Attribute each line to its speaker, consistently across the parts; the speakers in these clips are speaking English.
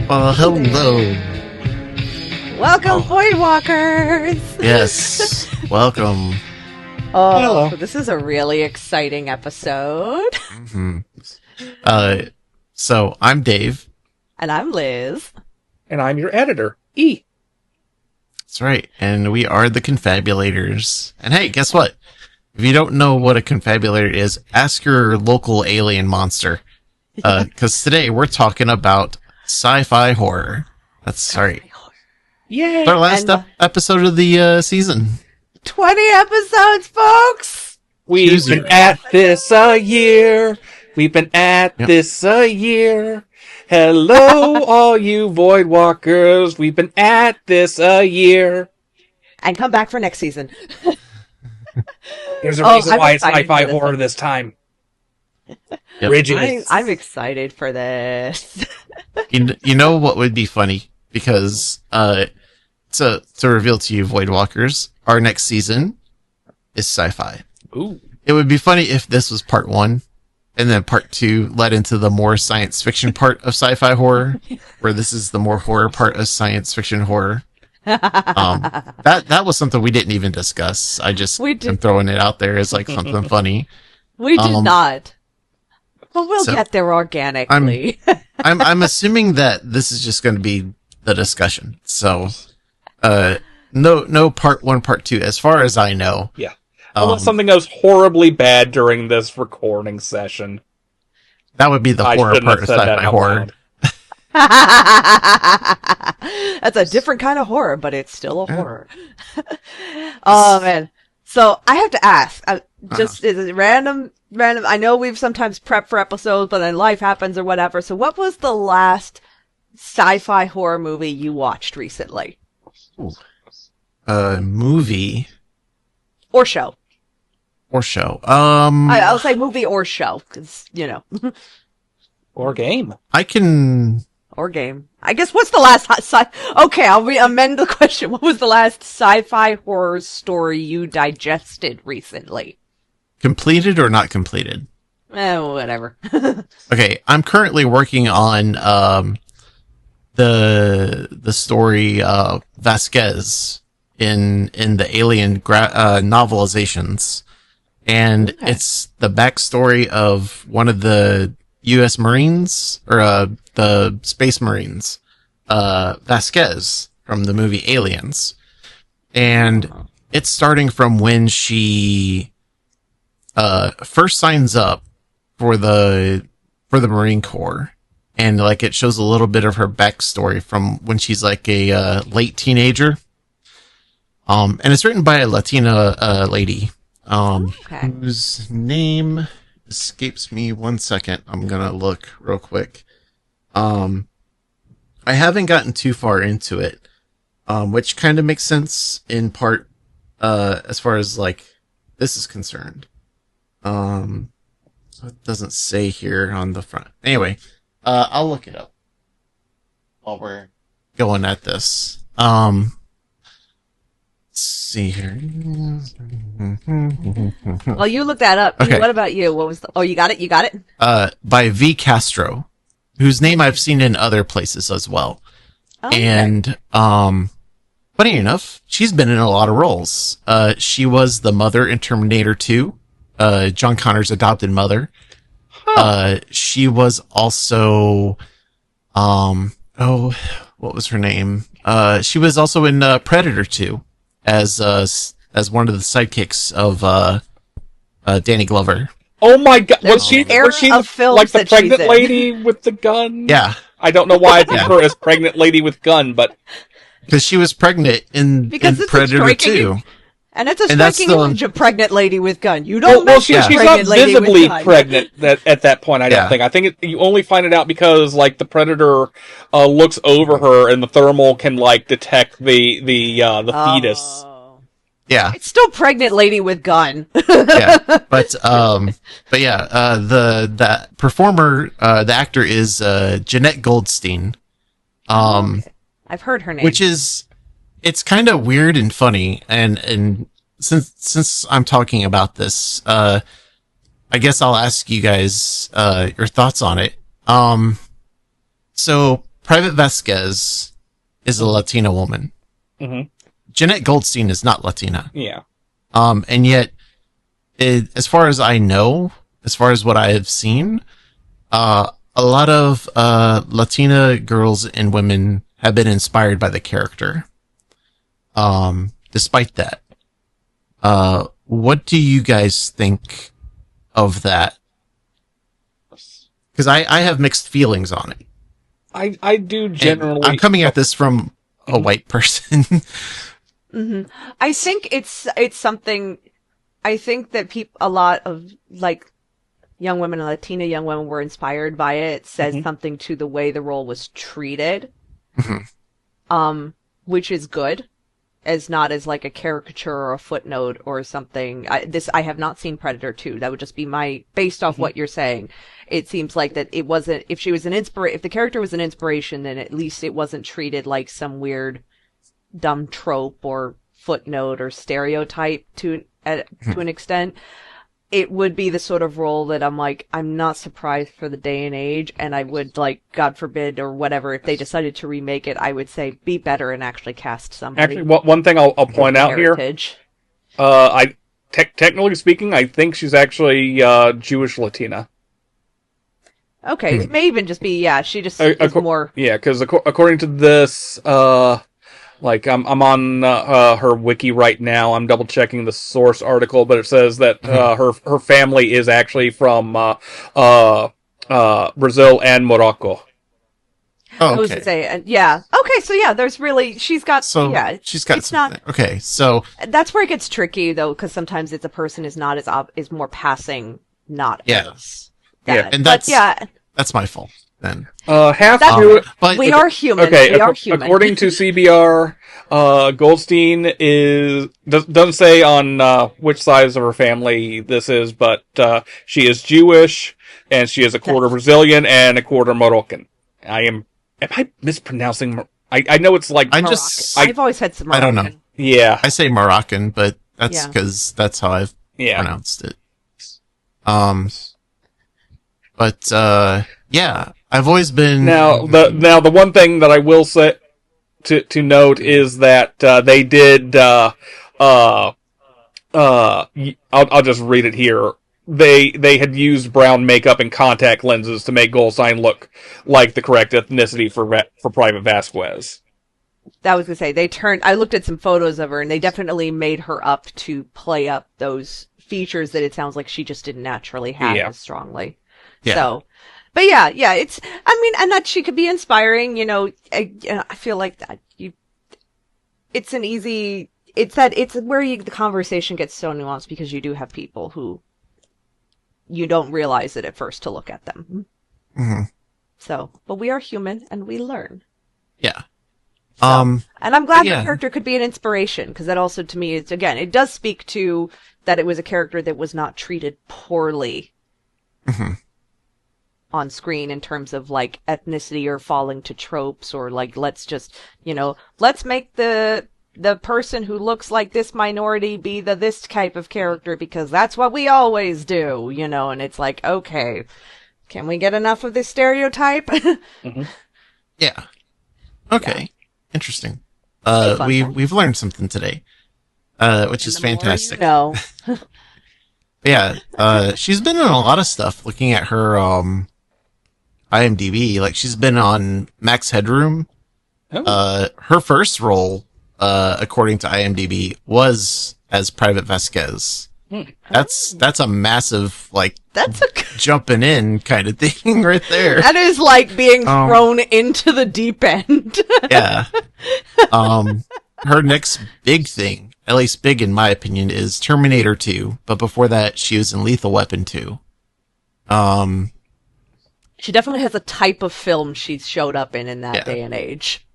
Speaker 1: Hello.
Speaker 2: Welcome, Voidwalkers!
Speaker 1: Yes, welcome.
Speaker 2: Oh,
Speaker 3: Hello.
Speaker 2: this is a really exciting episode.
Speaker 1: So I'm Dave.
Speaker 2: And I'm Liz.
Speaker 3: And I'm your editor, E.
Speaker 1: That's right. And we are the Confabulators. And hey, guess what? If you don't know what a confabulator is, ask your local alien monster. Because today we're talking about sci-fi horror. That's right.
Speaker 3: Yay!
Speaker 1: It's our last episode of the season.
Speaker 2: 20 episodes, folks!
Speaker 3: We've been at this a year. We've been at this a year. Hello, all you Voidwalkers. We've been at this a year.
Speaker 2: And come back for next season.
Speaker 3: There's a
Speaker 2: Oh,
Speaker 3: reason
Speaker 2: I'm
Speaker 3: why it's
Speaker 2: excited
Speaker 3: sci-fi
Speaker 2: for this
Speaker 3: horror
Speaker 2: one.
Speaker 3: this time.
Speaker 1: Yep.
Speaker 3: Rigid.
Speaker 2: I'm excited for this.
Speaker 1: You know what would be funny? Because to reveal to you, Voidwalkers, our next season is sci-fi.
Speaker 3: Ooh.
Speaker 1: It would be funny if this was part 1, and then part 2 led into the more science fiction part of sci-fi horror, where this is the more horror part of science fiction horror. That was something we didn't even discuss. I just am throwing it out there as like something funny.
Speaker 2: We did not. But we'll
Speaker 1: so
Speaker 2: get there organically.
Speaker 1: I'm assuming that this is just going to be the discussion. So, no part 1, part 2, as far as I know.
Speaker 3: Yeah. Unless something goes horribly bad during this recording session.
Speaker 1: That would be the horror part of sci-fi horror.
Speaker 2: That's a different kind of horror, but it's still a horror. Oh, man. So I have to ask, is it random? I know we've sometimes prepped for episodes, but then life happens or whatever. So what was the last sci-fi horror movie you watched recently?
Speaker 1: Movie
Speaker 2: Or show.
Speaker 1: or show.
Speaker 2: I'll say movie or show, because,
Speaker 3: Or game.
Speaker 1: I can.
Speaker 2: or game. I guess what's the last okay, I'll amend the question. What was the last sci-fi horror story you digested recently?
Speaker 1: Completed or not completed?
Speaker 2: Whatever.
Speaker 1: Okay, I'm currently working on the story Vasquez in the Alien novelizations, and it's the backstory of one of the U.S. Marines or the Space Marines, Vasquez from the movie Aliens, and it's starting from when she first signs up for the Marine Corps, and like it shows a little bit of her backstory from when she's like a late teenager. And it's written by a Latina lady, whose name escapes me. 1 second. I'm gonna look real quick. I haven't gotten too far into it, which kind of makes sense in part, as far as like this is concerned. It doesn't say here on the front. Anyway, I'll look it up while we're going at this. Let's see here.
Speaker 2: Well, you look that up.
Speaker 1: Okay.
Speaker 2: What about you? What was you got it? You got it?
Speaker 1: By V. Castro, whose name I've seen in other places as well.
Speaker 2: Okay.
Speaker 1: And, funny enough, she's been in a lot of roles. She was the mother in Terminator 2, John Connor's adopted mother. She was also, what was her name? She was also in Predator 2 as one of the sidekicks of Danny Glover.
Speaker 3: Oh my god! Was she
Speaker 2: era of films
Speaker 3: like the
Speaker 2: that she's
Speaker 3: pregnant
Speaker 2: in.
Speaker 3: lady with the gun?
Speaker 1: Yeah,
Speaker 3: I don't know why I think her as pregnant lady with gun, but
Speaker 1: because she was pregnant in
Speaker 2: Because it's
Speaker 1: Predator
Speaker 2: a striking
Speaker 1: 2.
Speaker 2: And it's a
Speaker 1: And that's
Speaker 2: striking
Speaker 1: the-
Speaker 2: image of pregnant lady with gun. You don't
Speaker 3: well,
Speaker 2: mention
Speaker 3: she's not
Speaker 2: pregnant lady with
Speaker 3: visibly
Speaker 2: gun.
Speaker 3: pregnant at that point. I don't
Speaker 1: Yeah.
Speaker 3: think. I think you only find it out because like the predator looks over her and the thermal can like detect the fetus.
Speaker 1: Yeah,
Speaker 2: It's still pregnant lady with gun.
Speaker 1: yeah, but yeah, the performer, the actor is Jeanette Goldstein,
Speaker 2: I've heard her name.
Speaker 1: which is it's kind of weird and funny, and since I'm talking about this, I guess I'll ask you guys your thoughts on it. So Private Vasquez is a Latina woman.
Speaker 3: Mm-hmm.
Speaker 1: Jeanette Goldstein is not Latina.
Speaker 3: Yeah.
Speaker 1: And yet, as far as I know, as far as what I have seen, a lot of Latina girls and women have been inspired by the character. Despite that, what do you guys think of that? Because I have mixed feelings on it.
Speaker 3: I do generally.
Speaker 1: And I'm coming at this from a white person.
Speaker 2: Mm-hmm. I think it's something. I think that a lot of like young women, Latina young women, were inspired by it. It says something to the way the role was treated, which is good, as not as like a caricature or a footnote or something. I have not seen Predator 2. That would just be based off what you're saying. It seems like that it wasn't. If she was if the character was an inspiration, then at least it wasn't treated like some weird, dumb trope or footnote or stereotype to an extent. It would be the sort of role that I'm not surprised for the day and age, and I would, like, God forbid or whatever, if they decided to remake it, I would say be better and actually cast somebody.
Speaker 3: Actually, one thing I'll point out
Speaker 2: heritage.
Speaker 3: Here, technically speaking, I think she's actually Jewish Latina.
Speaker 2: Okay, it may even just be, she just is more...
Speaker 3: Yeah, because according to this, I'm on her wiki right now. I'm double checking the source article, but it says that her family is actually from Brazil and Morocco.
Speaker 1: Oh, okay.
Speaker 2: I was going to say, yeah. Okay, so yeah, there's really, she's got something.
Speaker 1: Okay, so
Speaker 2: that's where it gets tricky, though, because sometimes it's a person is not is more passing, not as.
Speaker 3: Yeah,
Speaker 1: and that's my fault then.
Speaker 2: But we are human.
Speaker 3: Okay,
Speaker 2: we are human.
Speaker 3: According to CBR, Goldstein doesn't say on which sides of her family this is, but she is Jewish, and she is a quarter Brazilian and a quarter Moroccan. Am I mispronouncing? I know it's like
Speaker 2: I've always had some Moroccan.
Speaker 1: I don't know.
Speaker 3: Yeah,
Speaker 1: I say Moroccan, but that's because that's how I've pronounced it. But yeah, I've always been
Speaker 3: now the one thing that I will say to note is that they did I'll just read it here. They had used brown makeup and contact lenses to make Goldstein look like the correct ethnicity for Private Vasquez.
Speaker 2: I was gonna say I looked at some photos of her, and they definitely made her up to play up those features that it sounds like she just didn't naturally have as strongly.
Speaker 1: Yeah.
Speaker 2: So, but yeah, it's. I mean, and that she could be inspiring. I feel like that it's an easy. It's where the conversation gets so nuanced because you do have people who you don't realize it at first to look at them.
Speaker 1: Mm-hmm.
Speaker 2: So, but we are human and we learn.
Speaker 1: Yeah.
Speaker 2: And I'm glad the character could be an inspiration, because that also to me is, again, it does speak to that it was a character that was not treated poorly on screen in terms of like ethnicity or falling to tropes or like let's make the person who looks like this minority be this type of character because that's what we always do, and it's like, okay, can we get enough of this stereotype?
Speaker 1: Yeah. Okay. Yeah. Interesting. We've learned something today, which is fantastic. Yeah. She's been in a lot of stuff. Looking at her IMDb, like she's been on Max Headroom. Oh. Her first role, according to IMDb, was as Private Vasquez. That's a massive that's a jumping in kind of thing right there.
Speaker 2: That is like being thrown into the deep end.
Speaker 1: Yeah. Her next big thing, at least big in my opinion, is Terminator 2. But before that, she was in Lethal Weapon 2.
Speaker 2: She definitely has a type of film she's showed up in that day and age.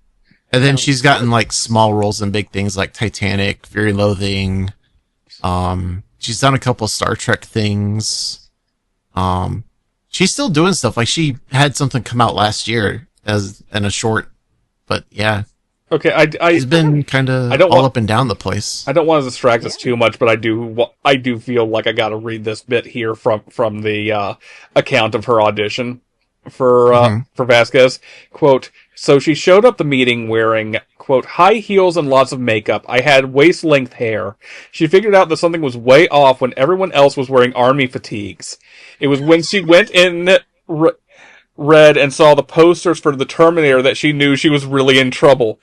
Speaker 1: And then she's gotten like small roles in big things like Titanic, Fear and Loathing. She's done a couple Star Trek things. She's still doing stuff. Like she had something come out last year in a short, but yeah.
Speaker 3: Okay,
Speaker 1: she's been kind of all up and down the place.
Speaker 3: I don't want to distract us too much, but I do feel like I got to read this bit here from the account of her audition. for Vasquez. Quote, so she showed up the meeting wearing, quote, high heels and lots of makeup. I had waist-length hair. She figured out that something was way off when everyone else was wearing army fatigues. It was when she went in read and saw the posters for the Terminator that she knew she was really in trouble.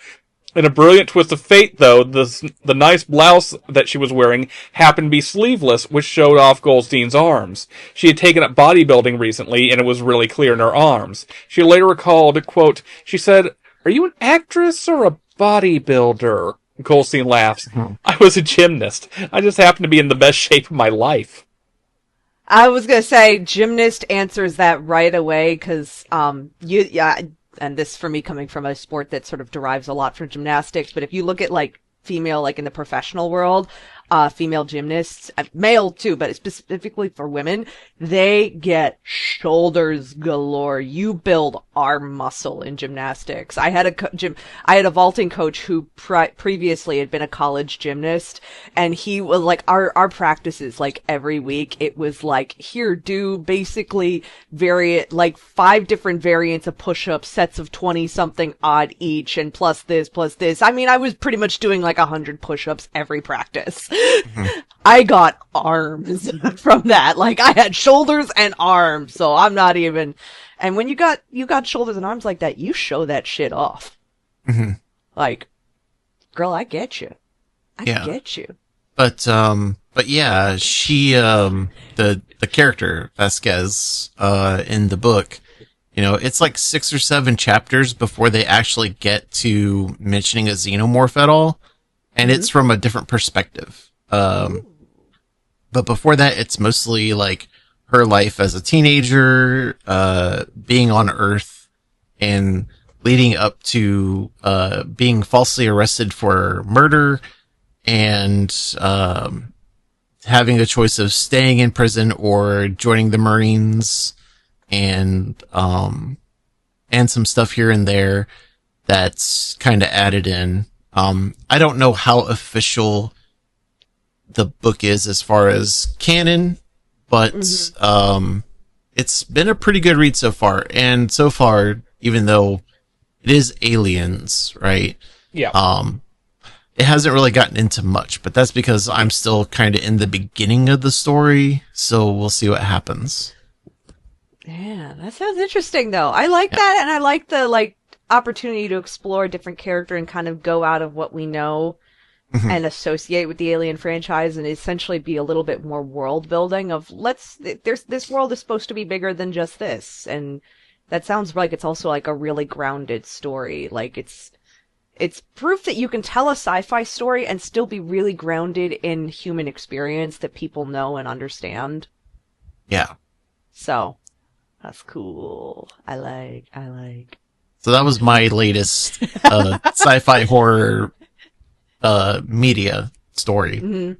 Speaker 3: In a brilliant twist of fate, though, the nice blouse that she was wearing happened to be sleeveless, which showed off Goldstein's arms. She had taken up bodybuilding recently, and it was really clear in her arms. She later recalled, quote, she said, are you an actress or a bodybuilder? Goldstein laughs. I was a gymnast. I just happened to be in the best shape of my life.
Speaker 2: I was gonna say gymnast answers that right away, because and this for me coming from a sport that sort of derives a lot from gymnastics, but if you look at like female, like in the professional world, female gymnasts, male too, but specifically for women, they get shoulders galore. You build arm muscle in gymnastics. I had a vaulting coach who previously had been a college gymnast, and he was like, our practices, like every week, it was like, here, do basically like 5 different variants of push-ups, sets of 20 something odd each, and plus this. I mean, I was pretty much doing like 100 push-ups every practice. I got arms from that. Like, I had shoulders and arms, so I'm not even. And when you got shoulders and arms like that, you show that shit off. Like, girl, I get you. I get you.
Speaker 1: But yeah, she, the character Vasquez, in the book, you know, it's like 6 or 7 chapters before they actually get to mentioning a xenomorph at all, and it's from a different perspective. But before that, it's mostly like her life as a teenager, being on Earth, and leading up to being falsely arrested for murder, and having a choice of staying in prison or joining the Marines, and some stuff here and there that's kind of added in. I don't know how official the book is as far as canon, but it's been a pretty good read so far. And so far, even though it is aliens, right?
Speaker 3: Yeah.
Speaker 1: It hasn't really gotten into much, but that's because I'm still kind of in the beginning of the story, so we'll see what happens.
Speaker 2: Yeah, that sounds interesting though. I like that, and I like the opportunity to explore a different character and kind of go out of what we know and associate with the Alien franchise, and essentially be a little bit more world building of this world is supposed to be bigger than just this, and that sounds like it's also like a really grounded story. Like it's proof that you can tell a sci-fi story and still be really grounded in human experience that people know and understand.
Speaker 1: Yeah.
Speaker 2: So that's cool. I like.
Speaker 1: So that was my latest sci-fi horror media story.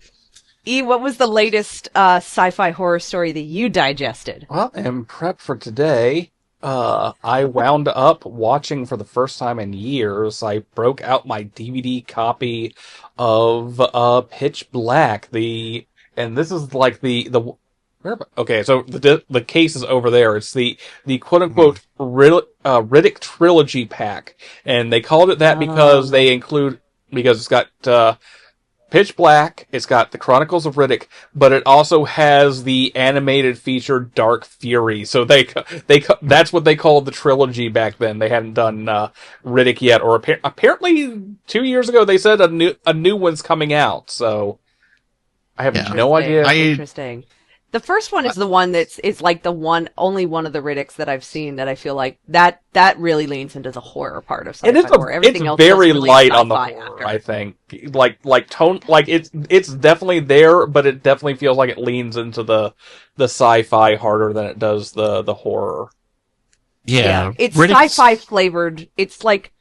Speaker 2: E, what was the latest sci-fi horror story that you digested?
Speaker 3: Well, in prep for today, I wound up watching for the first time in years. I broke out my DVD copy of Pitch Black. And this is like okay, so the case is over there. It's the quote unquote Riddick trilogy pack, and they called it that because it's got Pitch Black, it's got the Chronicles of Riddick, but it also has the animated feature Dark Fury. So that's what they called the trilogy back then. They hadn't done Riddick yet, or apparently 2 years ago they said a new one's coming out. So I have no idea.
Speaker 2: Interesting. The first one is the one it's like only one of the Riddicks that I've seen that I feel like that really leans into the horror part of sci-fi horror. Everything else
Speaker 3: very
Speaker 2: really
Speaker 3: light on the horror, I think. Like tone, like it's definitely there, but it definitely feels like it leans into the sci-fi harder than it does the horror.
Speaker 1: Yeah.
Speaker 2: It's sci-fi flavored. It's like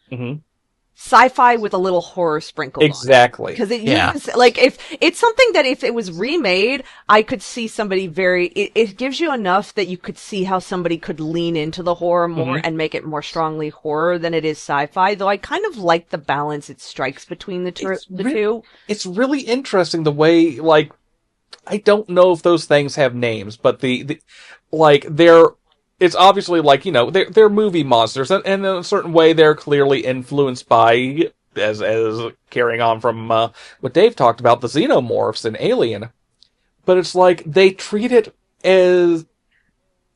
Speaker 2: sci-fi with a little horror sprinkled
Speaker 3: exactly.
Speaker 2: Because it uses, like, if it's something that if it was remade, I could see somebody it gives you enough that you could see how somebody could lean into the horror more and make it more strongly horror than it is sci-fi, though I kind of like the balance it strikes between the two.
Speaker 3: It's really interesting the way, like, I don't know if those things have names, but they're it's obviously like, they're movie monsters, and in a certain way they're clearly influenced by, as carrying on from what Dave talked about, the xenomorphs in Alien. But it's like they treat it as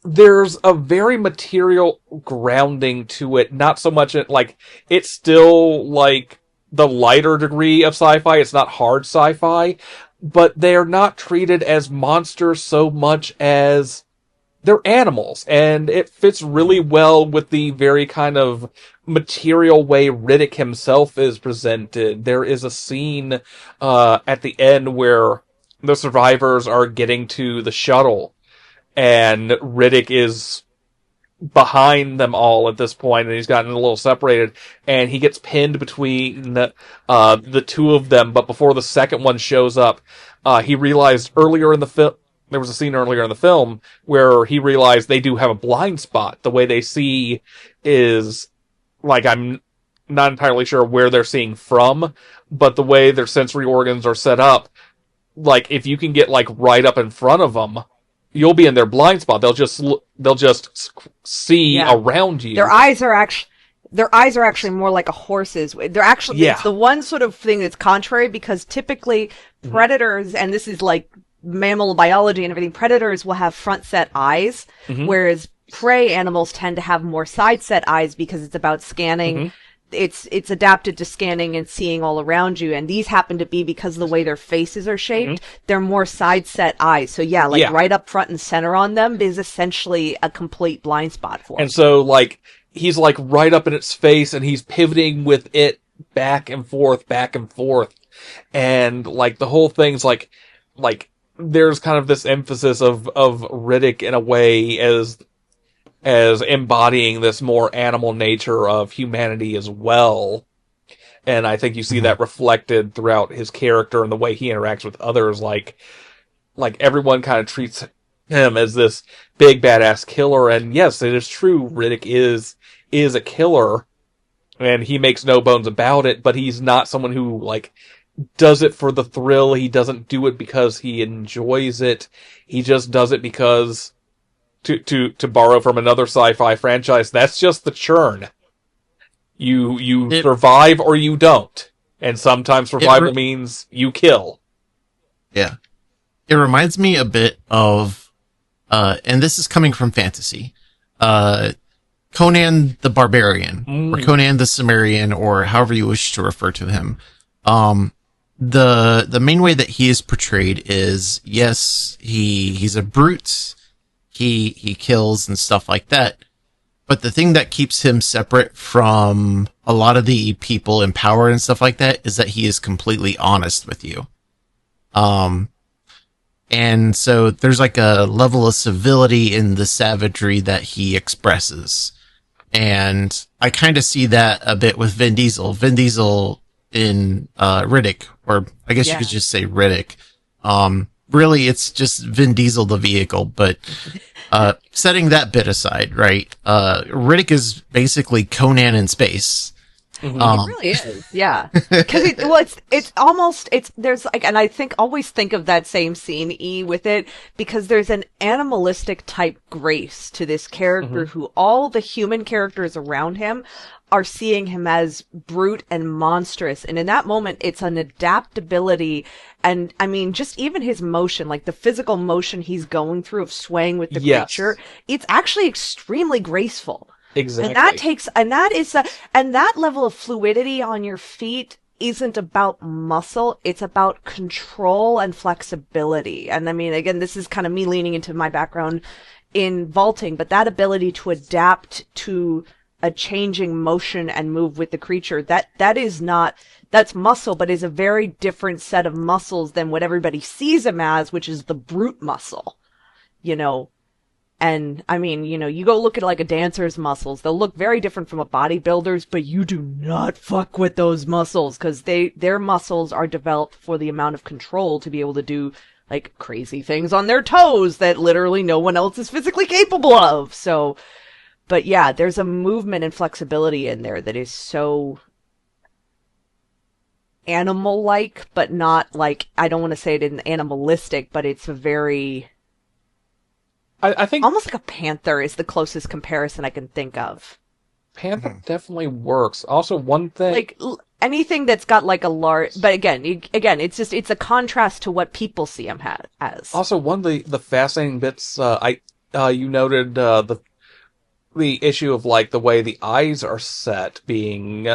Speaker 3: there's a very material grounding to it, not so much like it's still like the lighter degree of sci-fi. It's not hard sci-fi, but they're not treated as monsters so much as they're animals, and it fits really well with the very kind of material way Riddick himself is presented. There is a scene at the end where the survivors are getting to the shuttle, and Riddick is behind them all at this point, and he's gotten a little separated, and he gets pinned between the two of them, but before the second one shows up, he realized earlier in the film, there was a scene earlier in the film where he realized they do have a blind spot. The way they see is, like, I'm not entirely sure where they're seeing from, but the way their sensory organs are set up, like, if you can get, like, right up in front of them, you'll be in their blind spot. They'll just see around you.
Speaker 2: Their eyes are actually more like a horse's. They're actually, it's the one sort of thing that's contrary, because typically predators, and this is like mammal biology and everything, predators will have front set eyes, whereas prey animals tend to have more side set eyes because it's about scanning. It's adapted to scanning and seeing all around you, and these happen to be, because of the way their faces are shaped, they're more side set eyes. So right up front and center on them is essentially a complete blind spot for them.
Speaker 3: And so, like, he's like right up in its face, and he's pivoting with it back and forth, and like the whole thing's like there's kind of this emphasis of Riddick in a way as embodying this more animal nature of humanity as well. And I think you see that reflected throughout his character and the way he interacts with others. Like everyone kind of treats him as this big badass killer. And yes, it is true, Riddick is a killer, and he makes no bones about it, but he's not someone who, like, does it for the thrill. He doesn't do it because he enjoys it. He just does it because, to borrow from another sci-fi franchise, that's just the churn. You survive or you don't. And sometimes survival means you kill.
Speaker 1: Yeah. It reminds me a bit of, and this is coming from fantasy, Conan the Barbarian, or Conan the Cimmerian, or however you wish to refer to him. The main way that he is portrayed is, yes, he's a brute, he kills and stuff like that, but the thing that keeps him separate from a lot of the people in power and stuff like that is that he is completely honest with you. And so there's like a level of civility in the savagery that he expresses. And I kind of see that a bit with Vin Diesel. Vin Diesel in Riddick, or I guess you could just say Riddick. Really, it's just Vin Diesel, the vehicle, but setting that bit aside, right? Riddick is basically Conan in space.
Speaker 2: It really is, yeah. Because there's like, and I always think of that same scene, with it, because there's an animalistic type grace to this character who all the human characters around him are seeing him as brute and monstrous. And in that moment, it's an adaptability. And I mean, just even his motion, like the physical motion he's going through of swaying with the creature, it's actually extremely graceful.
Speaker 3: Exactly.
Speaker 2: And that level of fluidity on your feet isn't about muscle. It's about control and flexibility. And I mean, again, this is kind of me leaning into my background in vaulting, but that ability to adapt to a changing motion and move with the creature, that's muscle, but is a very different set of muscles than what everybody sees him as, which is the brute muscle, And I mean, you go look at like a dancer's muscles, they'll look very different from a bodybuilder's, but you do not fuck with those muscles, because their muscles are developed for the amount of control to be able to do like crazy things on their toes that literally no one else is physically capable of. So, but yeah, there's a movement and flexibility in there that is so animal-like, but not like, I don't want to say it in animalistic, but it's a very
Speaker 3: I think
Speaker 2: Almost like a panther is the closest comparison I can think of.
Speaker 3: Panther definitely works. Also, one thing...
Speaker 2: Like, anything that's got like a large... But again, it's a contrast to what people see him as.
Speaker 3: Also, one of the fascinating bits, you noted, the issue of, like, the way the eyes are set being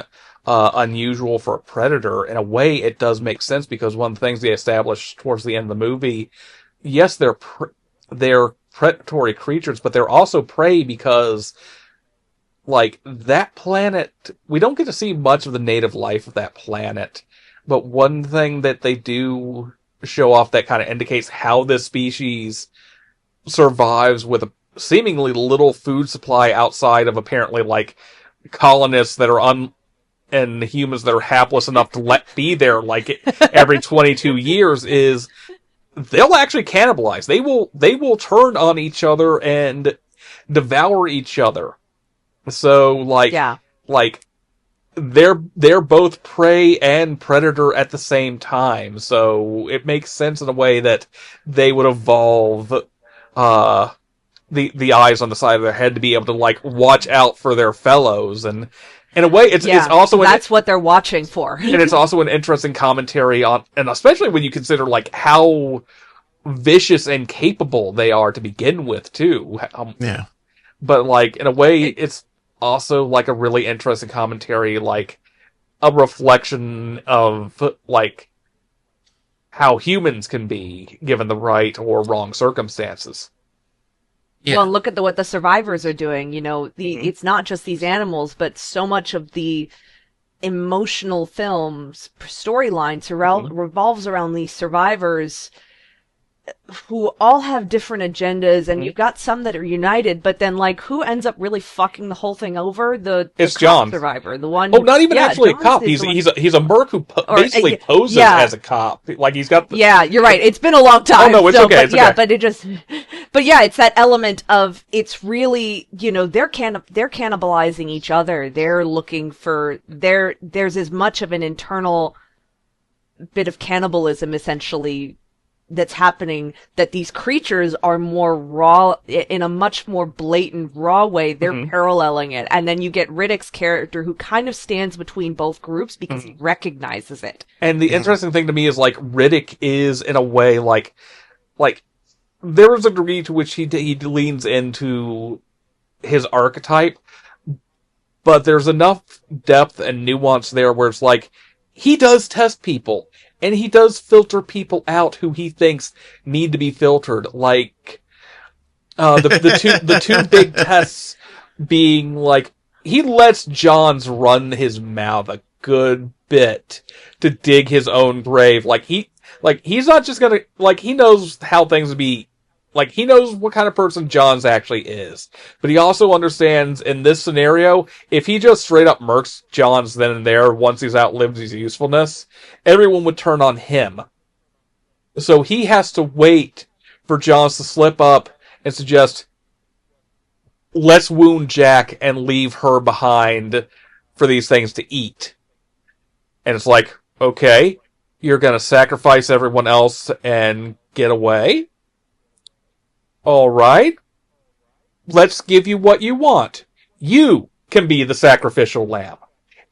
Speaker 3: unusual for a predator. In a way, it does make sense, because one of the things they established towards the end of the movie, yes, they're predatory creatures, but they're also prey because, like, that planet, we don't get to see much of the native life of that planet, but one thing that they do show off that kind of indicates how this species survives with a seemingly little food supply outside of apparently, like, colonists that are and humans that are hapless enough to let be there, like, every 22 years, is they'll actually cannibalize. They will turn on each other and devour each other. So, like, they're both prey and predator at the same time. So it makes sense in a way that they would evolve the eyes on the side of their head to be able to, like, watch out for their fellows. And in a way, it's also
Speaker 2: that's what they're watching for.
Speaker 3: And it's also an interesting commentary on, and especially when you consider, like, how vicious and capable they are to begin with, too.
Speaker 1: Yeah.
Speaker 3: But, like, in a way, it's also, like, a really interesting commentary, like, a reflection of, like, how humans can be given the right or wrong circumstances.
Speaker 2: Yeah. Well, and look at what the survivors are doing. You know, it's not just these animals, but so much of the emotional films storylines revolves around these survivors who all have different agendas, and you've got some that are united, but then, like, who ends up really fucking the whole thing over? It's
Speaker 3: John
Speaker 2: survivor, the one.
Speaker 3: Oh, not even actually John's a cop. He's a merc who basically poses as a cop. Like, he's got.
Speaker 2: Yeah, you're right. It's been a long time.
Speaker 3: Oh no, it's okay. It's okay.
Speaker 2: But it just. But yeah, it's that element of, it's really, you know, they're cannibalizing each other. They're looking for there's as much of an internal bit of cannibalism, essentially, that's happening, that these creatures are more raw, in a much more blatant, raw way. They're paralleling it. And then you get Riddick's character, who kind of stands between both groups because he recognizes it.
Speaker 3: And the interesting thing to me is, like, Riddick is, in a way, like there is a degree to which he leans into his archetype, but there's enough depth and nuance there where it's like, he does test people, and he does filter people out who he thinks need to be filtered. Like, the two big tests being, like, he lets Johns run his mouth a good bit to dig his own grave. He's not just gonna, like, he knows how things would be, like, he knows what kind of person Johns actually is. But he also understands, in this scenario, if he just straight up murks Johns then and there, once he's outlived his usefulness, everyone would turn on him. So he has to wait for Johns to slip up and suggest, let's wound Jack and leave her behind for these things to eat. And it's like, okay, you're gonna sacrifice everyone else and get away? Alright. Let's give you what you want. You can be the sacrificial lamb.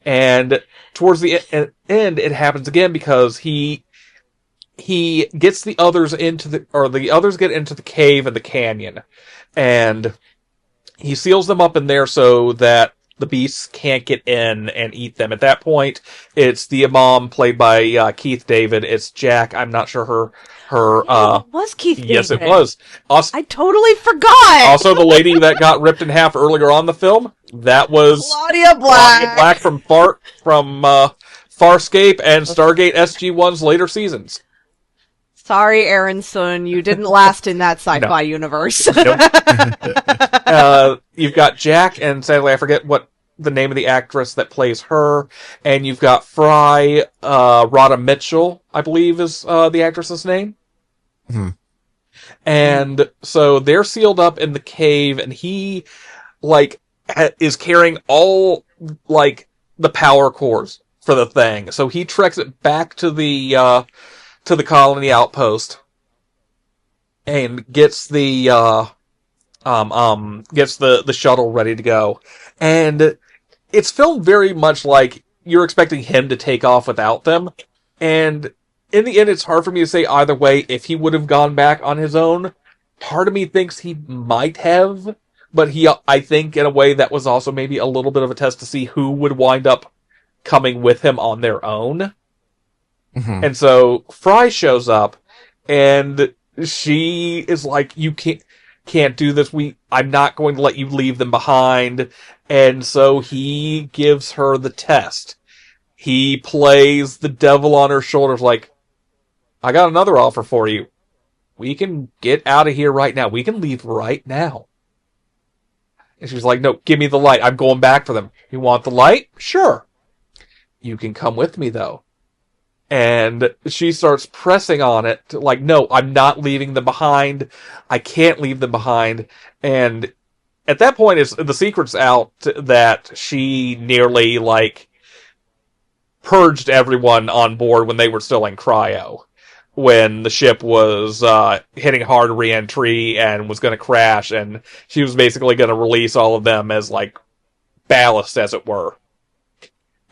Speaker 3: And towards the end, it happens again because he gets the others the others get into the cave and the canyon. And he seals them up in there so that the beasts can't get in and eat them. At that point, it's the Imam, played by Keith David. It's Jack. I'm not sure her.
Speaker 2: It was Keith David.
Speaker 3: Yes, it was. Also,
Speaker 2: I totally forgot.
Speaker 3: Also, the lady that got ripped in half earlier on the film, that was
Speaker 2: Claudia Black
Speaker 3: from Farscape and Stargate SG-1's later seasons.
Speaker 2: Sorry, Aaron Sun, you didn't last in that sci-fi universe.
Speaker 3: Nope. You've got Jack, and sadly I forget what the name of the actress that plays her, and you've got Fry, Rhoda Mitchell, I believe is the actress's name.
Speaker 1: Mm-hmm.
Speaker 3: And so they're sealed up in the cave, and he, like, is carrying all, like, the power cores for the thing. So he treks it back to the colony outpost and gets the gets the shuttle ready to go. And it's filmed very much like you're expecting him to take off without them. And in the end, it's hard for me to say either way if he would have gone back on his own. Part of me thinks he might have, but I think in a way that was also maybe a little bit of a test to see who would wind up coming with him on their own.
Speaker 1: Mm-hmm.
Speaker 3: And so Fry shows up, and she is like, "You can't do this. I'm not going to let you leave them behind." And so he gives her the test. He plays the devil on her shoulders, like, "I got another offer for you. We can get out of here right now. We can leave right now." And she's like, "No, give me the light. I'm going back for them." "You want the light? Sure. You can come with me, though." And she starts pressing on it, like, "No, I'm not leaving them behind. I can't leave them behind." And at that point, the secret's out that she nearly, like, purged everyone on board when they were still in cryo. When the ship was hitting hard re-entry and was going to crash, and she was basically going to release all of them as, like, ballast, as it were.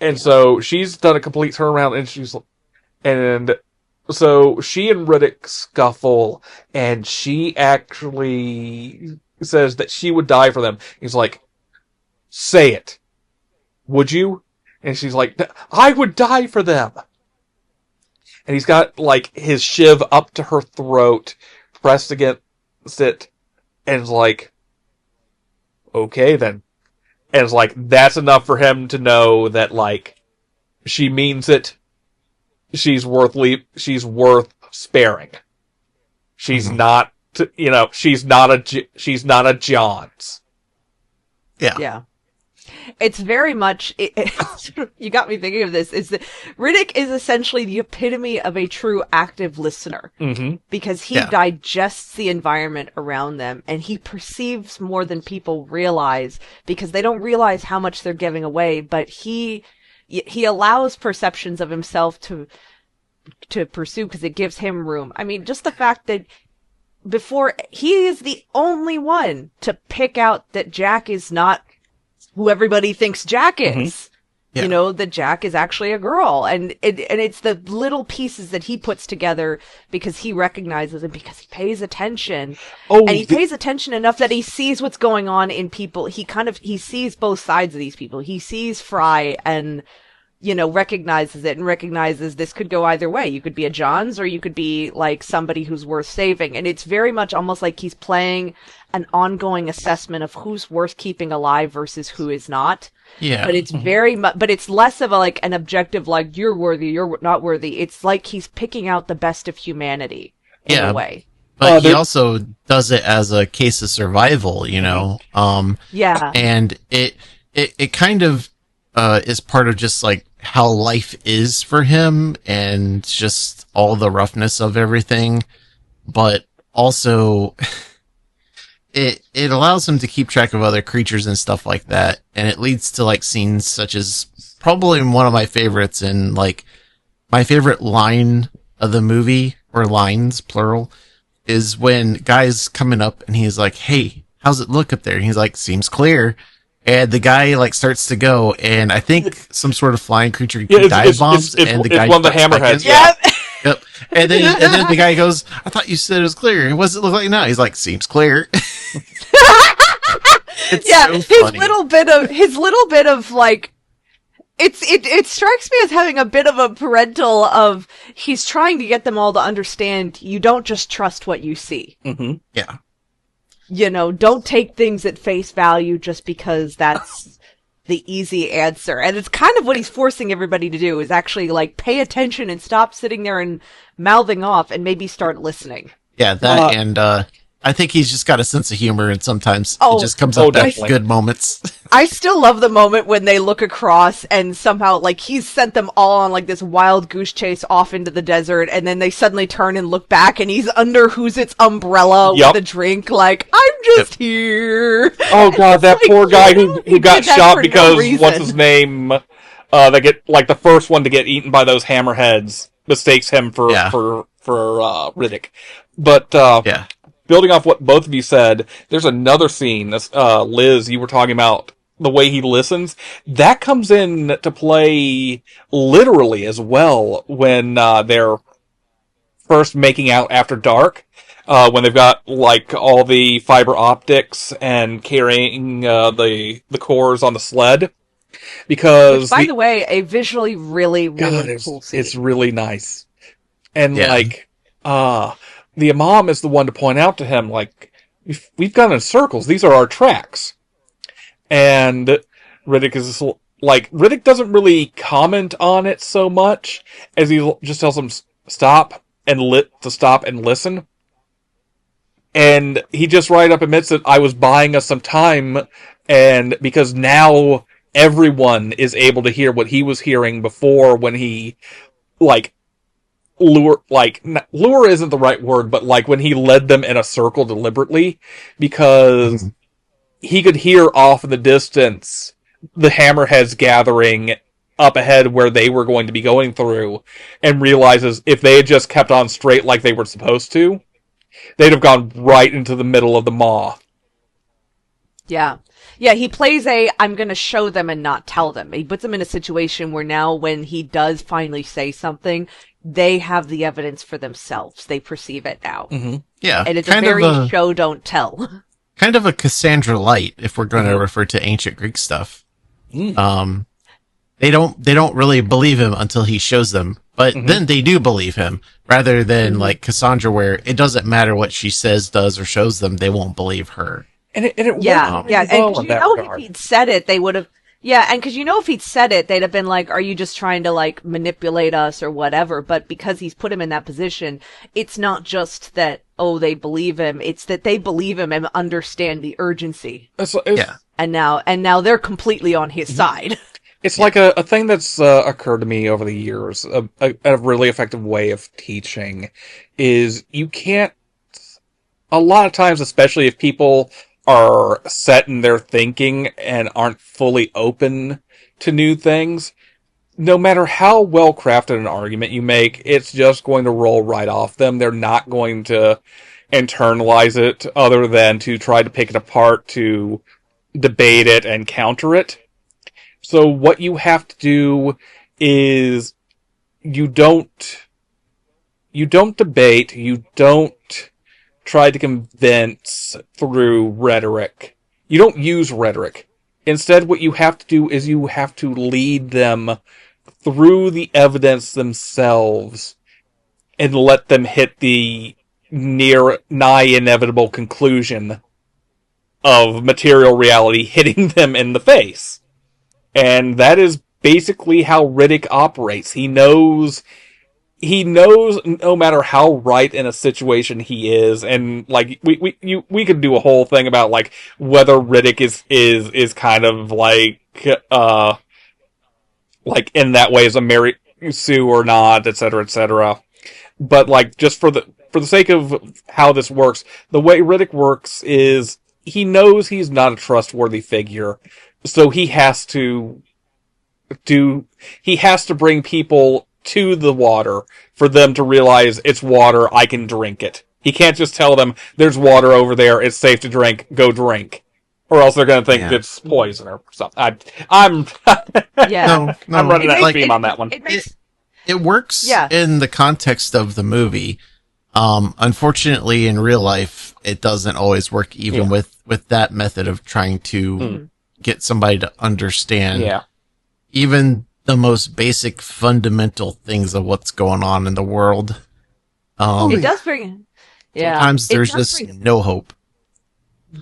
Speaker 3: And so she's done a complete turnaround, and so she and Riddick scuffle, and she actually says that she would die for them. He's like, "Say it. Would you?" And she's like, "I would die for them." And he's got, like, his shiv up to her throat, pressed against it, and is like, "Okay, then." And it's like, that's enough for him to know that, like, she means it. She's worth sparing. She's not, she's not a Johns.
Speaker 1: Yeah.
Speaker 2: Yeah. It's very much, you got me thinking of this, is that Riddick is essentially the epitome of a true active listener.
Speaker 3: Mm-hmm.
Speaker 2: Because he digests the environment around them, and he perceives more than people realize, because they don't realize how much they're giving away, but he allows perceptions of himself to pursue, because it gives him room. I mean, just the fact that he is the only one to pick out that Jack is not who everybody thinks Jack is.
Speaker 3: Mm-hmm.
Speaker 1: Yeah.
Speaker 2: That Jack is actually a girl. And it's the little pieces that he puts together because he recognizes it, because he pays attention. And he pays attention enough that he sees what's going on in people. He sees both sides of these people. He sees Fry and, recognizes it, and recognizes this could go either way. You could be a Johns, or you could be, like, somebody who's worth saving. And it's very much almost like he's playing an ongoing assessment of who's worth keeping alive versus who is not.
Speaker 1: Yeah.
Speaker 2: But it's very much, but it's less of an objective, like, you're worthy, you're not worthy. It's like he's picking out the best of humanity in a way.
Speaker 1: But he also does it as a case of survival,
Speaker 2: Yeah.
Speaker 1: And it kind of is part of just, like, how life is for him, and just all the roughness of everything. But also, it allows him to keep track of other creatures and stuff like that, and it leads to, like, scenes such as probably one of my favorites, and, like, my favorite line of the movie, or lines, plural, is when Guy's coming up and he's like, "Hey, how's it look up there?" And he's like, "Seems clear." And the guy, like, starts to go, and I think some sort of flying creature dive bombs, and the guy
Speaker 3: one of the hammerheads.
Speaker 2: Yep.
Speaker 1: And then the guy goes, "I thought you said it was clear. What does it look like now?" He's like, "Seems clear." It's
Speaker 2: yeah,
Speaker 1: so
Speaker 2: his
Speaker 1: funny.
Speaker 2: little bit of like, it strikes me as having a bit of a parental of, he's trying to get them all to understand you don't just trust what you see.
Speaker 3: Mm-hmm.
Speaker 1: Yeah.
Speaker 2: Don't take things at face value just because that's the easy answer. And it's kind of what he's forcing everybody to do, is actually, like, pay attention and stop sitting there and mouthing off and maybe start listening.
Speaker 1: Yeah, that and I think he's just got a sense of humor, and sometimes
Speaker 2: Oh,
Speaker 1: it just comes up at
Speaker 3: definitely.
Speaker 1: good moments.
Speaker 2: I still love the moment when they look across and somehow, like, he's sent them all on, like, this wild goose chase off into the desert, and then they suddenly turn and look back, and he's under Who's It's umbrella
Speaker 3: Yep.
Speaker 2: with a drink, like, I'm just here.
Speaker 3: Oh god, that
Speaker 2: Like,
Speaker 3: poor guy
Speaker 2: you
Speaker 3: who got
Speaker 2: did that
Speaker 3: shot
Speaker 2: for no
Speaker 3: because
Speaker 2: reason.
Speaker 3: what's his name? They get, like, the first one to get eaten by those hammerheads mistakes him for
Speaker 1: Yeah.
Speaker 3: Riddick. But
Speaker 1: Yeah.
Speaker 3: building off what both of you said, there's another scene, Liz, you were talking about the way he listens. That comes in to play literally as well when they're first making out after dark. When they've got, like, all the fiber optics and carrying the cores on the sled. Because...
Speaker 2: Which, by the way, a visually really, really cool scene.
Speaker 3: It's really nice. And,
Speaker 1: Yeah.
Speaker 3: like, the Imam is the one to point out to him, like, we've gone in circles. These are our tracks. And Riddick is like, Riddick doesn't really comment on it so much as he just tells him stop and listen. And he just right up admits that I was buying us some time, and because now everyone is able to hear what he was hearing before when he, like, lure isn't the right word, but like when he led them in a circle deliberately, because he could hear off in the distance the hammerheads gathering up ahead where they were going to be going through, and realizes if they had just kept on straight like they were supposed to, they'd have gone right into the middle of the maw.
Speaker 2: Yeah. Yeah, he plays I'm going to show them and not tell them. He puts them in a situation where now when he does finally say something, they have the evidence for themselves. They perceive it now.
Speaker 3: Mm-hmm.
Speaker 1: Yeah.
Speaker 2: And it's a very show, don't tell.
Speaker 1: Kind of a Cassandra light, if we're going to refer to ancient Greek stuff. They don't really believe him until he shows them, but then they do believe him, rather than like Cassandra, where it doesn't matter what she says, does, or shows them, they won't believe her.
Speaker 3: And it
Speaker 2: yeah,
Speaker 3: worked
Speaker 2: yeah,
Speaker 3: really well
Speaker 2: and
Speaker 3: in that
Speaker 2: if
Speaker 3: regard.
Speaker 2: he'd said it, they would have. Yeah, and because if he'd said it, they'd have been like, "Are you just trying to like manipulate us or whatever?" But because he's put him in that position, it's not just that they believe him; it's that they believe him and understand the urgency.
Speaker 1: Yeah.
Speaker 2: And now they're completely on his side.
Speaker 3: It's like a thing that's occurred to me over the years. A really effective way of teaching is you can't. A lot of times, especially if people are set in their thinking and aren't fully open to new things, no matter how well crafted an argument you make, it's just going to roll right off them. They're not going to internalize it other than to try to pick it apart, to debate it and counter it. So what you have to do is you don't debate, you don't try to convince through rhetoric. You don't use rhetoric. Instead, what you have to do is you have to lead them through the evidence themselves and let them hit the nigh inevitable conclusion of material reality hitting them in the face. And that is basically how Riddick operates. He knows no matter how right in a situation he is, and like we could do a whole thing about like whether Riddick is kind of like in that way as a Mary Sue or not, etc., etc. But like just for the sake of how this works, the way Riddick works is he knows he's not a trustworthy figure, so he has to bring people to the water for them to realize it's water, I can drink it. He can't just tell them there's water over there, it's safe to drink, go drink. Or else they're going to think it's poison or something. I'm
Speaker 2: Yeah.
Speaker 3: I'm running out of steam on that one.
Speaker 1: It works in the context of the movie. Unfortunately, in real life, it doesn't always work, even with that method of trying to get somebody to understand even the most basic fundamental things of what's going on in the world.
Speaker 2: It does bring...
Speaker 1: Sometimes there's just no hope.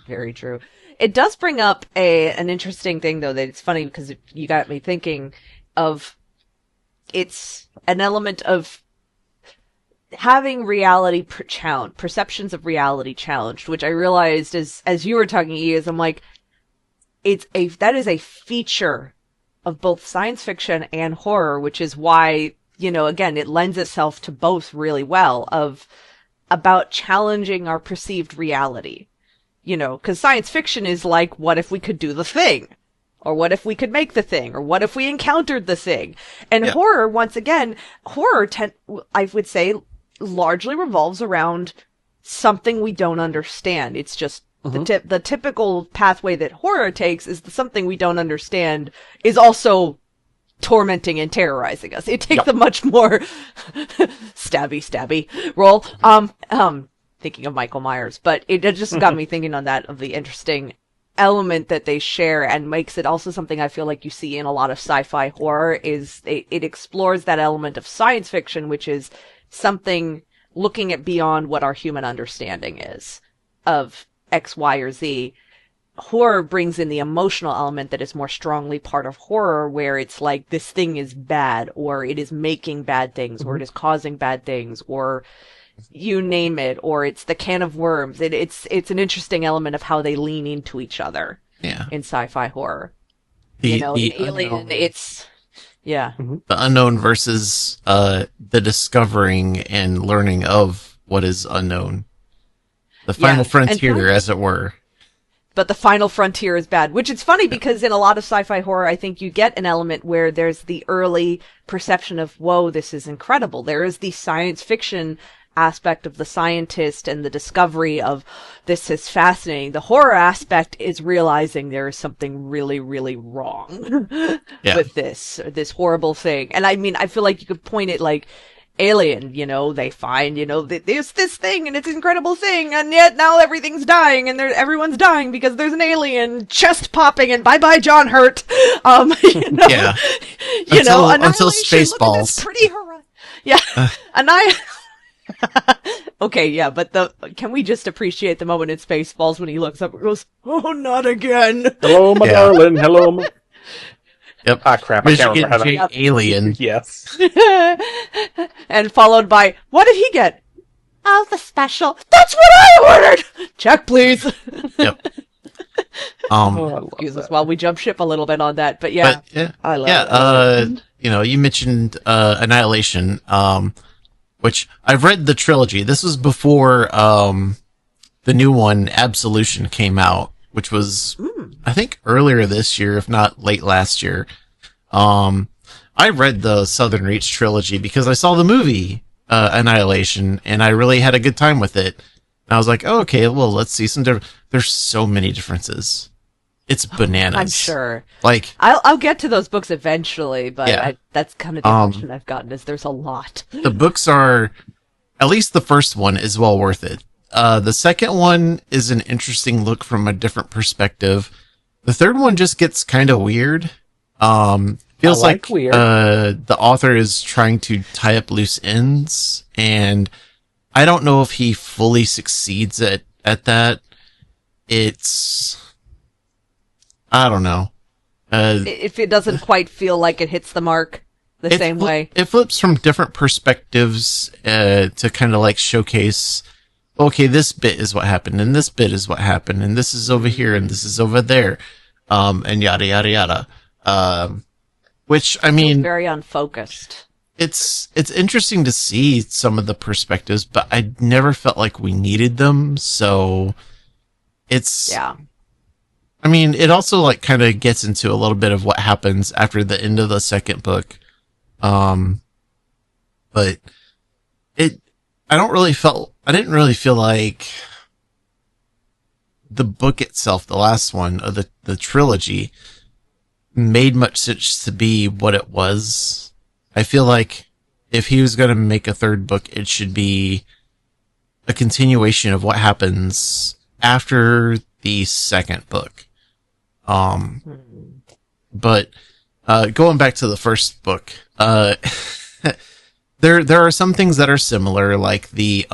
Speaker 2: Very true. It does bring up an interesting thing, though, that it's funny because you got me thinking of... It's an element of having reality perceptions of reality challenged, which I realized as you were talking, is I'm like, that is a feature of both science fiction and horror, which is why, again, it lends itself to both really well, about challenging our perceived reality. Because science fiction is like, what if we could do the thing? Or what if we could make the thing? Or what if we encountered the thing? And horror, once again, I would say, largely revolves around something we don't understand. It's just the typical pathway that horror takes is something we don't understand is also tormenting and terrorizing us. It takes a much more stabby role. Thinking of Michael Myers, but it just got me thinking on that, of the interesting element that they share, and makes it also something I feel like you see in a lot of sci-fi horror, is it explores that element of science fiction, which is something looking at beyond what our human understanding is of X, Y, or Z. Horror brings in the emotional element that is more strongly part of horror, where it's like, this thing is bad, or it is making bad things, or it is causing bad things, or you name it, or it's the can of worms. It's an interesting element of how they lean into each other in sci-fi horror. In Alien,
Speaker 1: unknown,
Speaker 2: it's... Yeah.
Speaker 1: the unknown versus the discovering and learning of what is unknown. The final frontier, as it were.
Speaker 2: But the final frontier is bad, which is funny because in a lot of sci-fi horror, I think you get an element where there's the early perception of, whoa, this is incredible. There is the science fiction aspect of the scientist and the discovery of, this is fascinating. The horror aspect is realizing there is something really, really wrong with this horrible thing. And I mean, I feel like you could point it like Alien, they find, there's this thing and it's an incredible thing, and yet now everything's dying, and everyone's dying because there's an alien chest popping, and bye-bye John Hurt.
Speaker 1: Until
Speaker 2: Annihilation,
Speaker 1: Spaceballs.
Speaker 2: Pretty horrific. Yeah. Okay, yeah, but can we just appreciate the moment in Spaceballs when he looks up and goes, "Oh, not again."
Speaker 3: Hello, my darling. Hello.
Speaker 1: Yep.
Speaker 3: Ah, crap. I can't remember how to...
Speaker 1: Alien.
Speaker 3: Yes.
Speaker 2: And followed by, what did he get? Oh, the special. That's what I ordered! Check, please.
Speaker 1: Yep.
Speaker 2: Excuse us while we jump ship a little bit on that, but yeah. I love it.
Speaker 1: You mentioned Annihilation, which I've read the trilogy. This was before the new one, Absolution, came out, which was, I think, earlier this year, if not late last year. I read the Southern Reach trilogy because I saw the movie Annihilation, and I really had a good time with it. And I was like, oh, okay, well, let's see some different... There's so many differences. It's bananas.
Speaker 2: I'm sure.
Speaker 1: Like,
Speaker 2: I'll get to those books eventually, but that's kind of the impression I've gotten, is there's a lot.
Speaker 1: The books are... At least the first one is well worth it. The second one is an interesting look from a different perspective. The third one just gets kind of weird. Feels like
Speaker 3: weird.
Speaker 1: The author is trying to tie up loose ends, and I don't know if he fully succeeds at that. I don't know.
Speaker 2: If it doesn't quite feel like it hits the mark the same way.
Speaker 1: It flips from different perspectives to kind of like showcase, okay, this bit is what happened, and this bit is what happened, and this is over here, and this is over there, and yada, yada, yada. Which, I mean...
Speaker 2: It's very unfocused.
Speaker 1: It's interesting to see some of the perspectives, but I never felt like we needed them, so it's...
Speaker 2: Yeah.
Speaker 1: I mean, it also like kind of gets into a little bit of what happens after the end of the second book. But I didn't really feel like the book itself, the last one of the trilogy, made much sense to be what it was. I feel like if he was going to make a third book, it should be a continuation of what happens after the second book. But going back to the first book, there are some things that are similar, like the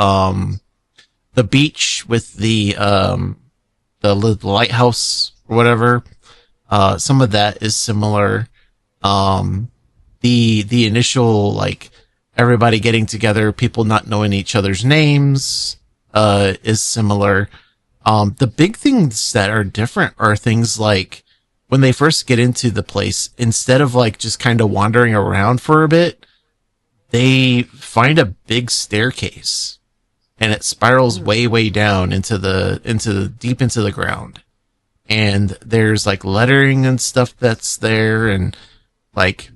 Speaker 1: beach with the lighthouse or whatever. Some of that is similar. The initial, like, everybody getting together, people not knowing each other's names, is similar. The big things that are different are things like when they first get into the place, instead of like just kind of wandering around for a bit, they find a big staircase and it spirals way, way down into deep into the ground. And there's like lettering and stuff that's there, and like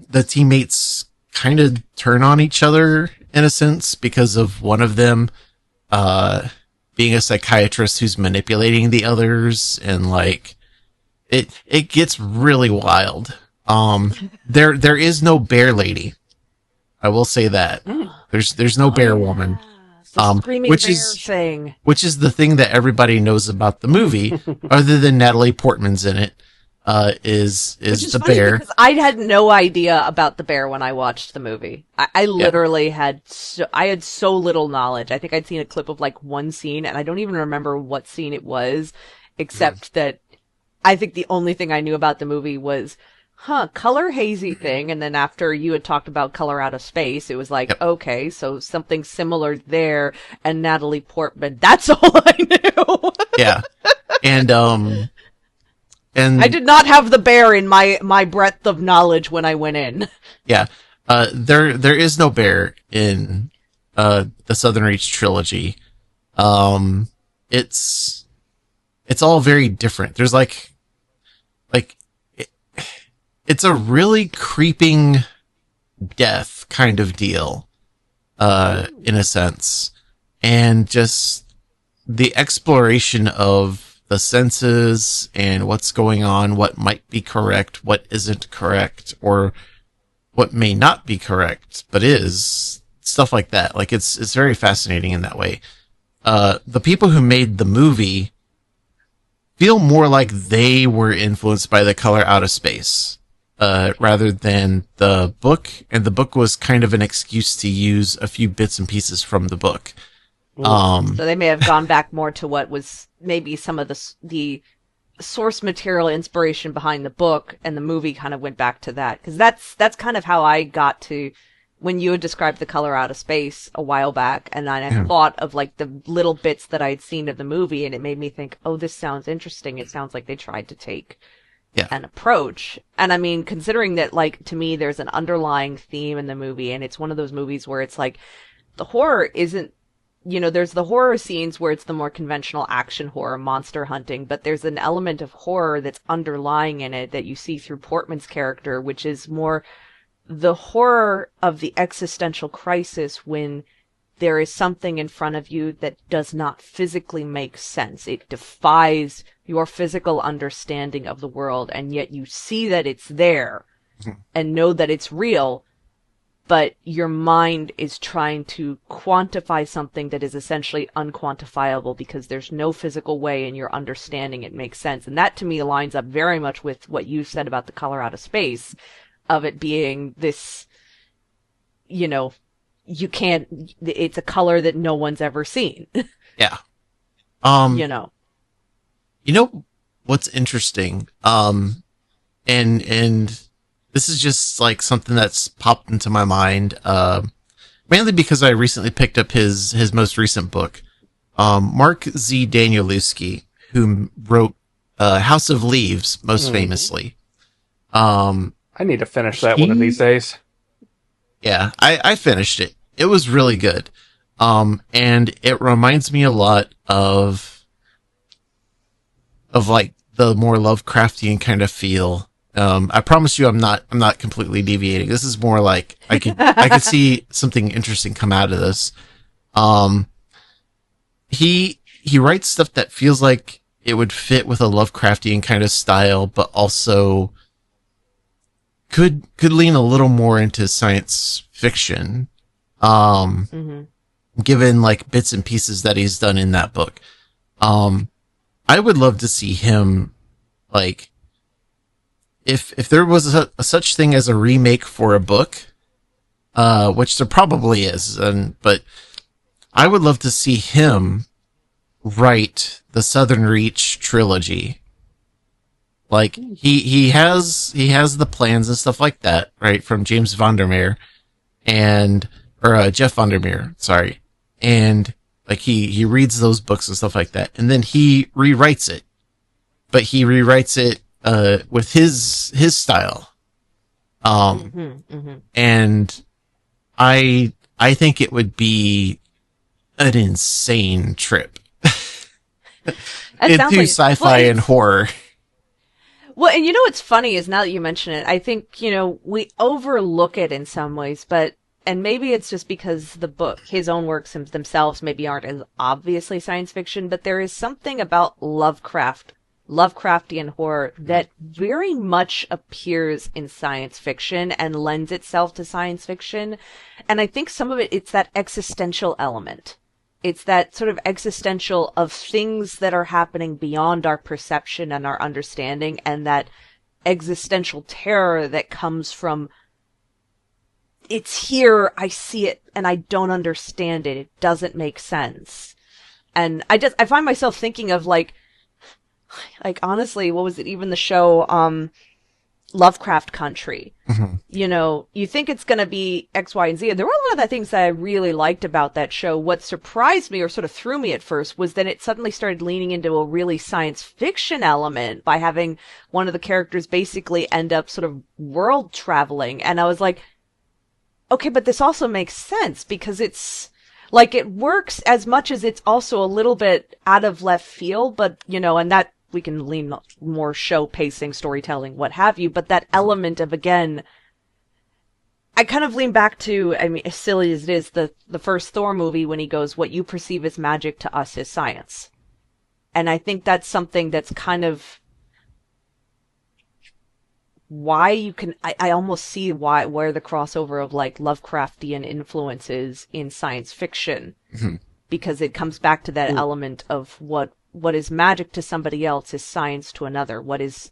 Speaker 1: the teammates kind of turn on each other in a sense because of one of them being a psychiatrist who's manipulating the others, and like it gets really wild. There is no bear lady. I will say that. There's no bear woman.
Speaker 2: The screaming bear thing.
Speaker 1: Which is the thing that everybody knows about the movie, other than Natalie Portman's in it, is the bear.
Speaker 2: Because I had no idea about the bear when I watched the movie. I literally had so little knowledge. I think I'd seen a clip of like one scene, and I don't even remember what scene it was, except that I think the only thing I knew about the movie was, color hazy thing. And then after you had talked about Color Out of Space, it was like, okay, so something similar there. And Natalie Portman, that's all I knew.
Speaker 1: Yeah. And
Speaker 2: I did not have the bear in my breadth of knowledge when I went in.
Speaker 1: Yeah. There is no bear in, the Southern Reach trilogy. It's all very different. There's it's a really creeping death kind of deal, in a sense. And just the exploration of the senses and what's going on, what might be correct, what isn't correct, or what may not be correct, but is, stuff like that. Like, it's very fascinating in that way. The people who made the movie feel more like they were influenced by The Color Out of Space, rather than the book. And the book was kind of an excuse to use a few bits and pieces from the book.
Speaker 2: So they may have gone back more to what was maybe some of the source material inspiration behind the book, and the movie kind of went back to that. Because that's kind of how I got to when you had described The Color Out of Space a while back, and then I thought of like the little bits that I had seen of the movie, and it made me think, oh, this sounds interesting. It sounds like they tried to take an approach. And I mean, considering that, like, to me, there's an underlying theme in the movie, and it's one of those movies where it's like, the horror isn't, there's the horror scenes where it's the more conventional action horror, monster hunting, but there's an element of horror that's underlying in it that you see through Portman's character, which is more the horror of the existential crisis when there is something in front of you that does not physically make sense. It defies your physical understanding of the world, and yet you see that it's there and know that it's real, but your mind is trying to quantify something that is essentially unquantifiable because there's no physical way in your understanding it makes sense. And that, to me, lines up very much with what you said about The Color Out of Space, of it being this, you can't, it's a color that no one's ever seen.
Speaker 1: Yeah. What's interesting, and this is just like something that's popped into my mind, mainly because I recently picked up his most recent book. Mark Z. Danielewski, who wrote House of Leaves most famously.
Speaker 3: I need to finish that one of these days.
Speaker 1: Yeah, I finished it. It was really good. And it reminds me a lot of like the more Lovecraftian kind of feel. I promise you I'm not completely deviating. This is more like I could see something interesting come out of this. He writes stuff that feels like it would fit with a Lovecraftian kind of style, but also could lean a little more into science fiction. Given like bits and pieces that he's done in that book. I would love to see him, like, if there was a such thing as a remake for a book, which there probably is, but I would love to see him write the Southern Reach trilogy. Like, he has the plans and stuff like that, right, from James Vandermeer or Jeff Vandermeer, sorry. And like he reads those books and stuff like that, and then he rewrites it. But he rewrites it with his style. And I think it would be an insane trip into sci-fi and horror.
Speaker 2: Well, and what's funny is, now that you mention it, I think, we overlook it in some ways, but and maybe it's just because his own works themselves maybe aren't as obviously science fiction, but there is something about Lovecraftian horror that very much appears in science fiction and lends itself to science fiction. And I think some of it's that existential element. It's that sort of existential of things that are happening beyond our perception and our understanding, and that existential terror that comes from, it's here, I see it, and I don't understand it. It doesn't make sense. And I find myself thinking of like honestly, what was it? Even the show, Lovecraft Country.
Speaker 1: Mm-hmm.
Speaker 2: You know, you think it's going to be X, Y, and Z. There were a lot of the things that I really liked about that show. What surprised me or sort of threw me at first was that it suddenly started leaning into a really science fiction element by having one of the characters basically end up sort of world traveling. And I was like, okay, but this also makes sense because it's like, it works as much as it's also a little bit out of left field, but you know, and that we can lean more show pacing, storytelling, what have you, but that element of, again, I kind of lean back to, I mean, as silly as it is, the first Thor movie when he goes, what you perceive as magic to us is science. And I think that's something that's kind of why you can, I almost see where the crossover of like Lovecraftian influences in science fiction, because it comes back to that element of what is magic to somebody else is science to another. What is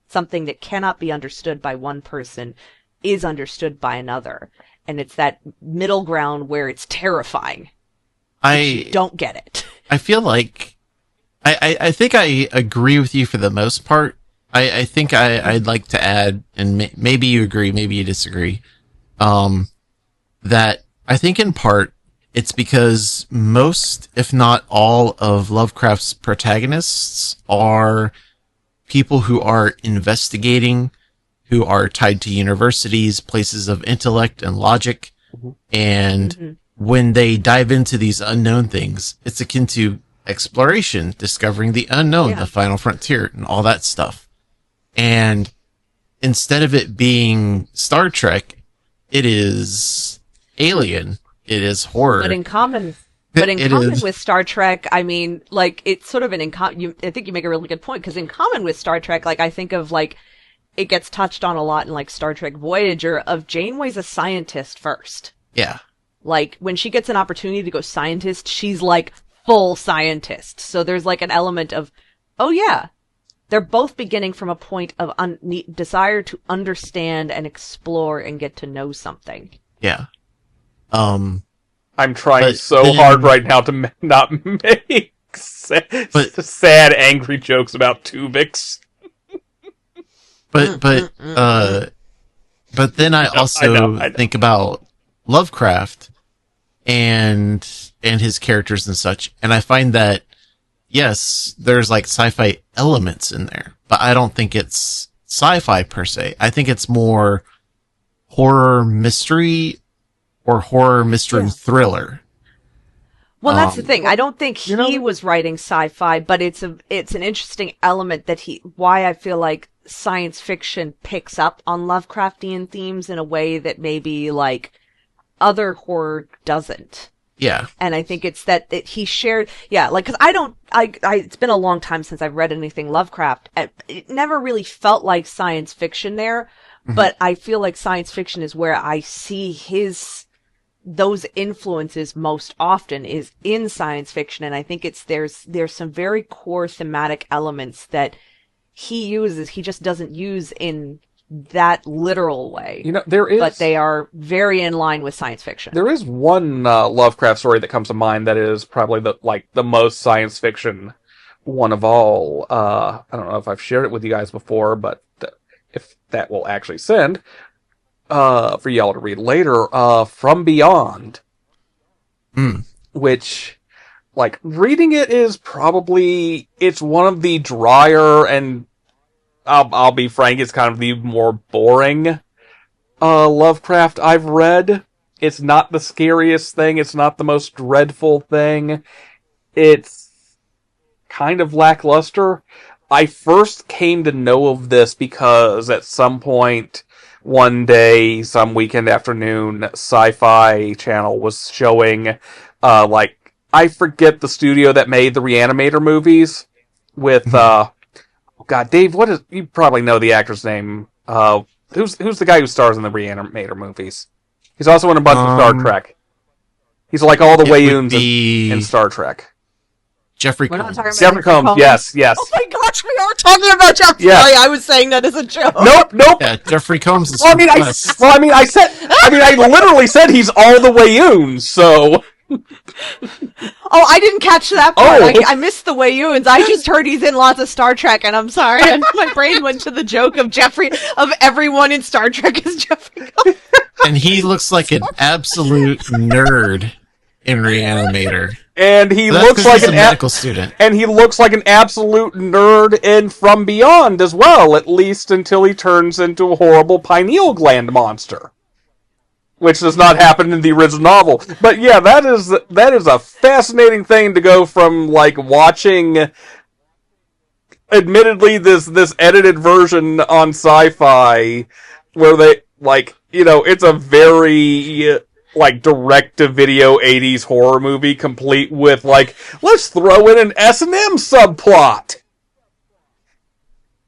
Speaker 2: something that cannot be understood by one person is understood by another. And it's that middle ground where it's terrifying. You don't get it.
Speaker 1: I feel like I think I agree with you for the most part. I think I'd like to add, and maybe you agree, maybe you disagree, that I think in part it's because most, if not all, of Lovecraft's protagonists are people who are investigating, who are tied to universities, places of intellect and logic, and when they dive into these unknown things, it's akin to exploration, discovering the unknown, the final frontier, and all that stuff. And instead of it being Star Trek, it is Alien. It is horror.
Speaker 2: But in common with Star Trek, I mean, like, it's sort of I think you make a really good point, because in common with Star Trek, like, I think of, like, it gets touched on a lot in, like, Star Trek Voyager, of Janeway's a scientist first.
Speaker 1: Yeah.
Speaker 2: Like, when she gets an opportunity to go scientist, she's, like, full scientist. So there's, like, an element of, oh yeah, they're both beginning from a point of desire to understand and explore and get to know something.
Speaker 1: Yeah.
Speaker 3: I'm trying hard right now to not make sad, angry jokes about Tuvix.
Speaker 1: But then I also think about Lovecraft and his characters and such, and I find that, yes, there's like sci-fi elements in there, but I don't think it's sci-fi per se. I think it's more horror mystery or horror mystery thriller.
Speaker 2: Well, that's the thing. I don't think he was writing sci-fi, but it's an interesting element that why I feel like science fiction picks up on Lovecraftian themes in a way that maybe like other horror doesn't.
Speaker 1: Yeah.
Speaker 2: And I think it's that he shared, like, cause it's been a long time since I've read anything Lovecraft. It never really felt like science fiction there, but I feel like science fiction is where I see those influences most often is in science fiction. And I think there's some very core thematic elements that he just doesn't use in that literal way.
Speaker 3: You know, but
Speaker 2: they are very in line with science fiction.
Speaker 3: There is one Lovecraft story that comes to mind that is probably the most science fiction one of all. I don't know if I've shared it with you guys before, but if that will actually send for y'all to read later, From Beyond, which, like, reading it is probably, it's one of the drier and I'll be frank, it's kind of the more boring Lovecraft I've read. It's not the scariest thing. It's not the most dreadful thing. It's kind of lackluster. I first came to know of this because at some point one day, some weekend afternoon, Sci-Fi Channel was showing, I forget the studio that made the Reanimator movies with, God, Dave, you probably know the actor's name. Who's the guy who stars in the Reanimator movies? He's also in a bunch of Star Trek. He's like all the Wayuns in Star Trek.
Speaker 1: Jeffrey
Speaker 2: We're not
Speaker 1: Combs.
Speaker 2: talking about
Speaker 3: Jeffrey Combs, yes.
Speaker 2: Oh my gosh, we are talking about Jeffrey.
Speaker 3: Yes.
Speaker 2: Sorry, I was saying that as a joke.
Speaker 3: Nope.
Speaker 1: Yeah, Jeffrey Combs is
Speaker 3: I literally said he's all the Wayuns, so...
Speaker 2: Oh, I didn't catch that part.
Speaker 3: Oh.
Speaker 2: I missed the Wayuns. I just heard he's in lots of Star Trek, and I'm sorry. And my brain went to the joke of everyone in Star Trek is Jeffrey Combs.
Speaker 1: And he looks like an absolute nerd in Reanimator.
Speaker 3: And he
Speaker 1: That's
Speaker 3: looks
Speaker 1: 'cause
Speaker 3: like
Speaker 1: he's
Speaker 3: an
Speaker 1: a medical student.
Speaker 3: And he looks like an absolute nerd in From Beyond as well, at least until he turns into a horrible pineal gland monster. Which does not happen in the original novel. But yeah, that is a fascinating thing to go from, like, watching, admittedly, this edited version on Sci-Fi, where they, like, you know, it's a very, like, direct-to-video 80s horror movie, complete with, like, let's throw in an S&M subplot!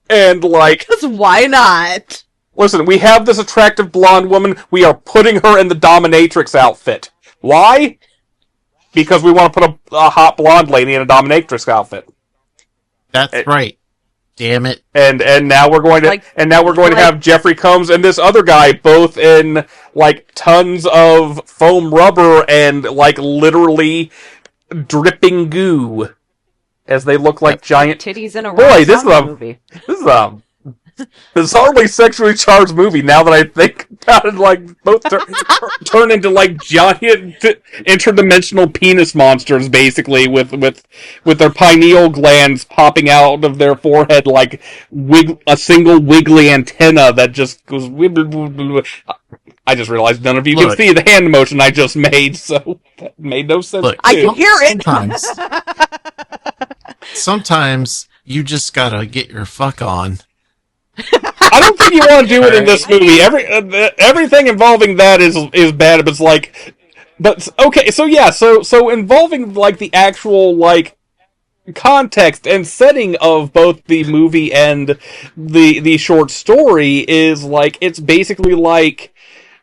Speaker 3: And, like...
Speaker 2: Because why not?
Speaker 3: Listen, we have this attractive blonde woman, we are putting her in the dominatrix outfit. Why? Because we want to put a hot blonde lady in a dominatrix outfit.
Speaker 1: That's right. Damn it.
Speaker 3: And now we're going to to have Jeffrey Combs and this other guy both in, like, tons of foam rubber and, like, literally dripping goo as they look like giant
Speaker 2: titties in a
Speaker 3: boy. This
Speaker 2: movie.
Speaker 3: This is a bizarrely sexually charged movie. Now that I think about it, like, both turn into, like, giant interdimensional penis monsters, basically, with their pineal glands popping out of their forehead like a single wiggly antenna that just goes. I just realized none of you can see the hand motion I just made, so that made no sense.
Speaker 1: Look,
Speaker 2: I can hear it.
Speaker 1: Sometimes you just gotta get your fuck on.
Speaker 3: I don't think you want to do it in this movie. Everything involving that is bad. But it's like, but okay, so yeah, so involving, like, the actual, like, context and setting of both the movie and the short story is, like, it's basically like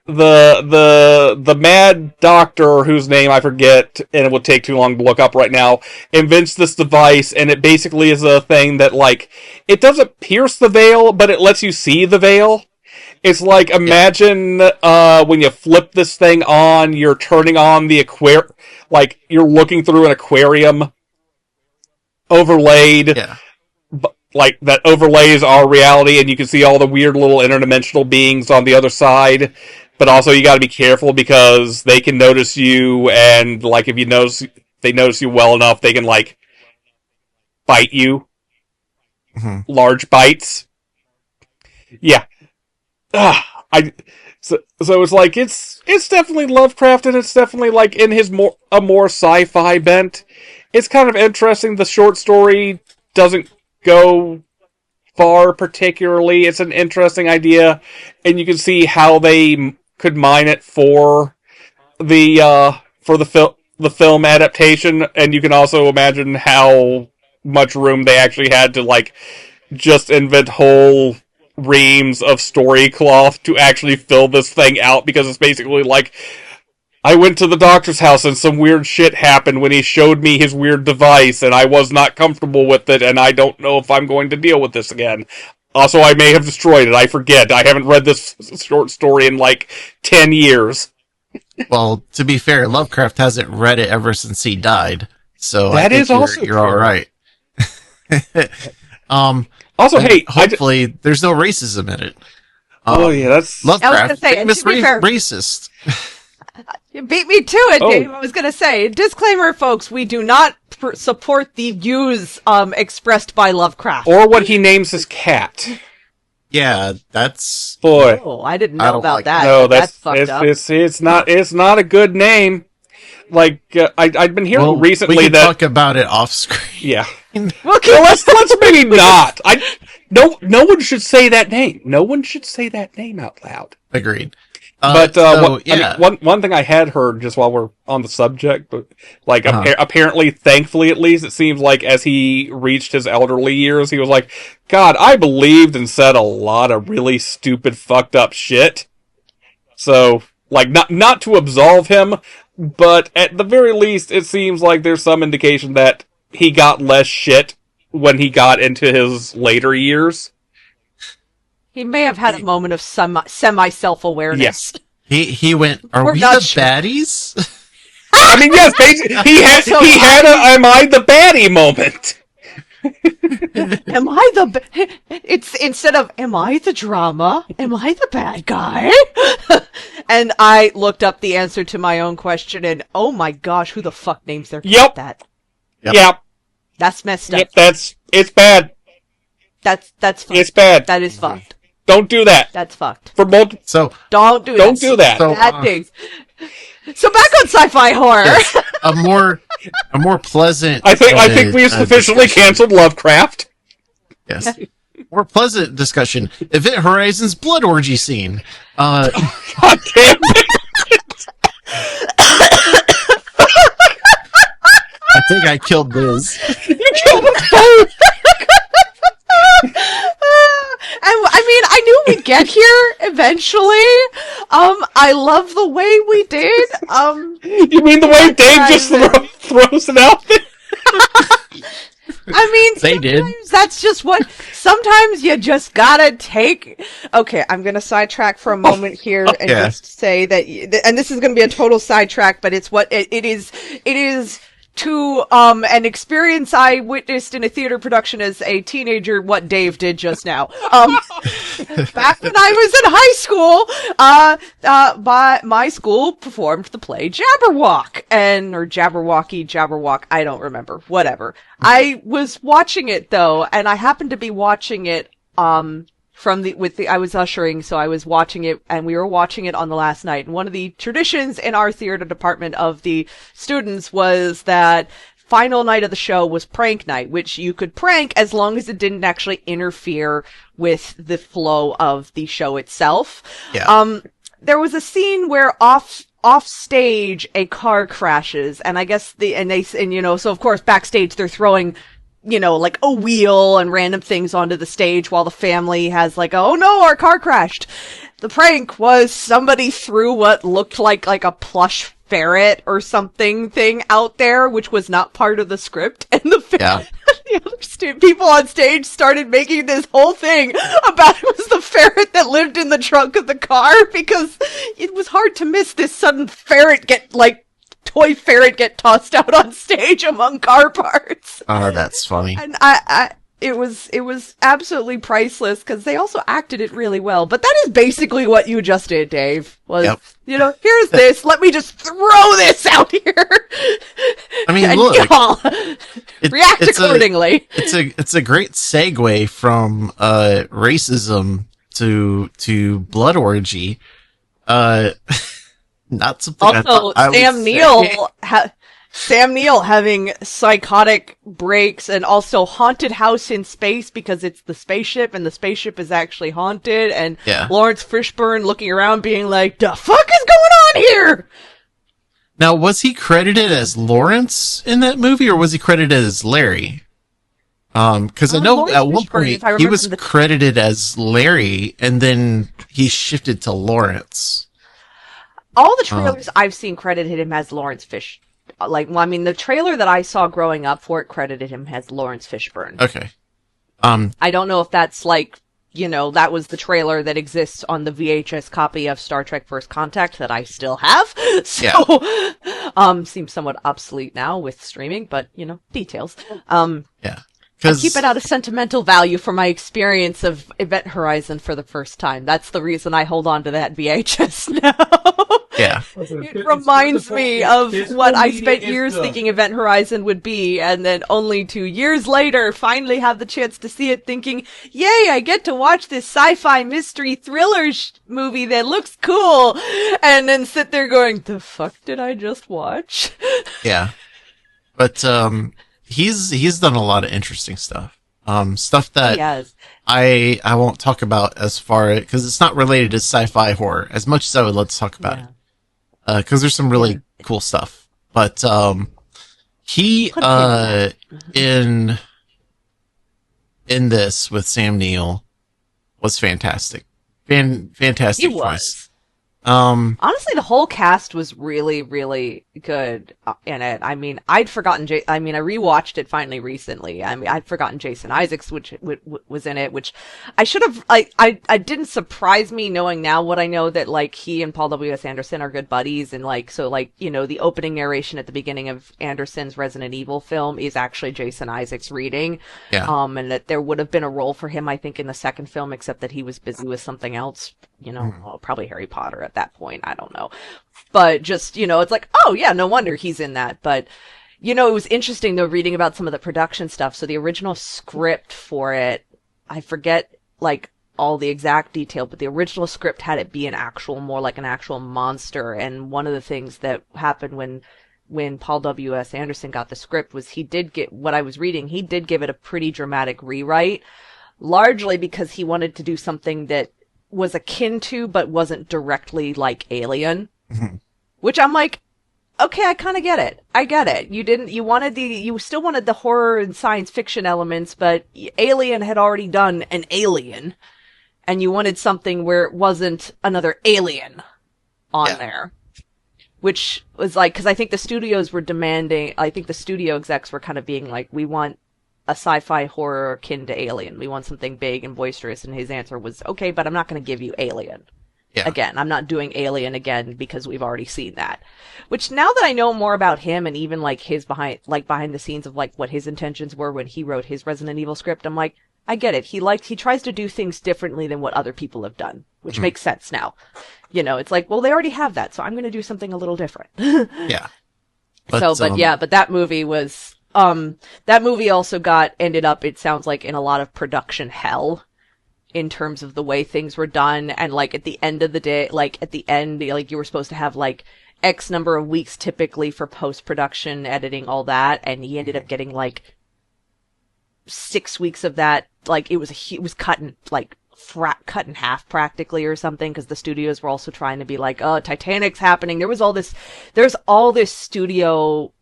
Speaker 3: the mad doctor, whose name I forget, and it would take too long to look up right now, invents this device, and it basically is a thing that, like, it doesn't pierce the veil, but it lets you see the veil. It's like, imagine when you flip this thing on, you're turning on the like, you're looking through an aquarium overlaid.
Speaker 1: Yeah.
Speaker 3: Like, that overlays our reality, and you can see all the weird little interdimensional beings on the other side. But also, you gotta be careful, because they can notice you, and, like, if they notice you well enough, they can, like, bite you. Mm-hmm. Large bites. Yeah. So it's like, it's definitely Lovecraft, and it's definitely, like, in a more sci-fi bent. It's kind of interesting. The short story doesn't go far particularly. It's an interesting idea, and you can see how they could mine it for the film adaptation, and you can also imagine how much room they actually had to, like, just invent whole reams of story cloth to actually fill this thing out, because it's basically like, I went to the doctor's house and some weird shit happened when he showed me his weird device, and I was not comfortable with it, and I don't know if I'm going to deal with this again. Also, I may have destroyed it. I forget. I haven't read this short story in, like, 10 years.
Speaker 1: Well, to be fair, Lovecraft hasn't read it ever since he died, so
Speaker 3: that is also
Speaker 1: you're all right.
Speaker 3: Also, hey,
Speaker 1: hopefully there's no racism in it.
Speaker 3: Oh yeah, that's
Speaker 1: Lovecraft,
Speaker 2: famous
Speaker 1: racist.
Speaker 2: You beat me to it, Dave. I was going to say, disclaimer, folks, we do not support the views expressed by Lovecraft.
Speaker 3: Or what he names his cat.
Speaker 1: Yeah, that's...
Speaker 3: Boy.
Speaker 2: Oh, I didn't know about that.
Speaker 3: No,
Speaker 2: that's fucked up.
Speaker 3: It's not a good name. Like, I'd been hearing recently
Speaker 1: we can talk about it off screen.
Speaker 3: Yeah.
Speaker 2: Well,
Speaker 3: let's maybe not. No one should say that name. No one should say that name out loud.
Speaker 1: Agreed.
Speaker 3: One thing I had heard just while we're on the subject, but like apparently, thankfully at least, it seems like as he reached his elderly years, he was like, God, I believed and said a lot of really stupid, fucked up shit. So, like, not to absolve him, but at the very least, it seems like there's some indication that he got less shit when he got into his later years.
Speaker 2: He may have had a moment of semi self-awareness.
Speaker 3: Yes.
Speaker 1: He went, We're we the sure. Baddies?
Speaker 3: I mean, yes, basically, he had a am I the baddie moment.
Speaker 2: Am I it's instead of am I the drama? Am I the bad guy? And I looked up the answer to my own question, and oh my gosh, who the fuck names their cat that?
Speaker 3: Yep.
Speaker 2: That's messed up.
Speaker 3: It's bad.
Speaker 2: That's fucked.
Speaker 3: It's bad.
Speaker 2: That is fucked.
Speaker 3: Don't do that.
Speaker 2: That's fucked.
Speaker 1: So
Speaker 2: don't do that.
Speaker 1: So,
Speaker 2: bad things. So back on sci-fi horror.
Speaker 1: Yes, a more pleasant.
Speaker 3: I think we've sufficiently canceled Lovecraft.
Speaker 1: Yes. More pleasant discussion. Event Horizon's blood orgy scene.
Speaker 3: God damn it.
Speaker 1: I think I killed Liz.
Speaker 3: You killed us both.
Speaker 2: I mean, I knew we'd get here eventually. I love the way we did.
Speaker 3: You mean the way Dave just throws it out there?
Speaker 2: I mean,
Speaker 1: they did.
Speaker 2: That's just what. Sometimes you just gotta take. Okay, I'm gonna sidetrack for a moment here and just say that. And this is gonna be a total sidetrack, but it's what it is. It is. To an experience I witnessed in a theater production as a teenager, what Dave did just now. Back when I was in high school, my school performed the play Jabberwock, or Jabberwock, I don't remember, whatever. I was watching it though, and I happened to be watching it, I was ushering, so I was watching it, and we were watching it on the last night. And one of the traditions in our theater department of the students was that final night of the show was prank night, which you could prank as long as it didn't actually interfere with the flow of the show itself.
Speaker 1: Yeah.
Speaker 2: There was a scene where off stage a car crashes, and I guess so of course backstage they're throwing like a wheel and random things onto the stage while the family has like, oh no, our car crashed. The prank was somebody threw what looked like a plush ferret or something thing out there, which was not part of the script. And the other people on stage started making this whole thing about it was the ferret that lived in the trunk of the car, because it was hard to miss this sudden toy ferret get tossed out on stage among car parts.
Speaker 1: Oh, that's funny.
Speaker 2: And it was absolutely priceless, because they also acted it really well. But that is basically what you just did, Dave. Here's this. Let me just throw this out here.
Speaker 1: I mean,
Speaker 2: and
Speaker 1: look,
Speaker 2: y'all react accordingly.
Speaker 1: It's a great segue from racism to blood orgy. Not something
Speaker 2: also, Sam Neill having psychotic breaks, and also haunted house in space because it's the spaceship and the spaceship is actually haunted, and Lawrence Fishburne looking around being like, the fuck is going on here?
Speaker 1: Now, was he credited as Lawrence in that movie, or was he credited as Larry? Because I know at one point he was credited as Larry, and then he shifted to Lawrence.
Speaker 2: All the trailers I've seen credited him as Lawrence Fish. The trailer that I saw growing up for it credited him as Lawrence Fishburne.
Speaker 1: Okay.
Speaker 2: I don't know if that's that was the trailer that exists on the VHS copy of Star Trek First Contact that I still have. So, seems somewhat obsolete now with streaming, but, details.
Speaker 1: Yeah.
Speaker 2: I keep it out of sentimental value for my experience of Event Horizon for the first time. That's the reason I hold on to that VHS now.
Speaker 1: Yeah.
Speaker 2: It reminds me of what I spent years thinking Event Horizon would be, and then only 2 years later finally have the chance to see it thinking, yay, I get to watch this sci-fi mystery thriller movie that looks cool, and then sit there going, the fuck did I just watch?
Speaker 1: Yeah. But, he's done a lot of interesting stuff. Stuff that
Speaker 2: Yes.
Speaker 1: I won't talk about as far because it's not related to sci-fi horror as much as I would love to talk about
Speaker 2: Yeah.
Speaker 1: it. Because there's some
Speaker 2: Yeah.
Speaker 1: really cool stuff. But he
Speaker 2: Put a pin in that.
Speaker 1: in this with Sam Neill was fantastic.
Speaker 2: He
Speaker 1: Fantastic choice.
Speaker 2: was. Honestly, the whole cast was really, really good in it. I mean, I'd forgotten. I rewatched it finally recently. I mean, I'd forgotten Jason Isaacs, which was in it, which I should have. I didn't surprise me knowing now what I know that like he and Paul W.S. Anderson are good buddies, and like so like the opening narration at the beginning of Anderson's Resident Evil film is actually Jason Isaacs reading.
Speaker 1: Yeah.
Speaker 2: And that there would have been a role for him, I think, in the second film, except that he was busy with something else. Well, probably Harry Potter at that point. I don't know. But just, it's like, oh yeah, no wonder he's in that. But, it was interesting though, reading about some of the production stuff. So the original script for it, I forget like all the exact detail, but the original script had it be more like an actual monster. And one of the things that happened when Paul W.S. Anderson got the script was he did give it a pretty dramatic rewrite, largely because he wanted to do something that was akin to, but wasn't directly like Alien, which I'm like, okay, I kind of get it. I get it. You still wanted the horror and science fiction elements, but Alien had already done an Alien, and you wanted something where it wasn't another Alien on there. Which was like, because I think the studios were demanding, I think the studio execs were kind of being like, we want a sci-fi horror akin to Alien. We want something big and boisterous. And his answer was, okay, but I'm not going to give you Alien.
Speaker 1: Yeah.
Speaker 2: Again, I'm not doing Alien again because we've already seen that. Which now that I know more about him and even like his behind the scenes of like what his intentions were when he wrote his Resident Evil script, I'm like, I get it. He tries to do things differently than what other people have done, which makes sense now. It's like, well, they already have that, so I'm going to do something a little different.
Speaker 1: Yeah.
Speaker 2: But that movie was, that movie also ended up, it sounds like, in a lot of production hell in terms of the way things were done. And like at the end of the day, like at the end, like you were supposed to have like X number of weeks typically for post-production, editing, all that. And he ended up getting like 6 weeks of that. Like it was cut in like cut in half practically or something, because the studios were also trying to be like, oh, Titanic's happening. There's all this studio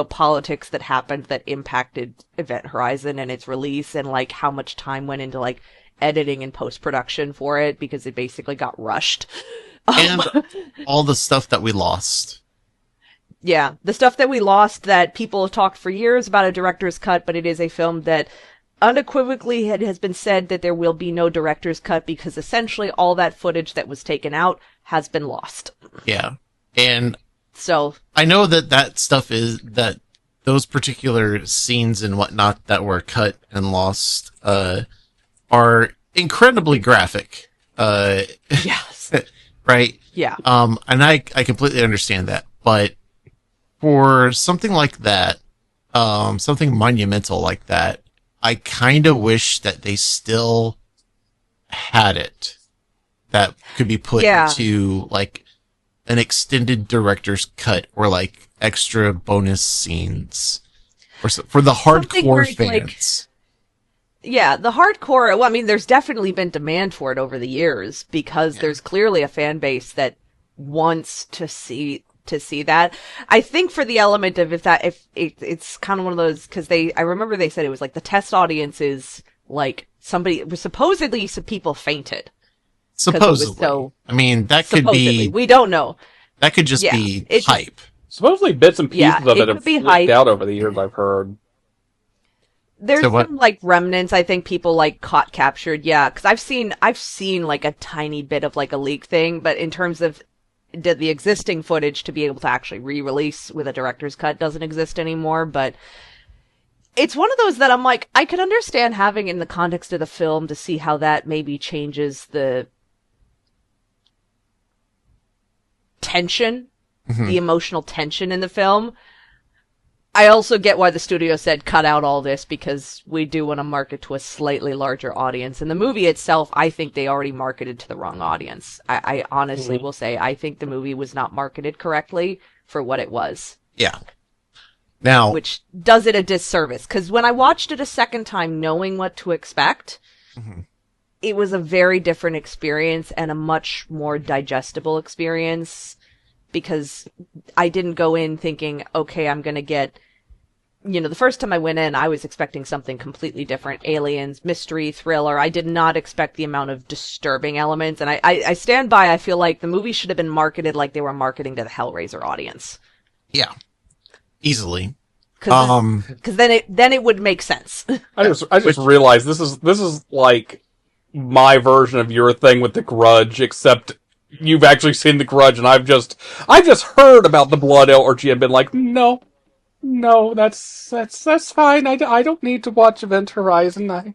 Speaker 2: politics that happened that impacted Event Horizon and its release, and like how much time went into like editing and post-production for it, because it basically got rushed.
Speaker 1: And all the stuff that we lost.
Speaker 2: Yeah, the stuff that we lost, that people have talked for years about a director's cut, but it is a film that unequivocally has been said that there will be no director's cut, because essentially all that footage that was taken out has been lost.
Speaker 1: Yeah. And
Speaker 2: so
Speaker 1: I know that stuff that those particular scenes and whatnot that were cut and lost are incredibly graphic.
Speaker 2: Yes.
Speaker 1: Right?
Speaker 2: Yeah.
Speaker 1: And I completely understand that. But for something like that, something monumental like that, I kind of wish that they still had it that could be put into like an extended director's cut or like extra bonus scenes or for the hardcore fans.
Speaker 2: Yeah, the hardcore, well, I mean, there's definitely been demand for it over the years, because there's clearly a fan base that wants to see that. I think for the element of it's kind of one of those, because I remember they said it was like the test audience is like supposedly some people fainted.
Speaker 1: Supposedly. I mean, that could be,
Speaker 2: we don't know.
Speaker 1: That could just be hype.
Speaker 3: Supposedly bits and pieces of it have leaked out over the years, I've heard.
Speaker 2: There's some like remnants, I think people like caught captured. Yeah, because I've seen like a tiny bit of like a leak thing, but in terms of the existing footage to be able to actually re-release with a director's cut doesn't exist anymore. But it's one of those that I'm like, I could understand having in the context of the film to see how that maybe changes the tension, the emotional tension in the film. I also get why the studio said cut out all this, because we do want to market to a slightly larger audience. And the movie itself, I think they already marketed to the wrong audience. I honestly will say, I think the movie was not marketed correctly for what it was.
Speaker 1: Yeah. Now,
Speaker 2: which does it a disservice. Because when I watched it a second time, knowing what to expect, it was a very different experience and a much more digestible experience, because I didn't go in thinking, okay, I'm going to get, the first time I went in, I was expecting something completely different. Aliens, mystery, thriller. I did not expect the amount of disturbing elements. And I stand by, I feel like the movie should have been marketed like they were marketing to the Hellraiser audience.
Speaker 1: yeah, easily.
Speaker 2: Because then it would make sense.
Speaker 3: I just realized this is like my version of your thing with The Grudge, except you've actually seen The Grudge, and I've just heard about the blood orgy and been like, no, that's fine. I don't need to watch Event Horizon.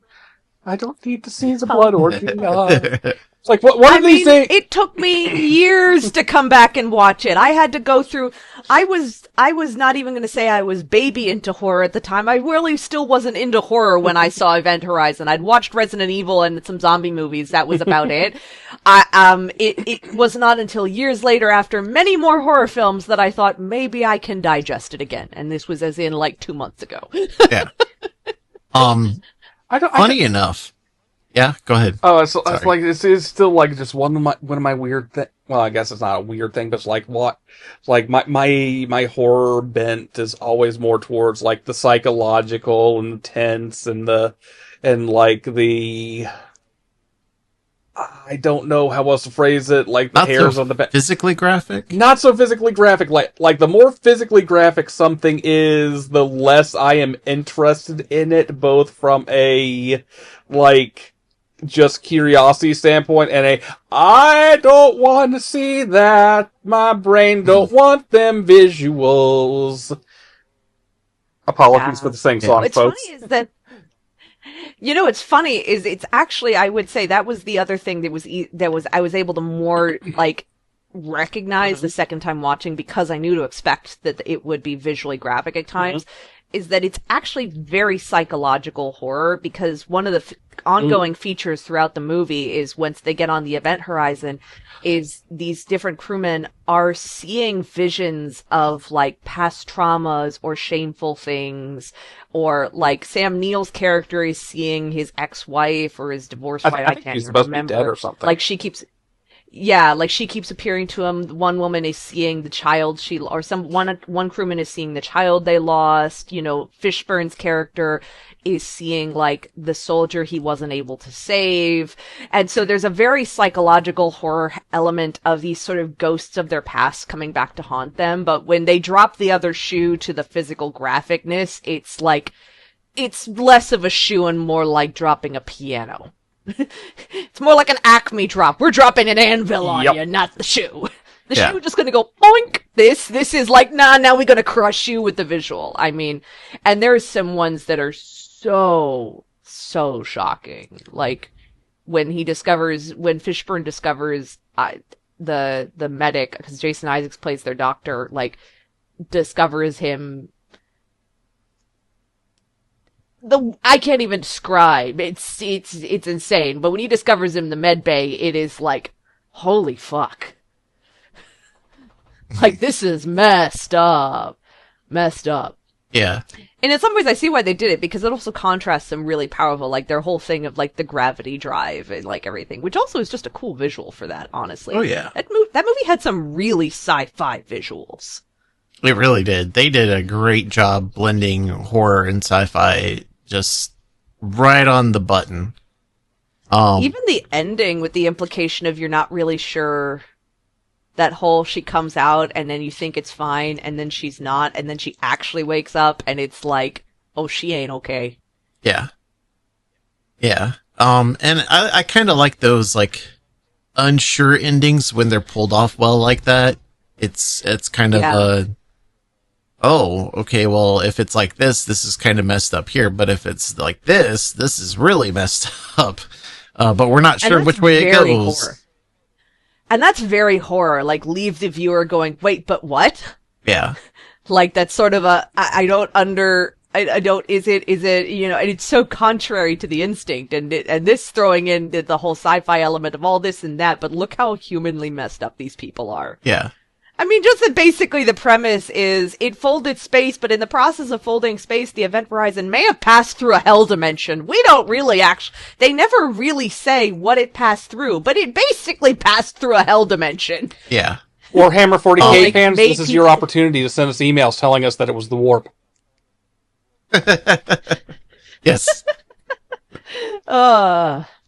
Speaker 3: I don't need to see the blood orgy. It's like, what are these days?
Speaker 2: It took me years to come back and watch it. I had to go through. I was not even going to say I was baby into horror at the time. I really still wasn't into horror when I saw Event Horizon. I'd watched Resident Evil and some zombie movies. That was about it. It was not until years later, after many more horror films, that I thought maybe I can digest it again. And this was as in like 2 months ago.
Speaker 1: Yeah. Funny enough. Yeah, go ahead.
Speaker 3: Oh, it's like it's still like just one of my weird thing. Well, I guess it's not a weird thing, but it's like what, like my horror bent is always more towards like the psychological and the tense and like the, I don't know how else to phrase it, like the hairs on the back.
Speaker 1: Physically graphic?
Speaker 3: Not so physically graphic. Like the more physically graphic something is, the less I am interested in it, both from a like just curiosity standpoint and I don't want to see that. My brain don't want them visuals. Apologies for the sing-song, folks.
Speaker 2: Funny is that, what's funny is it's actually, I would say that was the other thing I was able to more like recognize the second time watching, because I knew to expect that it would be visually graphic at times. Is that it's actually very psychological horror, because one of the ongoing features throughout the movie is once they get on the Event Horizon is these different crewmen are seeing visions of like past traumas or shameful things, or like Sam Neill's character is seeing his ex-wife or his divorced wife.
Speaker 3: I think he's supposed to be dead or something.
Speaker 2: Like she keeps appearing to him. One woman is seeing the child one crewman is seeing the child they lost. Fishburne's character is seeing like the soldier he wasn't able to save. And so there's a very psychological horror element of these sort of ghosts of their past coming back to haunt them. But when they drop the other shoe to the physical graphicness, it's like, it's less of a shoe and more like dropping a piano. It's more like an Acme drop. We're dropping an anvil on you, not the shoe. The shoe just gonna go boink. This is like, now we're gonna crush you with the visual. I mean, and there's some ones that are so shocking. Like when Fishburne discovers the medic, because Jason Isaacs plays their doctor, like discovers him. I can't even describe. It's insane. But when he discovers him in the med bay, it is like, holy fuck. Like, this is messed up.
Speaker 1: Yeah.
Speaker 2: And in some ways I see why they did it, because it also contrasts them really powerful, like their whole thing of like the gravity drive and like everything, which also is just a cool visual for that, honestly.
Speaker 1: Oh yeah.
Speaker 2: That movie had some really sci-fi visuals.
Speaker 1: It really did. They did a great job blending horror and sci-fi just right on the button.
Speaker 2: Even the ending with the implication of you're not really sure, that whole she comes out and then you think it's fine and then she's not, and then she actually wakes up and it's like, oh, she ain't okay.
Speaker 1: Yeah. Yeah. And I kind of like those like unsure endings when they're pulled off well like that. It's kind of oh, okay, well, if it's like this is kind of messed up here, but if it's like this is really messed up. But we're not sure which way it goes.
Speaker 2: Horror. And that's very horror, like leave the viewer going, wait, but what?
Speaker 1: Yeah.
Speaker 2: Like that's sort of I don't, is it, and it's so contrary to the instinct, and this throwing in the whole sci-fi element of all this and that, but look how humanly messed up these people are.
Speaker 1: Yeah.
Speaker 2: I mean, just that basically the premise is it folded space, but in the process of folding space, the event horizon may have passed through a hell dimension. We don't really they never really say what it passed through, but it basically passed through a hell dimension.
Speaker 1: Yeah.
Speaker 3: Warhammer 40k
Speaker 2: Like,
Speaker 3: fans, this is your opportunity to send us emails telling us that it was the warp.
Speaker 1: Yes.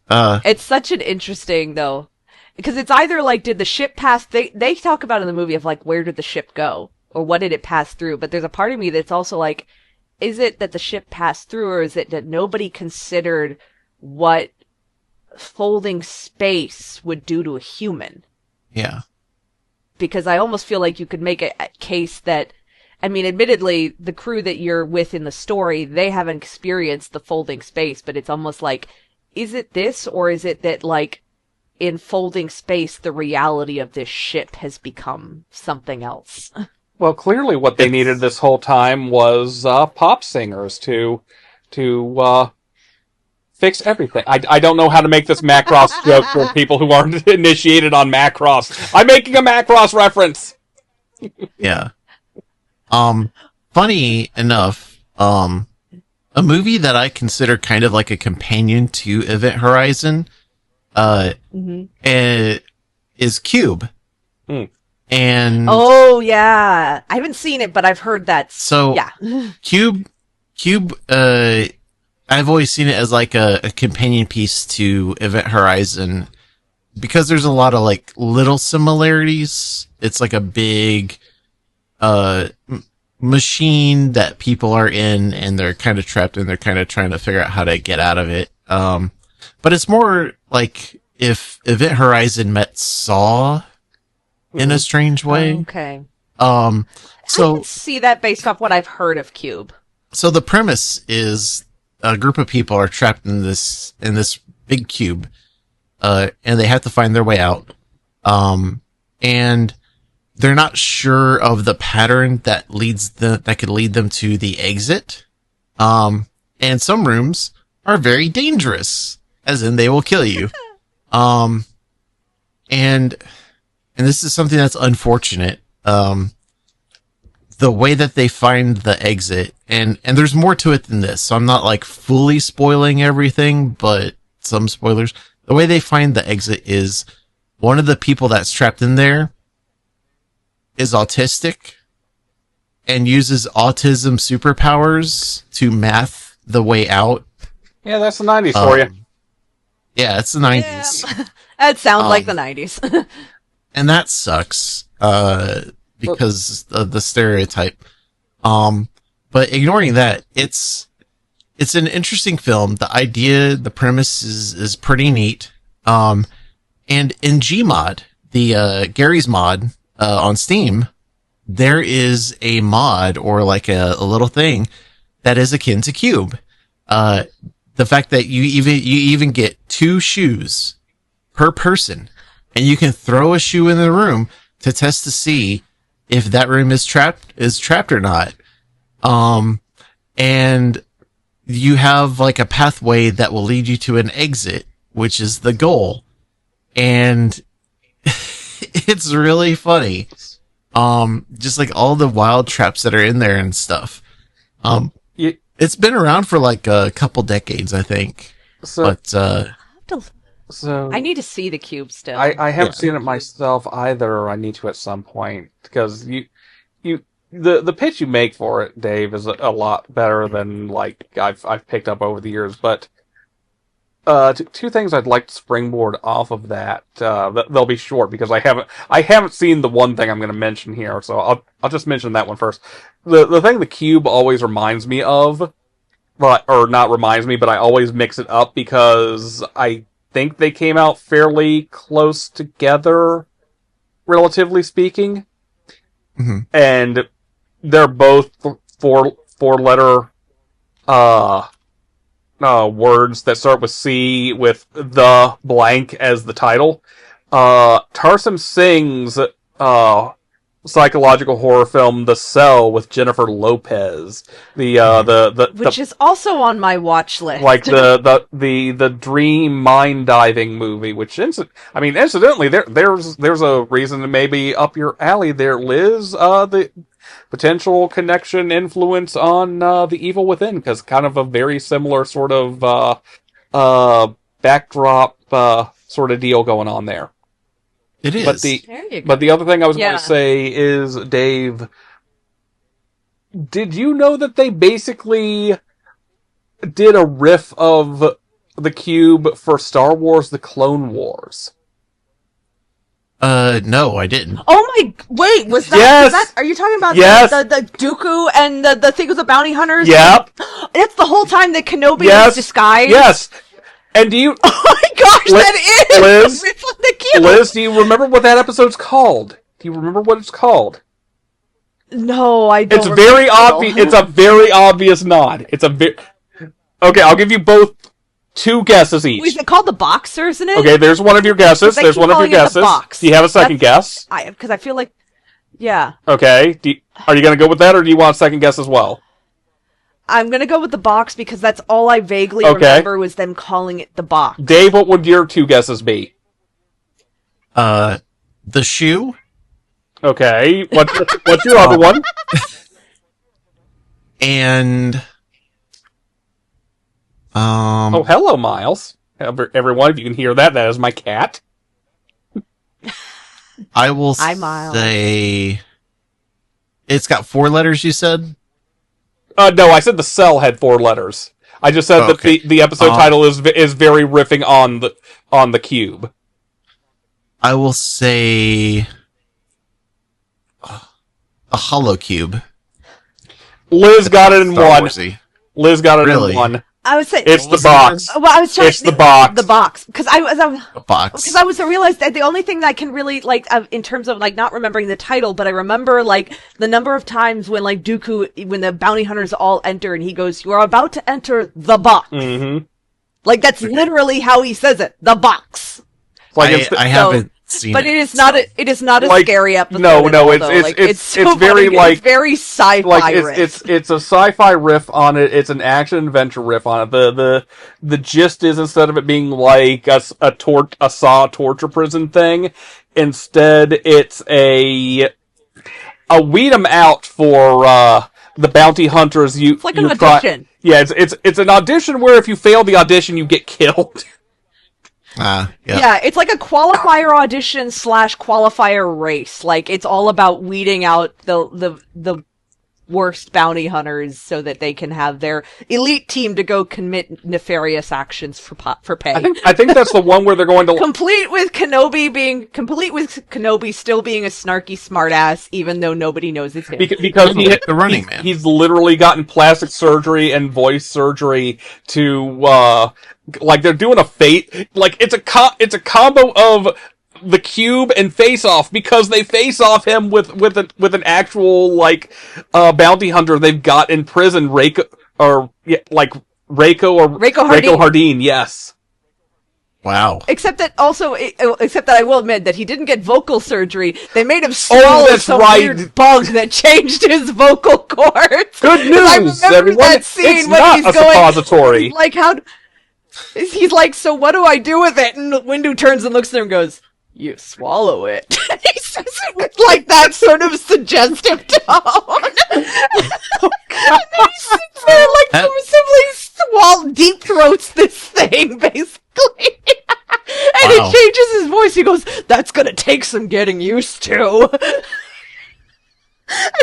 Speaker 2: It's such an interesting, though. Because it's either like, did the ship pass? They talk about in the movie of like, where did the ship go? Or what did it pass through? But there's a part of me that's also like, is it that the ship passed through, or is it that nobody considered what folding space would do to a human?
Speaker 1: Yeah.
Speaker 2: Because I almost feel like you could make a case that, I mean, admittedly, the crew that you're with in the story, they haven't experienced the folding space, but it's almost like, is it this, or is it that, like, in folding space, the reality of this ship has become something else?
Speaker 3: Well, clearly what they needed this whole time was pop singers to fix everything. I don't know how to make this Macross joke for people who aren't initiated on Macross. I'm making a Macross reference!
Speaker 1: Yeah. Funny enough, a movie that I consider kind of like a companion to Event Horizon, is Cube. And
Speaker 2: oh yeah, I haven't seen it, but I've heard that.
Speaker 1: So
Speaker 2: yeah,
Speaker 1: Cube. I've always seen it as like a companion piece to Event Horizon because there's a lot of like little similarities. It's like a big machine that people are in, and they're kind of trapped, and they're kind of trying to figure out how to get out of it. But it's more like if Event Horizon met Saw in a strange way.
Speaker 2: Okay.
Speaker 1: So
Speaker 2: I can see that based off what I've heard of Cube.
Speaker 1: So the premise is a group of people are trapped in this big cube, and they have to find their way out. And they're not sure of the pattern that could lead them to the exit. And some rooms are very dangerous, as in they will kill you. And this is something that's unfortunate. The way that they find the exit, and there's more to it than this, so I'm not like fully spoiling everything, but some spoilers. The way they find the exit is one of the people that's trapped in there is autistic and uses autism superpowers to math the way out.
Speaker 3: Yeah, that's the 90s for you.
Speaker 1: Yeah, it's the 90s.
Speaker 2: Yeah. That sounds like the 90s.
Speaker 1: And that sucks. Because of the stereotype. But ignoring that, it's an interesting film. The idea, the premise is pretty neat. And in Gmod, the Gary's mod on Steam, there is a mod or like a little thing that is akin to Cube. The fact that you even get 2 shoes per person, and you can throw a shoe in the room to test to see if that room is trapped or not. And you have like a pathway that will lead you to an exit, which is the goal. And it's really funny. Just like all the wild traps that are in there and stuff. It's been around for like a couple decades, I think.
Speaker 3: So
Speaker 2: I need to see the Cube still.
Speaker 3: I haven't seen it myself either, or I need to at some point, because the pitch you make for it, Dave, is a lot better than like I've picked up over the years. But 2 things I'd like to springboard off of that. They'll be short because I haven't seen the one thing I'm going to mention here, so I'll just mention that one first. The thing the Cube always reminds me of, or not reminds me, but I always mix it up because I think they came out fairly close together, relatively speaking. Mm-hmm. And they're both four-letter words that start with C with the blank as the title. Tarsem Singh's psychological horror film The Cell with Jennifer Lopez.
Speaker 2: Which is also on my watch list.
Speaker 3: Like the dream mind diving movie, which incidentally there's a reason to maybe up your alley there, Liz. The potential connection influence on The Evil Within, because kind of a very similar sort of backdrop sort of deal going on there.
Speaker 1: It is.
Speaker 3: But the other thing I was going to say is, Dave, did you know that they basically did a riff of the Cube for Star Wars: The Clone Wars?
Speaker 1: No, I didn't.
Speaker 2: Oh my, wait, was that,
Speaker 3: yes!
Speaker 2: Are you talking about
Speaker 3: yes!
Speaker 2: the Dooku and the thing with the bounty hunters?
Speaker 3: Yep.
Speaker 2: It's the whole time that Kenobi was disguised?
Speaker 3: Yes! And do you...
Speaker 2: Oh my gosh, that is!
Speaker 3: Liz, do you remember what that episode's called? Do you remember what it's called?
Speaker 2: No, I don't.
Speaker 3: It's very obvious. It's a very obvious nod. Okay, I'll give you both 2 guesses each.
Speaker 2: Is it called The Box, or isn't it?
Speaker 3: Okay, there's one of your guesses. There's one of your guesses. Do you have a second guess?
Speaker 2: Because I feel like... Yeah.
Speaker 3: Okay. Are you going to go with that, or do you want a second guess as well?
Speaker 2: I'm going to go with The Box, because that's all I vaguely remember was them calling it The Box.
Speaker 3: Dave, what would your 2 guesses be?
Speaker 1: The Shoe.
Speaker 3: Okay. What's your other one?
Speaker 1: And...
Speaker 3: Oh, hello, Miles. Everyone, if you can hear that, that is my cat.
Speaker 1: I will
Speaker 2: Hi, Miles.
Speaker 1: say... It's got 4 letters, you said?
Speaker 3: No, I said The Cell had 4 letters. I just said that the episode title is very riffing on the Cube.
Speaker 1: I will say a hollow cube.
Speaker 3: Liz got it in
Speaker 1: Star
Speaker 3: 1.
Speaker 1: Warsy.
Speaker 3: Liz got it
Speaker 1: Really?
Speaker 3: in 1.
Speaker 2: I would say
Speaker 3: It's The Box.
Speaker 2: Well, I was trying.
Speaker 3: It's The Box.
Speaker 2: The Box, because I was
Speaker 1: A box.
Speaker 2: because I was to realize that the only thing that I can really in terms of not remembering the title, but I remember the number of times when Dooku, when the bounty hunters all enter and he goes, "You are about to enter the box."
Speaker 3: Mm-hmm.
Speaker 2: That's literally how he says it. The box.
Speaker 1: I haven't seen
Speaker 2: but
Speaker 1: it.
Speaker 2: It is not a scary episode.
Speaker 3: No,
Speaker 2: it's
Speaker 3: it's very
Speaker 2: it's very sci-fi.
Speaker 3: It's a sci-fi riff on it. It's an action adventure riff on it. The gist is, instead of it being like a Saw torture prison thing, instead it's a weed 'em out for the bounty hunters.
Speaker 2: It's like an audition.
Speaker 3: Yeah, it's an audition where if you fail the audition, you get killed.
Speaker 2: Yeah, it's like a qualifier audition / qualifier race. It's all about weeding out the worst bounty hunters so that they can have their elite team to go commit nefarious actions for pay.
Speaker 3: I think that's the one where they're going to
Speaker 2: complete with Kenobi still being a snarky smartass, even though nobody knows it's him.
Speaker 3: Because
Speaker 1: the Running Man.
Speaker 3: He's literally gotten plastic surgery and voice surgery to they're doing a fate. It's a combo of the Cube and Face Off, because they face off him with an actual bounty hunter they've got in prison, Reiko Hardin. Yes.
Speaker 1: Wow.
Speaker 2: Except that I will admit that he didn't get vocal surgery. They made him swallow some weird bug that changed his vocal cords.
Speaker 3: Good news, everyone!
Speaker 2: That scene
Speaker 3: it's
Speaker 2: when
Speaker 3: not
Speaker 2: he's
Speaker 3: a suppository.
Speaker 2: He's like, so what do I do with it? And Windu turns and looks at him and goes, "You swallow it." He says it with that sort of suggestive tone. And then he sits there simply deep throats this thing, basically. And it changes his voice. He goes, "That's gonna take some getting used to." And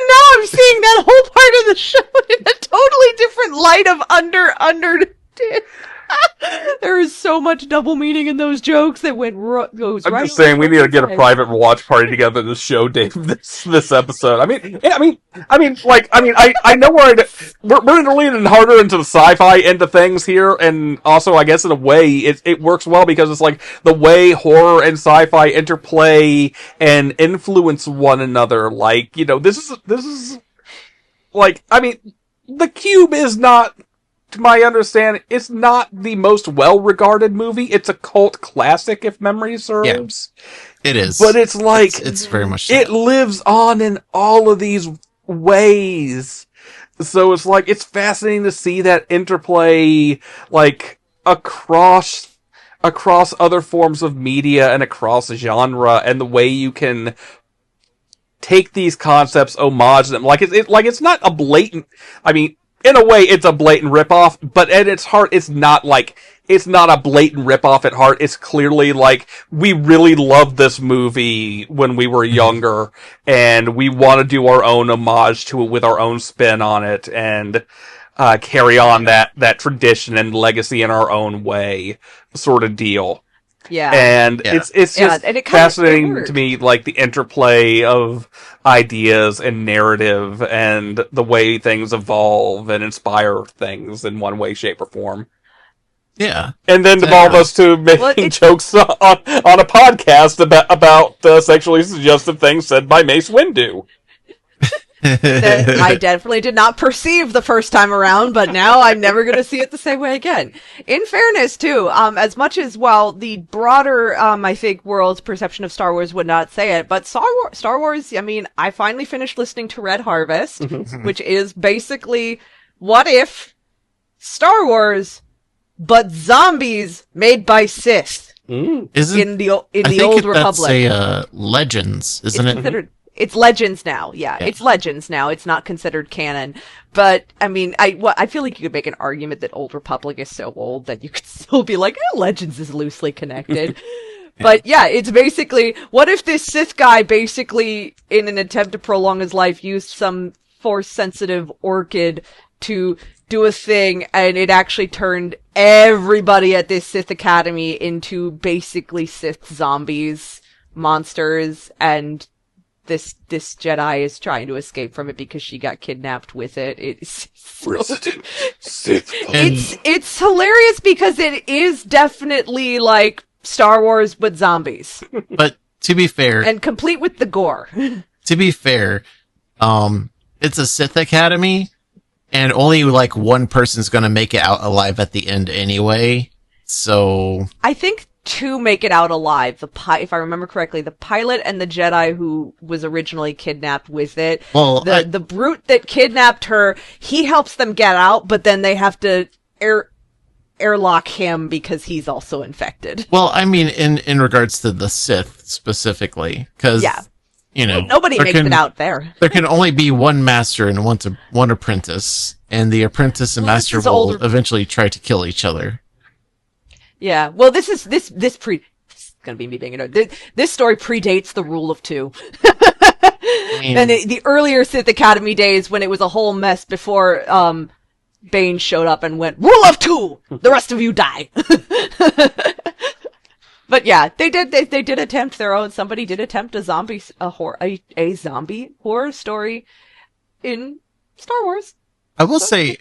Speaker 2: now I'm seeing that whole part of the show in a totally different light of under. There is so much double meaning in those jokes that goes
Speaker 3: I'm
Speaker 2: right.
Speaker 3: just saying we need to get a private watch party together to show Dave this episode. I know we're leaning harder into the sci-fi end of things here, and also I guess in a way it works well because it's the way horror and sci-fi interplay and influence one another. This is the Cube is not to my understanding, it's not the most well-regarded movie. It's a cult classic, if memory serves.
Speaker 1: Yeah, it is.
Speaker 3: But it's like...
Speaker 1: It's very much
Speaker 3: it lives on in all of these ways. So it's like, it's fascinating to see that interplay, like, across other forms of media and across genre, and the way you can take these concepts, homage them. Like, it's not a blatant... I mean, in a way, it's a blatant ripoff, but at its heart, it's not a blatant ripoff at heart. It's clearly like, we really loved this movie when we were younger, and we want to do our own homage to it with our own spin on it, and carry on that tradition and legacy in our own way, sort of deal.
Speaker 2: Yeah.
Speaker 3: And it's just
Speaker 2: and
Speaker 3: fascinating to me, like, the interplay of ideas and narrative and the way things evolve and inspire things in one way, shape, or form.
Speaker 1: Yeah.
Speaker 3: And then devolve us to making jokes on a podcast about sexually suggestive things said by Mace Windu.
Speaker 2: That I definitely did not perceive the first time around, but now I'm never going to see it the same way again. In fairness, too, as much as, well, the broader, I think, world's perception of Star Wars would not say it, but Star Wars, I mean, I finally finished listening to Red Harvest, which is basically, what if Star Wars, but zombies made by Sith in the Old Republic?
Speaker 1: That's Legends, isn't it?
Speaker 2: It's Legends now, yeah. It's Legends now. It's not considered canon. But, I mean, I feel like you could make an argument that Old Republic is so old that you could still be like, Legends is loosely connected. But, yeah, it's basically, what if this Sith guy basically, in an attempt to prolong his life, used some Force-sensitive orchid to do a thing, and it actually turned everybody at this Sith Academy into basically Sith zombies, monsters, and this Jedi is trying to escape from it because she got kidnapped with it. It's
Speaker 3: Resident Sith.
Speaker 2: It's hilarious because it is definitely like Star Wars but zombies.
Speaker 1: But to be fair,
Speaker 2: and complete with the gore.
Speaker 1: To be fair, it's a Sith Academy, and only like one person's going to make it out alive at the end anyway. So
Speaker 2: I think two make it out alive. If I remember correctly, the pilot and the Jedi who was originally kidnapped with it.
Speaker 1: Well,
Speaker 2: the brute that kidnapped her, he helps them get out, but then they have to airlock him because he's also infected.
Speaker 1: Well, I mean, in regards to the Sith specifically, because
Speaker 2: nobody makes it out there.
Speaker 1: There can only be one master and one apprentice, and the apprentice and master will eventually try to kill each other.
Speaker 2: Yeah, well, this is gonna be me being this story predates the rule of two. And the earlier Sith Academy days when it was a whole mess before Bane showed up and went, rule of two! The rest of you die! But yeah, they did attempt their own, somebody did attempt a zombie horror story in Star Wars.
Speaker 1: I will say,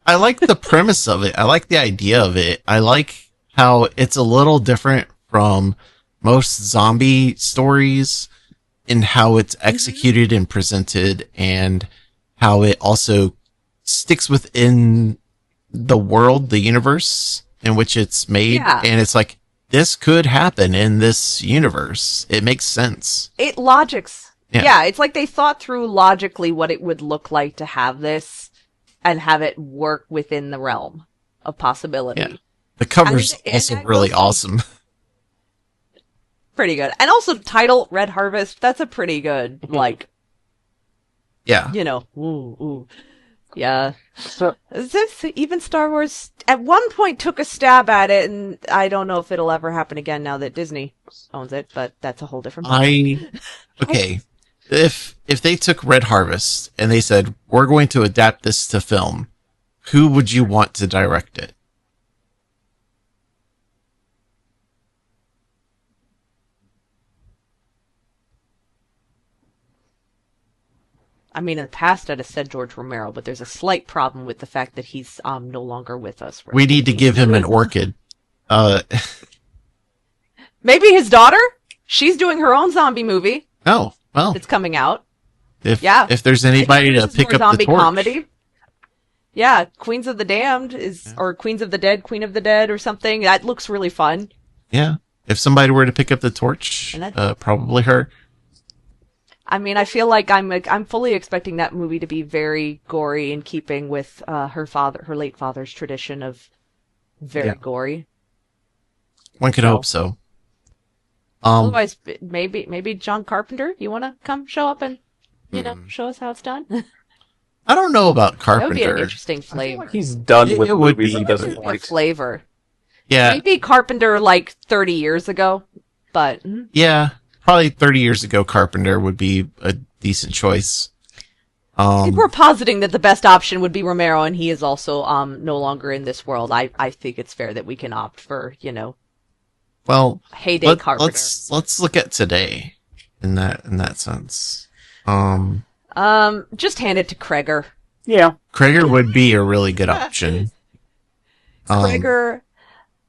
Speaker 1: I like the premise of it. I like the idea of it. I like how it's a little different from most zombie stories in how it's executed and presented, and how it also sticks within the world, the universe in which it's made.
Speaker 2: Yeah.
Speaker 1: And it's like, this could happen in this universe. It makes sense.
Speaker 2: It logics. Yeah, it's like they thought through logically what it would look like to have this and have it work within the realm of possibility.
Speaker 1: Yeah. The cover's also really awesome.
Speaker 2: Pretty good. And also title Red Harvest, that's a pretty good, like,
Speaker 1: yeah.
Speaker 2: Ooh. Yeah. So, even Star Wars at one point took a stab at it, and I don't know if it'll ever happen again now that Disney owns it, but that's a whole different
Speaker 1: Okay. If they took Red Harvest and they said, we're going to adapt this to film, who would you want to direct it?
Speaker 2: I mean, in the past, I'd have said George Romero, but there's a slight problem with the fact that he's no longer with us.
Speaker 1: We need to give him an orchid.
Speaker 2: Maybe his daughter? She's doing her own zombie movie.
Speaker 1: Oh, well.
Speaker 2: It's coming out.
Speaker 1: If there's anybody to pick up the torch. Comedy.
Speaker 2: Yeah, Queens of the Damned or Queens of the Dead, Queen of the Dead or something. That looks really fun.
Speaker 1: Yeah. If somebody were to pick up the torch, probably her.
Speaker 2: I mean, I feel like I'm fully expecting that movie to be very gory in keeping with her late father's tradition of very gory.
Speaker 1: One could hope so.
Speaker 2: Otherwise, maybe John Carpenter, you want to come show up and show us how it's done?
Speaker 1: I don't know about Carpenter.
Speaker 2: That would be an interesting flavor.
Speaker 3: He's done with movies.
Speaker 2: He doesn't like flavor.
Speaker 1: Yeah,
Speaker 2: maybe Carpenter like 30 years ago, but
Speaker 1: yeah, probably 30 years ago, Carpenter would be a decent choice.
Speaker 2: I think we're positing that the best option would be Romero, and he is also no longer in this world. I think it's fair that we can opt for
Speaker 1: well,
Speaker 2: heyday Carpenter.
Speaker 1: Let's look at today in that sense.
Speaker 2: Just hand it to Kreger.
Speaker 3: Yeah.
Speaker 1: Kreger would be a really good option.
Speaker 2: Kreger.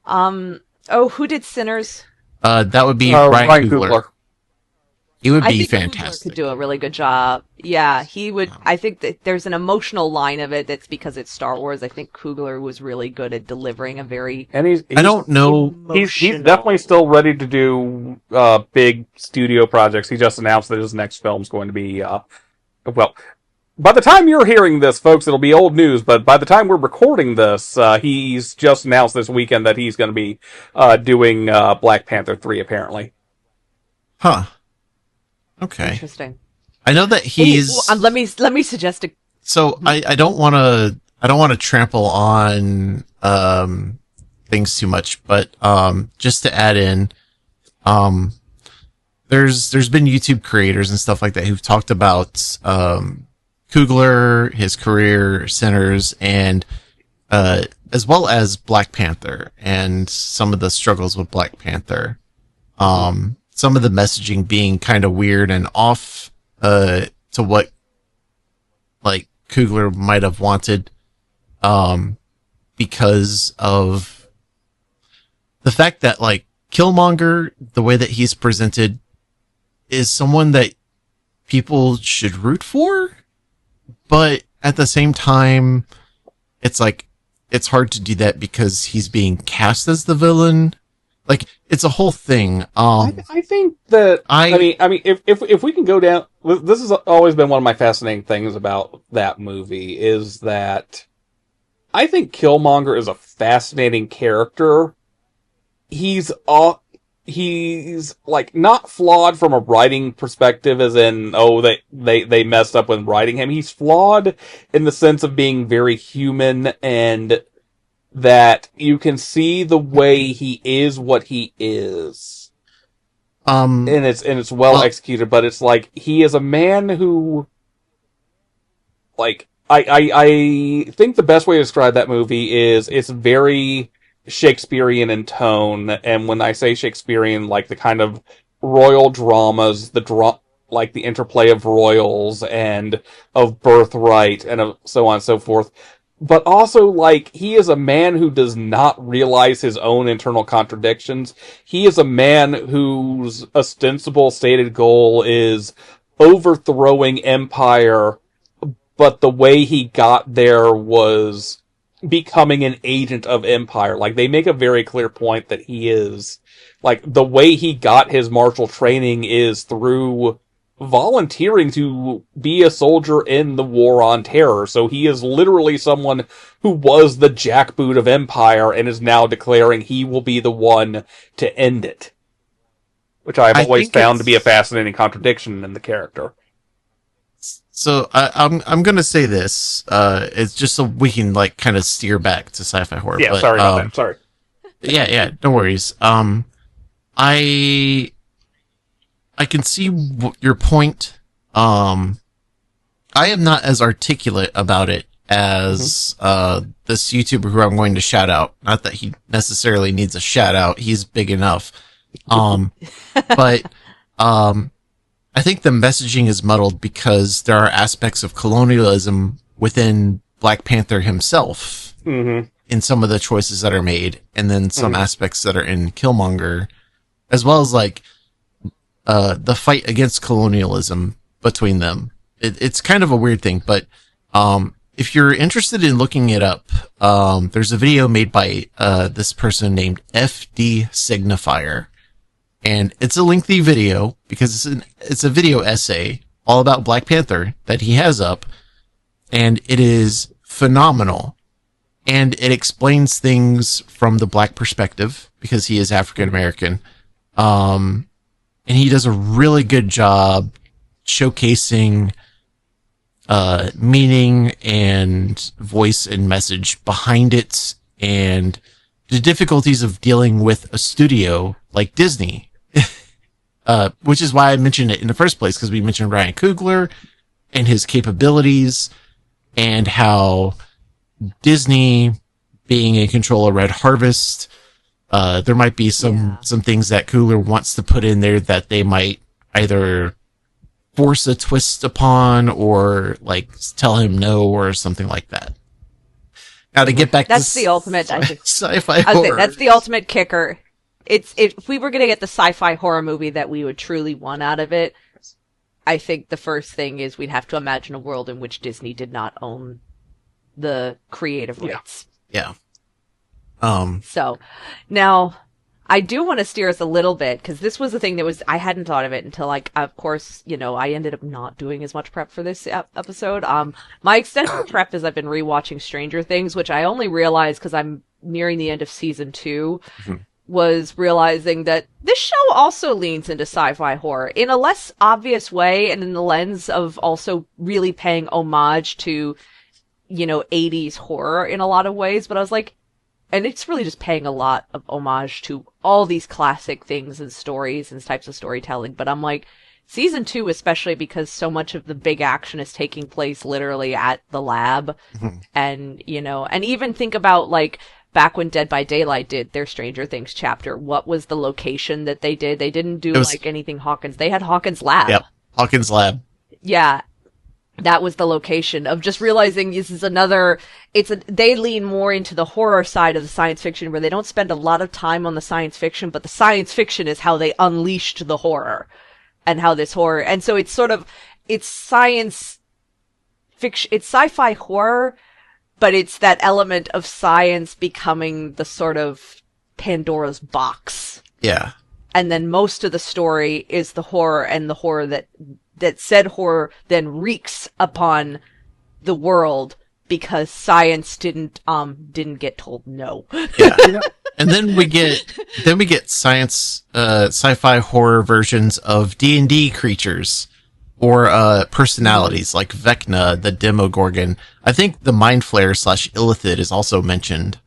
Speaker 2: Who did Sinners?
Speaker 1: That would be Ryan Coogler. He would be fantastic.
Speaker 2: Coogler could do a really good job. Yeah, he would. I think that there's an emotional line of it that's because it's Star Wars. I think Coogler was really good at delivering a very.
Speaker 3: And he's
Speaker 1: I don't know.
Speaker 3: He's definitely still ready to do big studio projects. He just announced that his next film's going to be well. By the time you're hearing this, folks, it'll be old news, but by the time we're recording this, he's just announced this weekend that he's going to be doing Black Panther 3, apparently.
Speaker 1: Huh. Okay.
Speaker 2: Interesting.
Speaker 1: I know that he's...
Speaker 2: let me suggest a...
Speaker 1: So, I don't want to trample on things too much, but just to add in, there's been YouTube creators and stuff like that who've talked about Coogler, his career, Sinners, and as well as Black Panther and some of the struggles with Black Panther. Some of the messaging being kind of weird and off to what like Coogler might have wanted because of the fact that like Killmonger, the way that he's presented, is someone that people should root for, but at the same time, it's like it's hard to do that because he's being cast as the villain. Like it's a whole thing.
Speaker 3: I think that I mean, if we can go down, this has always been one of my fascinating things about that movie is that I think Killmonger is a fascinating character. He's like not flawed from a writing perspective, as in they messed up when writing him. He's flawed in the sense of being very human and that you can see the way he is what he is. And it's well executed, but it's like he is a man who like I think the best way to describe that movie is it's very Shakespearean in tone, and when I say Shakespearean, like the kind of royal dramas, like the interplay of royals and of birthright and of so on and so forth. But also, like, he is a man who does not realize his own internal contradictions. He is a man whose ostensible stated goal is overthrowing empire, but the way he got there was becoming an agent of empire. Like, they make a very clear point that he is, like, the way he got his martial training is through volunteering to be a soldier in the war on terror. So he is literally someone who was the jackboot of empire and is now declaring he will be the one to end it. Which I've always found to be a fascinating contradiction in the character.
Speaker 1: So I'm gonna say this. It's just so we can like kind of steer back to sci-fi horror.
Speaker 3: Yeah,
Speaker 1: but,
Speaker 3: sorry about that. Sorry.
Speaker 1: Yeah, no worries. I can see your point. I am not as articulate about it as this YouTuber who I'm going to shout out. Not that he necessarily needs a shout out. He's big enough. But I think the messaging is muddled because there are aspects of colonialism within Black Panther himself in some of the choices that are made, and then some aspects that are in Killmonger, as well as like the fight against colonialism between them. It's kind of a weird thing, but if you're interested in looking it up, there's a video made by this person named FD Signifier, and it's a lengthy video because it's a video essay all about Black Panther that he has up, and it is phenomenal. And it explains things from the Black perspective because he is African American. And he does a really good job showcasing meaning and voice and message behind it, and the difficulties of dealing with a studio like Disney. Which is why I mentioned it in the first place, because we mentioned Ryan Coogler and his capabilities, and how Disney being in control of Red Harvest, there might be some things that Coogler wants to put in there that they might either force a twist upon or like tell him no or something like that. Now to get back
Speaker 2: that's
Speaker 1: to
Speaker 2: the ultimate
Speaker 1: sci-fi horror.
Speaker 2: That's the ultimate kicker. If we were going to get the sci-fi horror movie that we would truly want out of it, I think the first thing is we'd have to imagine a world in which Disney did not own the creative rights.
Speaker 1: Yeah.
Speaker 2: So now I do want to steer us a little bit, because this was the thing that I hadn't thought of it until, like, of course, I ended up not doing as much prep for this episode. My extensive prep is I've been rewatching Stranger Things, which I only realized because I'm nearing the end of season 2. Mm-hmm. Was realizing that this show also leans into sci-fi horror in a less obvious way, and in the lens of also really paying homage to, 80s horror in a lot of ways. But I was like, and it's really just paying a lot of homage to all these classic things and stories and types of storytelling. But I'm like, season 2, especially because so much of the big action is taking place literally at the lab. Mm-hmm. And, and even think about, like, back when Dead by Daylight did their Stranger Things chapter, what was the location that they did? They didn't do like anything Hawkins. They had Hawkins Lab.
Speaker 1: Yep, Hawkins Lab.
Speaker 2: Yeah, that was the location of just realizing this is another. They lean more into the horror side of the science fiction, where they don't spend a lot of time on the science fiction, but the science fiction is how they unleashed the horror, and how this horror. And so it's science fiction. It's sci-fi horror. But it's that element of science becoming the sort of Pandora's box.
Speaker 1: Yeah.
Speaker 2: And then most of the story is the horror, and the horror that said horror then wreaks upon the world because science didn't get told no.
Speaker 1: Yeah. And then we get science sci-fi horror versions of D&D creatures. Or personalities like Vecna, the Demogorgon. I think the Mind Flayer / Illithid is also mentioned.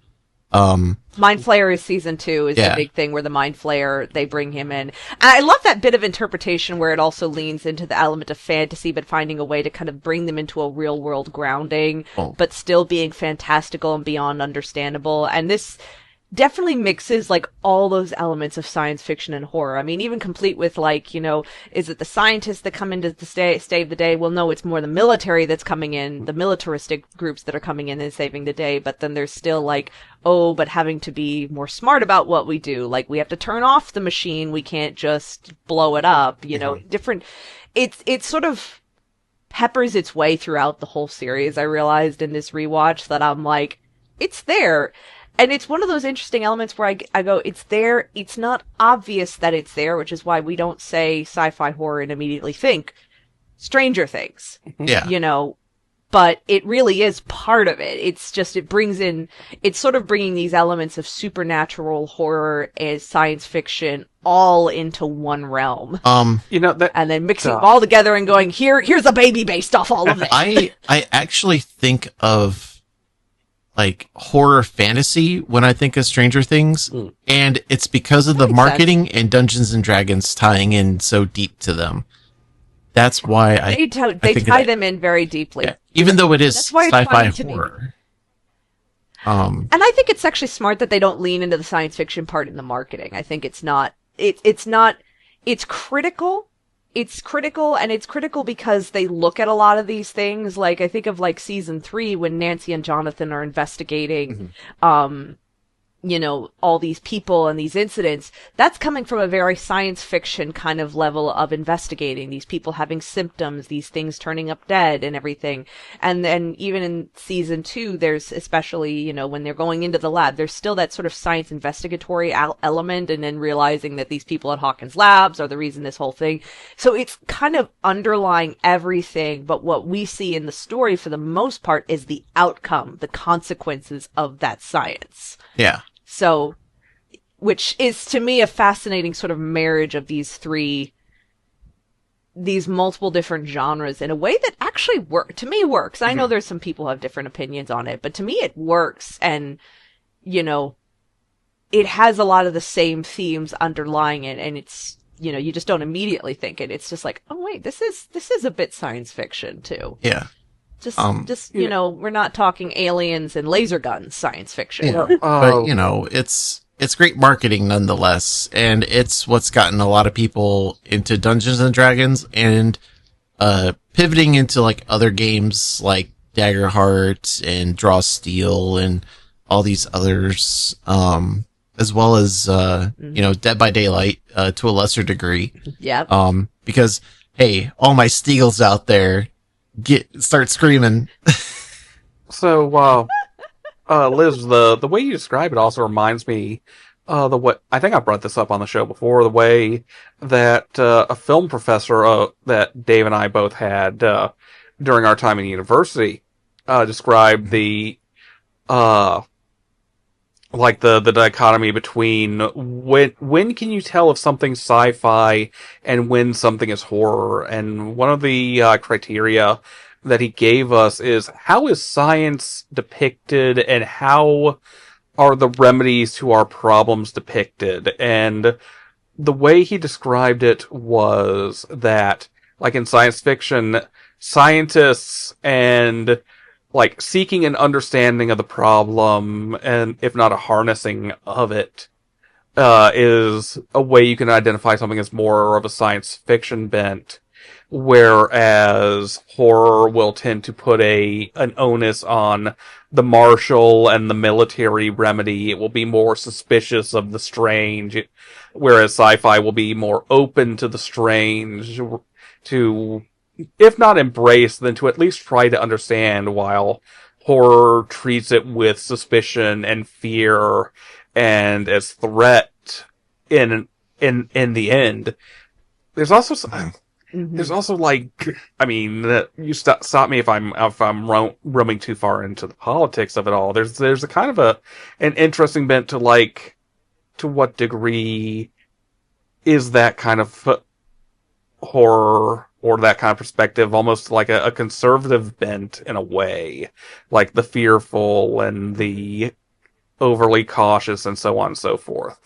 Speaker 2: Mind Flayer is season 2 is the big thing, where the Mind Flayer, they bring him in. And I love that bit of interpretation where it also leans into the element of fantasy, but finding a way to kind of bring them into a real world grounding, but still being fantastical and beyond understandable. And this definitely mixes like all those elements of science fiction and horror. I mean, even complete with like, is it the scientists that come in to save the day? Well, no, it's more the military that's coming in, the militaristic groups that are coming in and saving the day. But then there's still like, but having to be more smart about what we do. Like, we have to turn off the machine. We can't just blow it up, different. It sort of peppers its way throughout the whole series. I realized in this rewatch that I'm like, it's there. And it's one of those interesting elements where I go, it's there. It's not obvious that it's there, which is why we don't say sci-fi horror and immediately think Stranger Things.
Speaker 1: Yeah.
Speaker 2: But it really is part of it. It's just, it's sort of bringing these elements of supernatural horror and science fiction all into one realm. And then mixing them all together and going, here's a baby based off all of it.
Speaker 1: I actually think of like horror fantasy when I think of Stranger Things, and it's because of the marketing and Dungeons and Dragons tying in so deep to them. That's why
Speaker 2: they tie them in very deeply,
Speaker 1: even though it is sci-fi horror.
Speaker 2: And I think it's actually smart that they don't lean into the science fiction part in the marketing. I think it's critical. It's critical, and it's critical because they look at a lot of these things. Like, I think of like season 3 when Nancy and Jonathan are investigating, all these people and these incidents, that's coming from a very science fiction kind of level of investigating these people having symptoms, these things turning up dead and everything. And then even in season 2, there's especially, when they're going into the lab, there's still that sort of science investigatory element, and then realizing that these people at Hawkins Labs are the reason this whole thing. So it's kind of underlying everything, but what we see in the story for the most part is the outcome, the consequences of that science.
Speaker 1: Yeah.
Speaker 2: So, which is to me a fascinating sort of marriage of these multiple different genres in a way that actually to me works. I know there's some people who have different opinions on it, but to me it works. And, it has a lot of the same themes underlying it. And it's, you just don't immediately think it. It's just like, oh wait, this is a bit science fiction too.
Speaker 1: Yeah.
Speaker 2: We're not talking aliens and laser guns science fiction.
Speaker 1: Yeah. But, it's great marketing nonetheless. And it's what's gotten a lot of people into Dungeons and Dragons and pivoting into like other games like Daggerheart and Draw Steel and all these others, as well as, Dead by Daylight, to a lesser degree.
Speaker 2: Yeah.
Speaker 1: Because, hey, all my Steagles out there, start screaming.
Speaker 3: So, Liz, the way you describe it also reminds me, I think I brought this up on the show before, the way that, a film professor, that Dave and I both had, during our time in university, described the dichotomy between when can you tell if something's sci-fi and when something is horror. And one of the criteria that he gave us is, how is science depicted and how are the remedies to our problems depicted? And the way he described it was that, like in science fiction, scientists and seeking an understanding of the problem, and if not a harnessing of it, is a way you can identify something as more of a science fiction bent, whereas horror will tend to put an onus on the martial and the military remedy. It will be more suspicious of the strange, whereas sci-fi will be more open to the strange, to, if not embrace, then to at least try to understand, while horror treats it with suspicion and fear and as threat in the end. There's also you stop me if I'm roaming too far into the politics of it all. There's a kind of an interesting bent to to what degree is that kind of horror or that kind of perspective almost like a conservative bent in a way, like the fearful and the overly cautious and so on and so forth.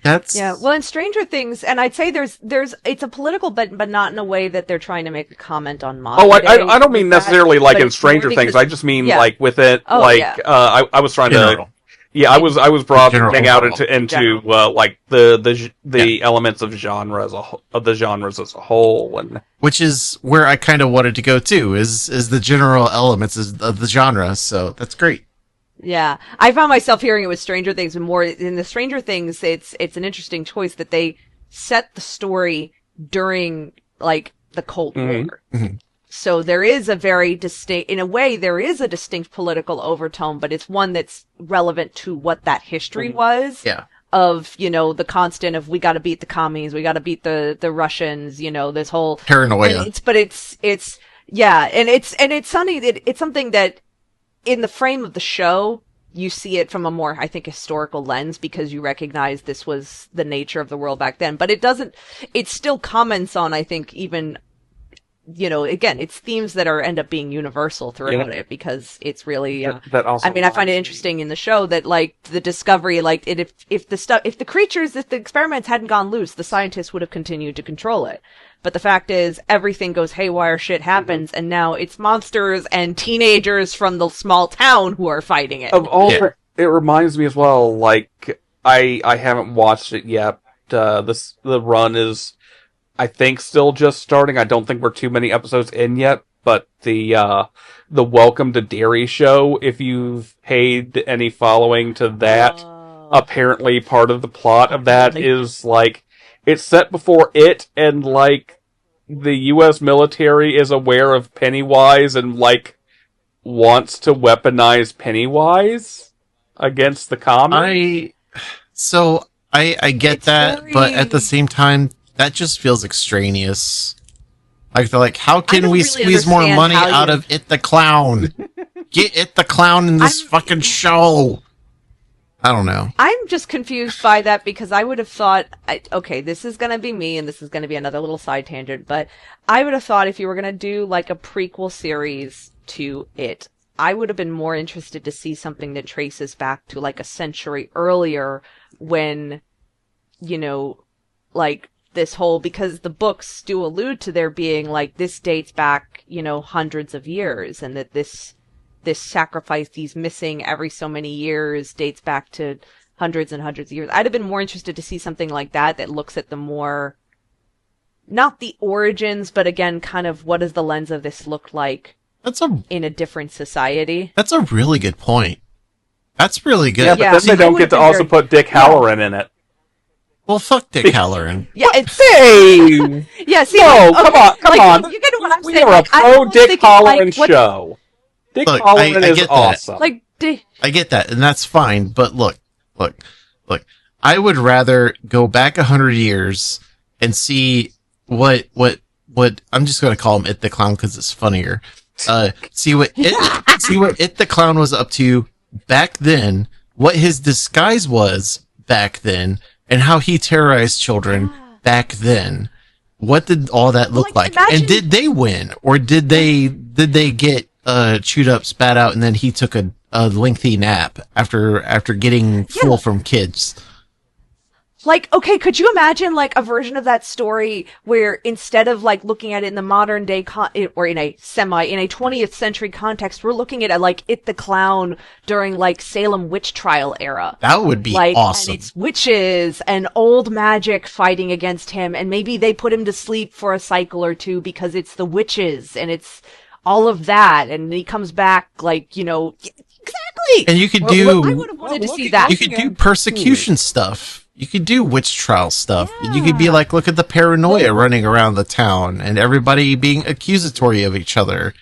Speaker 2: Well, in Stranger Things, and I'd say it's a political bent, but not in a way that they're trying to make a comment on modern day.
Speaker 3: I don't mean necessarily in Stranger Things. I just mean with it. I was trying to. Yeah, I was broadening out into the elements of genre of the genres as a whole, and
Speaker 1: which is where I kind of wanted to go too. Is the general elements of the genre. So that's great.
Speaker 2: Yeah, I found myself hearing it with Stranger Things, and more in the Stranger Things. It's an interesting choice that they set the story during the Cold War. Mm-hmm. So there is a very distinct, in a way, there is a distinct political overtone, but it's one that's relevant to what that history was.
Speaker 1: Yeah.
Speaker 2: Of, the constant of, we got to beat the commies, we got to beat the Russians, this whole
Speaker 1: paranoia.
Speaker 2: It's something that in the frame of the show, you see it from a more, I think, historical lens, because you recognize this was the nature of the world back then. But it still comments on, I think, even, again, it's themes that end up being universal throughout it, because it's really,
Speaker 3: that also,
Speaker 2: I find it interesting in the show that, the discovery, if the experiments hadn't gone loose, the scientists would have continued to control it. But the fact is, everything goes haywire, shit happens, and now it's monsters and teenagers from the small town who are fighting it.
Speaker 3: It reminds me as well, I haven't watched it yet. The run is, I think, still just starting. I don't think we're too many episodes in yet. but the Welcome to Derry show, if you've paid any following to that, apparently part of the plot of that is, like, it's set before it, and, like, the U.S. military is aware of Pennywise and, like, wants to weaponize Pennywise against the common.
Speaker 1: I get that, but at the same time, that just feels extraneous. Like, they're like, how can we squeeze more money out of It the Clown? Get It the Clown in this fucking show. I don't know.
Speaker 2: I'm just confused by that because I would have thought, okay, this is going to be me and this is going to be another little side tangent, but I would have thought if you were going to do like a prequel series to it, I would have been more interested to see something that traces back to like a century earlier when, you know, like this whole, because the books do allude to there being like, this dates back, you know, hundreds of years, and that this sacrifice, these missing every so many years, dates back to hundreds and hundreds of years. I'd have been more interested to see something like that looks at the more, not the origins, but again, kind of what does the lens of this look like in a different society.
Speaker 1: That's a really good point. That's really good.
Speaker 3: Yeah, but then they don't get to also put Dick Halloran in it.
Speaker 1: Well, fuck Dick Halloran.
Speaker 2: Yeah, it's...
Speaker 3: Hey!
Speaker 2: Yeah, see...
Speaker 3: No,
Speaker 2: okay,
Speaker 3: come on.
Speaker 2: You get what I'm saying.
Speaker 3: We are a pro-Dick Halloran show. Dick Halloran is awesome.
Speaker 2: Like,
Speaker 1: I get that, and that's fine, but look. I would rather go back 100 years and see what I'm just going to call him It the Clown because it's funnier. See what It the Clown was up to back then, what his disguise was back then, and how he terrorized children back then. What did all that look like? Imagine... And did they win, or did they get chewed up, spat out, and then he took a lengthy nap after getting full from kids?
Speaker 2: Like, okay, could you imagine like a version of that story where instead of like looking at it in the modern day or in a 20th century context, we're looking at it like It the Clown during like Salem witch trial era.
Speaker 1: That would be
Speaker 2: like,
Speaker 1: awesome.
Speaker 2: And it's witches and old magic fighting against him, and maybe they put him to sleep for a cycle or two because it's the witches and it's all of that, and he comes back like, you know, exactly.
Speaker 1: And you could do.
Speaker 2: I would have wanted to see that.
Speaker 1: You could do persecution stuff. You could do witch trial stuff. Yeah. You could be like, look at the paranoia running around the town and everybody being accusatory of each other.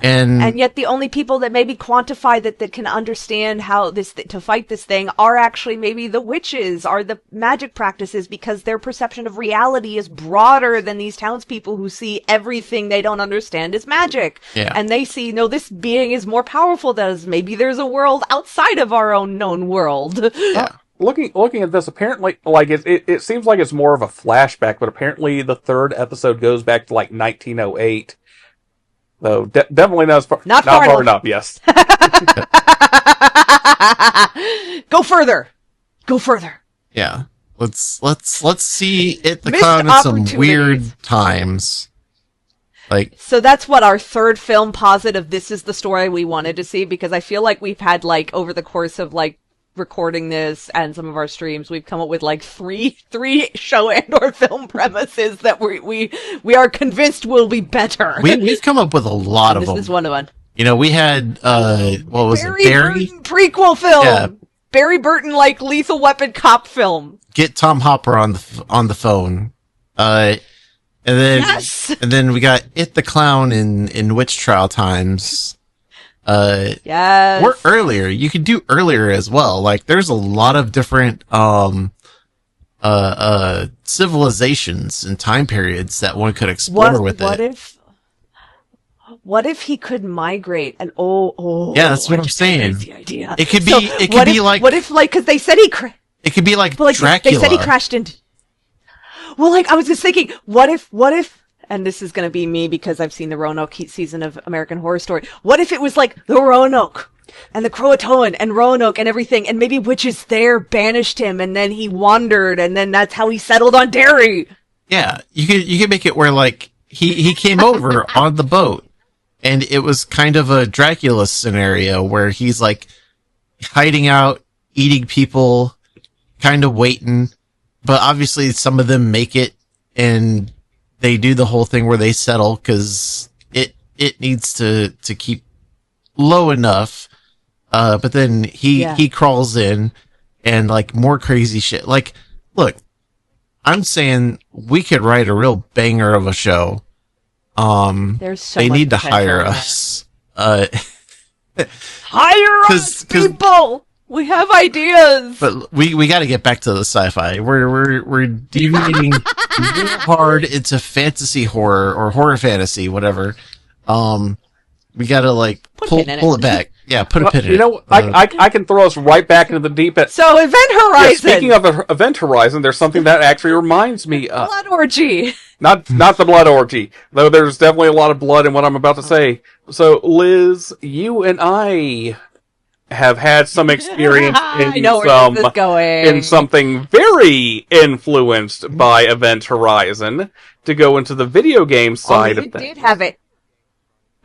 Speaker 1: And
Speaker 2: yet the only people that maybe quantify that can understand how to fight this thing are actually maybe the witches, are the magic practices, because their perception of reality is broader than these townspeople who see everything they don't understand as magic.
Speaker 1: Yeah.
Speaker 2: And they see, no, this being is more powerful than us. Maybe there's a world outside of our own known world.
Speaker 1: Yeah.
Speaker 3: Looking at this, apparently, like it seems like it's more of a flashback, but apparently the third episode goes back to like 1908. Though definitely not far enough. Yes.
Speaker 2: Go further.
Speaker 1: Yeah. Let's see It the Clown in some weird times. Like,
Speaker 2: so that's what our third film positive. This is the story we wanted to see, because I feel like we've had like over the course of like recording this and some of our streams, we've come up with like three show and or film premises that we are convinced will be better.
Speaker 1: We've come up with a lot of them.
Speaker 2: This is one of them.
Speaker 1: You know, we had what was
Speaker 2: Barry
Speaker 1: it? Barry
Speaker 2: Burton prequel film.
Speaker 1: Yeah.
Speaker 2: Barry Burton like Lethal Weapon cop film.
Speaker 1: Get Tom Hopper on the phone. And then we got It the Clown in witch trial times.
Speaker 2: Yes.
Speaker 1: Or earlier. You could do earlier as well. Like, there's a lot of different civilizations and time periods that one could explore with it.
Speaker 2: What if he could migrate and
Speaker 1: yeah, that's what I'm saying.
Speaker 2: The idea.
Speaker 1: It could be like
Speaker 2: what if like, because they said
Speaker 1: it could be like Dracula.
Speaker 2: They said he crashed into. Well, like I was just thinking, what if, and this is going to be me because I've seen the Roanoke season of American Horror Story. What if it was like the Roanoke and the Croatoan and Roanoke and everything, and maybe witches there banished him, and then he wandered, and then that's how he settled on Derry.
Speaker 1: Yeah, you could make it where like he came over on the boat, and it was kind of a Dracula scenario where he's like hiding out, eating people, kind of waiting, but obviously some of them make it, and they do the whole thing where they settle because it needs to keep low enough. But then he crawls in and like more crazy shit. Like, look, I'm saying we could write a real banger of a show.
Speaker 2: There's so
Speaker 1: they
Speaker 2: much
Speaker 1: need to
Speaker 2: potential
Speaker 1: hire
Speaker 2: there.
Speaker 1: us.
Speaker 2: Hire us, people. We have ideas.
Speaker 1: But we got to get back to the sci-fi. We're deviating real hard into fantasy horror or horror fantasy, whatever. We got to like pull it back. Yeah, put a pin in it.
Speaker 3: You know, I can throw us right back into the deep end.
Speaker 2: So, Event Horizon.
Speaker 3: Yeah, speaking of Event Horizon, there's something that actually reminds me of.
Speaker 2: Blood Orgy.
Speaker 3: Not the blood orgy, though there's definitely a lot of blood in what I'm about to say. So, Liz, you and I have had some experience
Speaker 2: I know where this is going.
Speaker 3: in something very influenced by Event Horizon to go into the video game side of
Speaker 2: It
Speaker 3: things.
Speaker 2: did have it.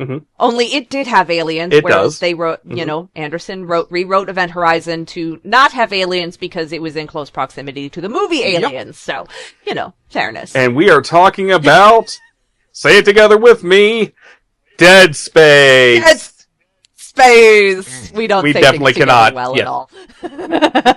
Speaker 3: Mhm.
Speaker 2: Only it did have aliens.
Speaker 3: It
Speaker 2: whereas
Speaker 3: does.
Speaker 2: They wrote, Anderson rewrote Event Horizon to not have aliens because it was in close proximity to the movie Aliens. So, fairness.
Speaker 3: And we are talking about, say it together with me, Dead Space.
Speaker 2: Dead Space. We don't.
Speaker 3: We
Speaker 2: say
Speaker 3: definitely
Speaker 2: things
Speaker 3: cannot.
Speaker 2: together well
Speaker 3: Yes.
Speaker 2: at all.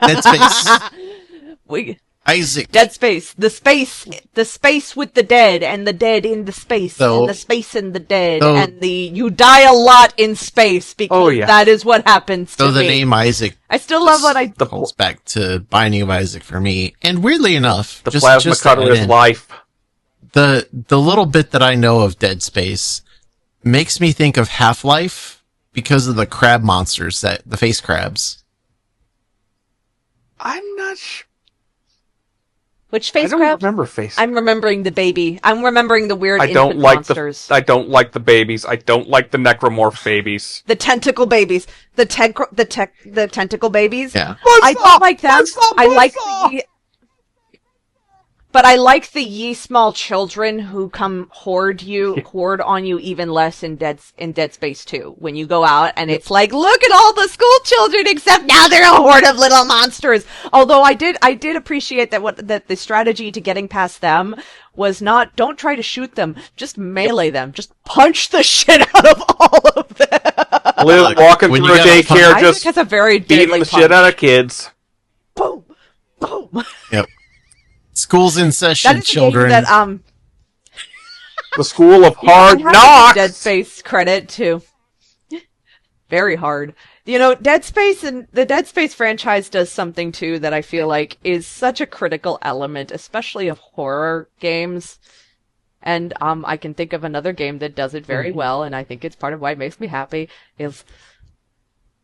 Speaker 1: Dead Space. Isaac.
Speaker 2: Dead Space. The space with the dead, and the dead in the space, and the space in the dead, and you die a lot in space because that is what happens to me.
Speaker 1: So the name Isaac,
Speaker 2: I still love what I
Speaker 1: calls back to Binding of Isaac for me. And weirdly enough,
Speaker 3: The plasma cutter is life.
Speaker 1: The little bit that I know of Dead Space makes me think of Half-Life because of the crab monsters, the face crabs.
Speaker 3: I'm not sure.
Speaker 2: Which face
Speaker 3: I don't
Speaker 2: crab?
Speaker 3: remember face.
Speaker 2: I'm remembering the baby. I'm remembering the weird
Speaker 3: I don't
Speaker 2: infant
Speaker 3: like
Speaker 2: monsters.
Speaker 3: I don't like the babies. I don't like the necromorph babies.
Speaker 2: The tentacle babies. The tentacle babies.
Speaker 1: Yeah.
Speaker 2: I don't like them. I like but I like the ye small children who come horde on you even less in Dead Space 2. When you go out and it's like, look at all the school children, except now they're a horde of little monsters. Although I did appreciate that the strategy to getting past them was not, don't try to shoot them, just melee them, just punch the shit out of all of them.
Speaker 3: Liz walking
Speaker 1: When
Speaker 3: through
Speaker 1: you
Speaker 3: a
Speaker 1: gotta
Speaker 3: daycare
Speaker 2: Isaac
Speaker 3: just
Speaker 2: has a very
Speaker 3: beating
Speaker 2: deadly
Speaker 3: the
Speaker 2: punch.
Speaker 3: shit out of kids.
Speaker 2: Boom, boom.
Speaker 1: Yep. School's in session,
Speaker 2: That is
Speaker 1: children.
Speaker 2: a game that
Speaker 3: The School of Hard
Speaker 2: I have to give
Speaker 3: Knocks.
Speaker 2: Dead Space credit too. Very hard. Dead Space and the Dead Space franchise does something too that I feel like is such a critical element, especially of horror games. And I can think of another game that does it very well, and I think it's part of why it makes me happy, is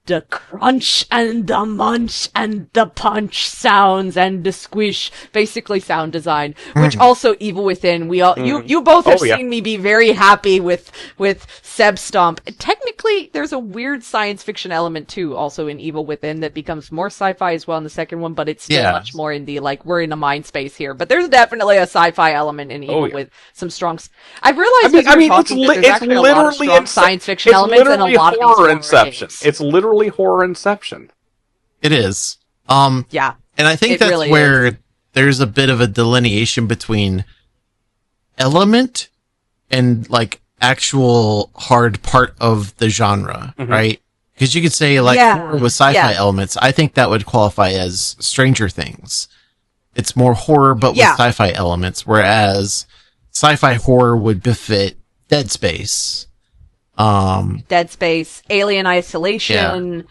Speaker 2: the crunch and the munch and the punch sounds and the squish, basically sound design, which also Evil Within, you both have seen me be very happy with Seb Stomp. Technically, there's a weird science fiction element too, also in Evil Within, that becomes more sci-fi as well in the second one, but it's still much more in the, like, we're in a mind space here. But there's definitely a sci-fi element in Evil with some strong... I've realized there's actually a lot of strong science fiction elements and a lot of these horror
Speaker 3: Inception.
Speaker 2: games.
Speaker 3: It's literally horror Inception.
Speaker 1: It is.
Speaker 2: Yeah.
Speaker 1: And I think that's
Speaker 2: really
Speaker 1: where there's a bit of a delineation between element and like actual hard part of the genre, right? Because you could say like horror with sci-fi elements. I think that would qualify as Stranger Things. It's more horror but with sci-fi elements, whereas sci-fi horror would befit Dead Space.
Speaker 2: Dead Space, Alien Isolation,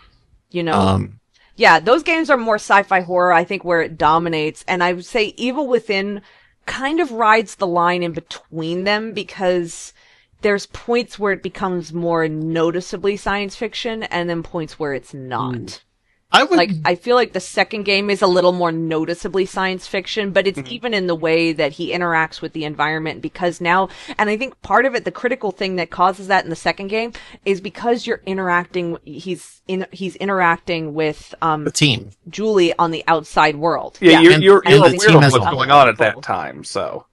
Speaker 2: those games are more sci-fi horror, I think, where it dominates. And I would say Evil Within kind of rides the line in between them because there's points where it becomes more noticeably science fiction and then points where it's not. I feel like the second game is a little more noticeably science fiction, but it's even in the way that he interacts with the environment, because now, and I think part of it, the critical thing that causes that in the second game is because you're interacting, he's interacting with,
Speaker 1: the team,
Speaker 2: Julie on the outside world.
Speaker 3: Yeah, you're
Speaker 1: and
Speaker 3: aware
Speaker 1: the team
Speaker 3: of
Speaker 1: as
Speaker 3: what's
Speaker 1: a
Speaker 3: going on at that time, so.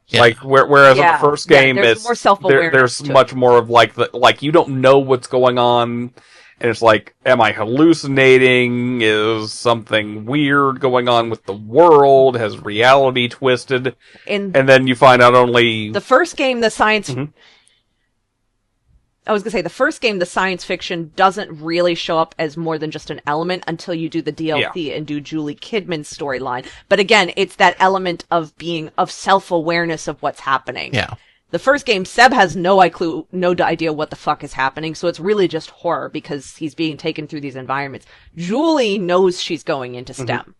Speaker 1: Yeah.
Speaker 3: Like, whereas in the first game,
Speaker 2: there's more self-awareness
Speaker 3: there's much more of like you don't know what's going on. And it's like, am I hallucinating? Is something weird going on with the world? Has reality twisted? And then you find out only...
Speaker 2: The first game, the science... I was gonna say, the first game, the science fiction doesn't really show up as more than just an element until you do the DLC and do Julie Kidman's storyline. But again, it's that element of self-awareness of what's happening.
Speaker 1: Yeah.
Speaker 2: The first game, Seb has no idea what the fuck is happening, so it's really just horror because he's being taken through these environments. Julie knows she's going into STEM.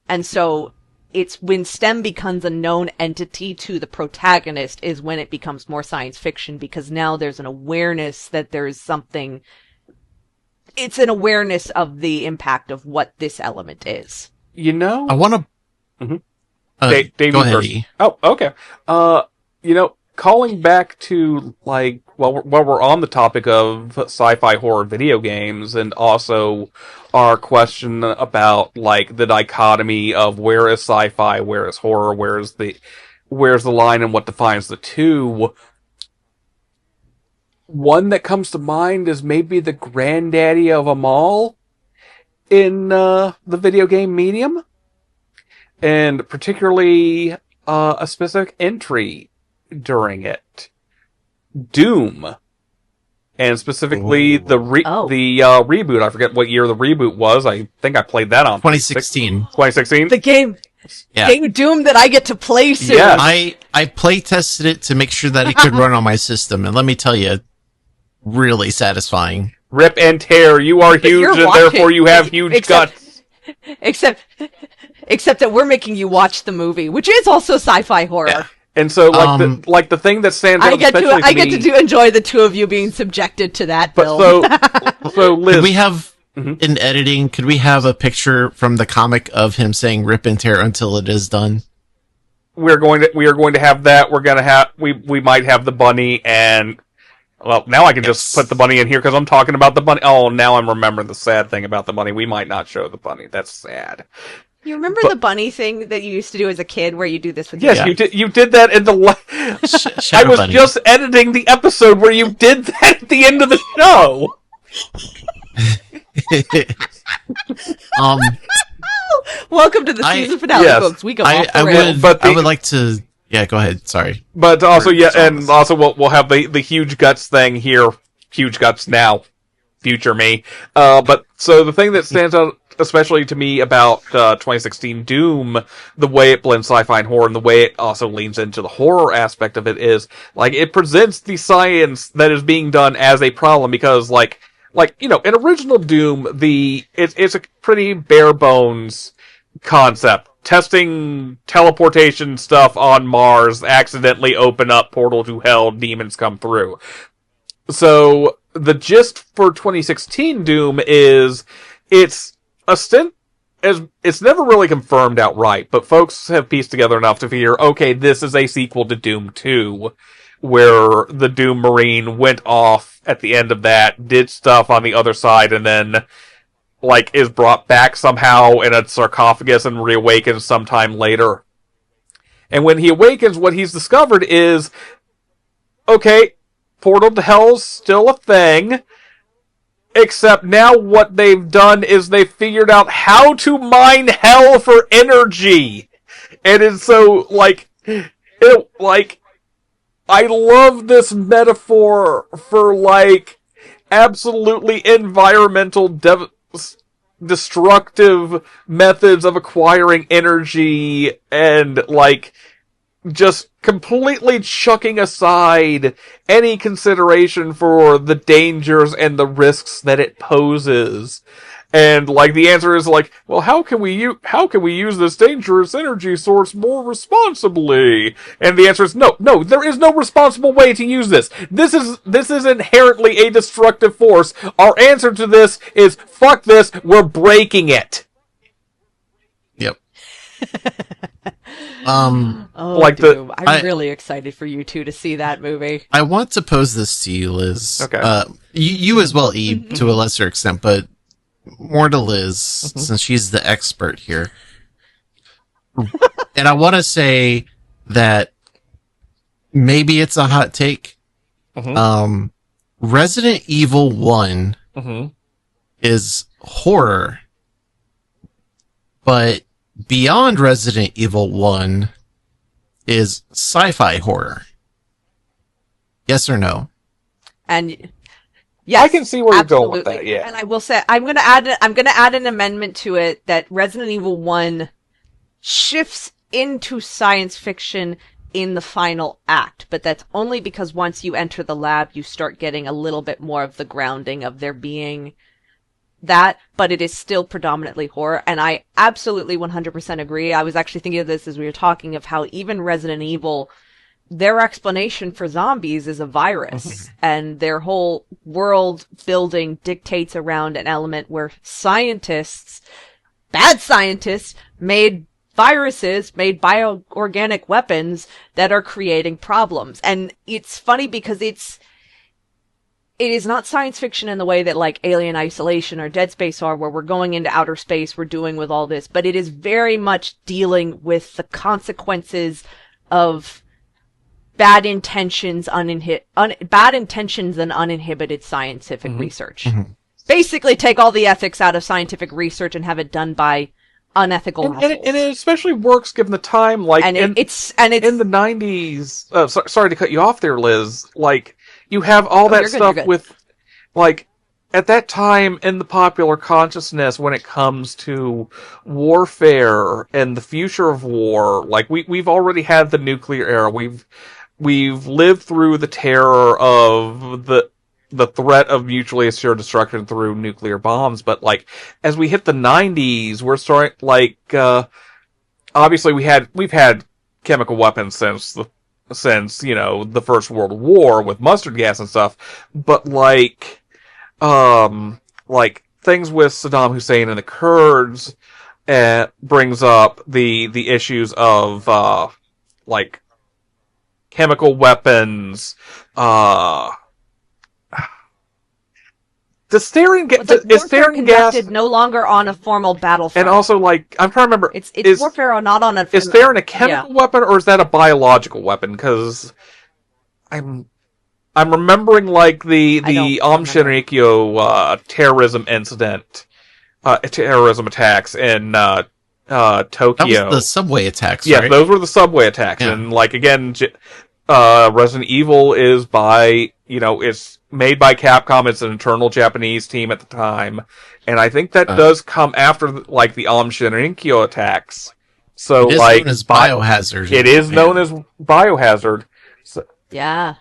Speaker 2: And so it's when STEM becomes a known entity to the protagonist is when it becomes more science fiction, because now there's an awareness that there's something. It's an awareness of the impact of what this element is.
Speaker 3: You know,
Speaker 1: I want to.
Speaker 3: Davey
Speaker 1: go ahead.
Speaker 3: first.
Speaker 1: E.
Speaker 3: Oh, okay. You know, calling back to like while we're on the topic of sci-fi horror video games, and also our question about like the dichotomy of where is sci-fi, where is horror, where's the line, and what defines the two. One that comes to mind is maybe the granddaddy of them all in the video game medium, and particularly a specific entry during it, Doom, and specifically the reboot. I forget what year the reboot was. I think I played that on
Speaker 1: 2016.
Speaker 3: 2016.
Speaker 2: The game Doom that I get to play soon.
Speaker 3: Yes.
Speaker 1: I play tested it to make sure that it could run on my system, and let me tell you, really satisfying.
Speaker 3: Rip and tear. You are huge, and therefore you have huge guts.
Speaker 2: Except that we're making you watch the movie, which is also sci-fi horror.
Speaker 3: Yeah. And so, the thing that stands out,
Speaker 2: I get to enjoy the two of you being subjected to that.
Speaker 3: But so Liz,
Speaker 1: could we have in editing? Could we have a picture from the comic of him saying "rip and tear" until it is done?
Speaker 3: We are going to have that. We're going to have we might have the bunny, and well, now I can just put the bunny in here because I'm talking about the bunny. Oh, now I'm remembering the sad thing about the bunny. We might not show the bunny. That's sad.
Speaker 2: You remember the bunny thing that you used to do as a kid, where you do this with?
Speaker 3: Yes, you did that in the. I was
Speaker 1: bunny.
Speaker 3: Just editing the episode where you did that at the end of the show.
Speaker 2: Welcome to the season finale, folks. We go off the rails.
Speaker 1: I would like to. Yeah, go ahead. Sorry.
Speaker 3: But also, and also we'll have the huge guts thing here. Huge guts now. Future me. But so the thing that stands out, especially to me, about 2016 Doom, the way it blends sci-fi and horror, and the way it also leans into the horror aspect of it, is like it presents the science that is being done as a problem, because like in original Doom, it's a pretty bare bones concept. Testing teleportation stuff on Mars, accidentally open up portal to hell, demons come through. So the gist for 2016 Doom is it's never really confirmed outright, but folks have pieced together enough to figure, okay, this is a sequel to Doom 2, where the Doom Marine went off at the end of that, did stuff on the other side, and then is brought back somehow in a sarcophagus and reawakens sometime later. And when he awakens, what he's discovered is, okay, Portal to Hell's still a thing, except now what they've done is they've figured out how to mine hell for energy. And it's so, I love this metaphor for, absolutely environmental destructive methods of acquiring energy, and, just completely chucking aside any consideration for the dangers and the risks that it poses. And, the answer is, well, how can we use this dangerous energy source more responsibly? And the answer is no, there is no responsible way to use this. This is inherently a destructive force. Our answer to this is, fuck this, we're breaking it.
Speaker 1: Yep.
Speaker 2: I'm really excited for you two to see that movie.
Speaker 1: I want to pose this to you, Liz.
Speaker 3: Okay.
Speaker 1: You as well, E, to a lesser extent, but more to Liz, since she's the expert here. And I want to say that maybe it's a hot take. Resident Evil 1 is horror, but beyond Resident Evil 1 is sci-fi horror. Yes or no?
Speaker 2: And yes,
Speaker 3: I can see where
Speaker 2: absolutely.
Speaker 3: you're going with that. Yeah,
Speaker 2: And I will say I'm going to add an amendment to it that Resident Evil 1 shifts into science fiction in the final act, but that's only because once you enter the lab, you start getting a little bit more of the grounding of there being that, but it is still predominantly horror. And I absolutely 100% agree. I was actually thinking of this as we were talking of how even Resident Evil, their explanation for zombies is a virus, and their whole world building dictates around an element where scientists, bad scientists, made viruses, made bioorganic weapons that are creating problems. And it's funny because it is not science fiction in the way that like Alien Isolation or Dead Space are, where we're going into outer space, we're doing with all this, but it is very much dealing with the consequences of bad intentions and uninhibited scientific research. Basically take all the ethics out of scientific research and have it done by unethical assholes.
Speaker 3: And it especially works given the time, like
Speaker 2: it's
Speaker 3: in the 90s. Sorry to cut you off there, Liz. Like, you have all that stuff with, like, at that time in the popular consciousness when it comes to warfare and the future of war, like we've already had the nuclear era. We've lived through the terror of the threat of mutually assured destruction through nuclear bombs, but like as we hit the 90s, we're starting obviously we've had chemical weapons since the First World War with mustard gas and stuff, but like things with Saddam Hussein and the Kurds brings up the issues of like chemical weapons. The steering gas
Speaker 2: no longer on a formal battlefield,
Speaker 3: and also like I'm trying to remember,
Speaker 2: it's warfare not on a.
Speaker 3: Is steering a chemical weapon or is that a biological weapon? Because I'm remembering like the terrorism incident, terrorism attacks in Tokyo.
Speaker 1: That was the subway attacks.
Speaker 3: Yeah,
Speaker 1: right?
Speaker 3: Those were the subway attacks, and like again, Resident Evil is it's made by Capcom. It's an internal Japanese team at the time, and I think that does come after like the Shinrikyo attacks. So
Speaker 1: it is known as Biohazard.
Speaker 3: It is known as Biohazard. So,
Speaker 2: yeah.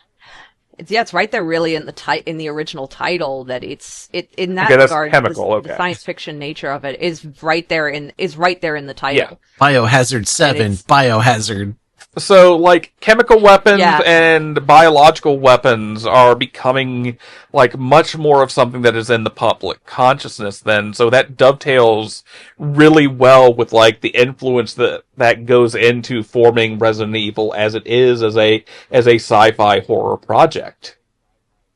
Speaker 2: It's right there really in the original title that in that regard, the science fiction nature of it is right there in the title.
Speaker 3: Yeah.
Speaker 1: Biohazard 7, Biohazard.
Speaker 3: So, like, chemical weapons and biological weapons are becoming, like, much more of something that is in the public consciousness then. So that dovetails really well with, like, the influence that goes into forming Resident Evil as it is as a sci-fi horror project.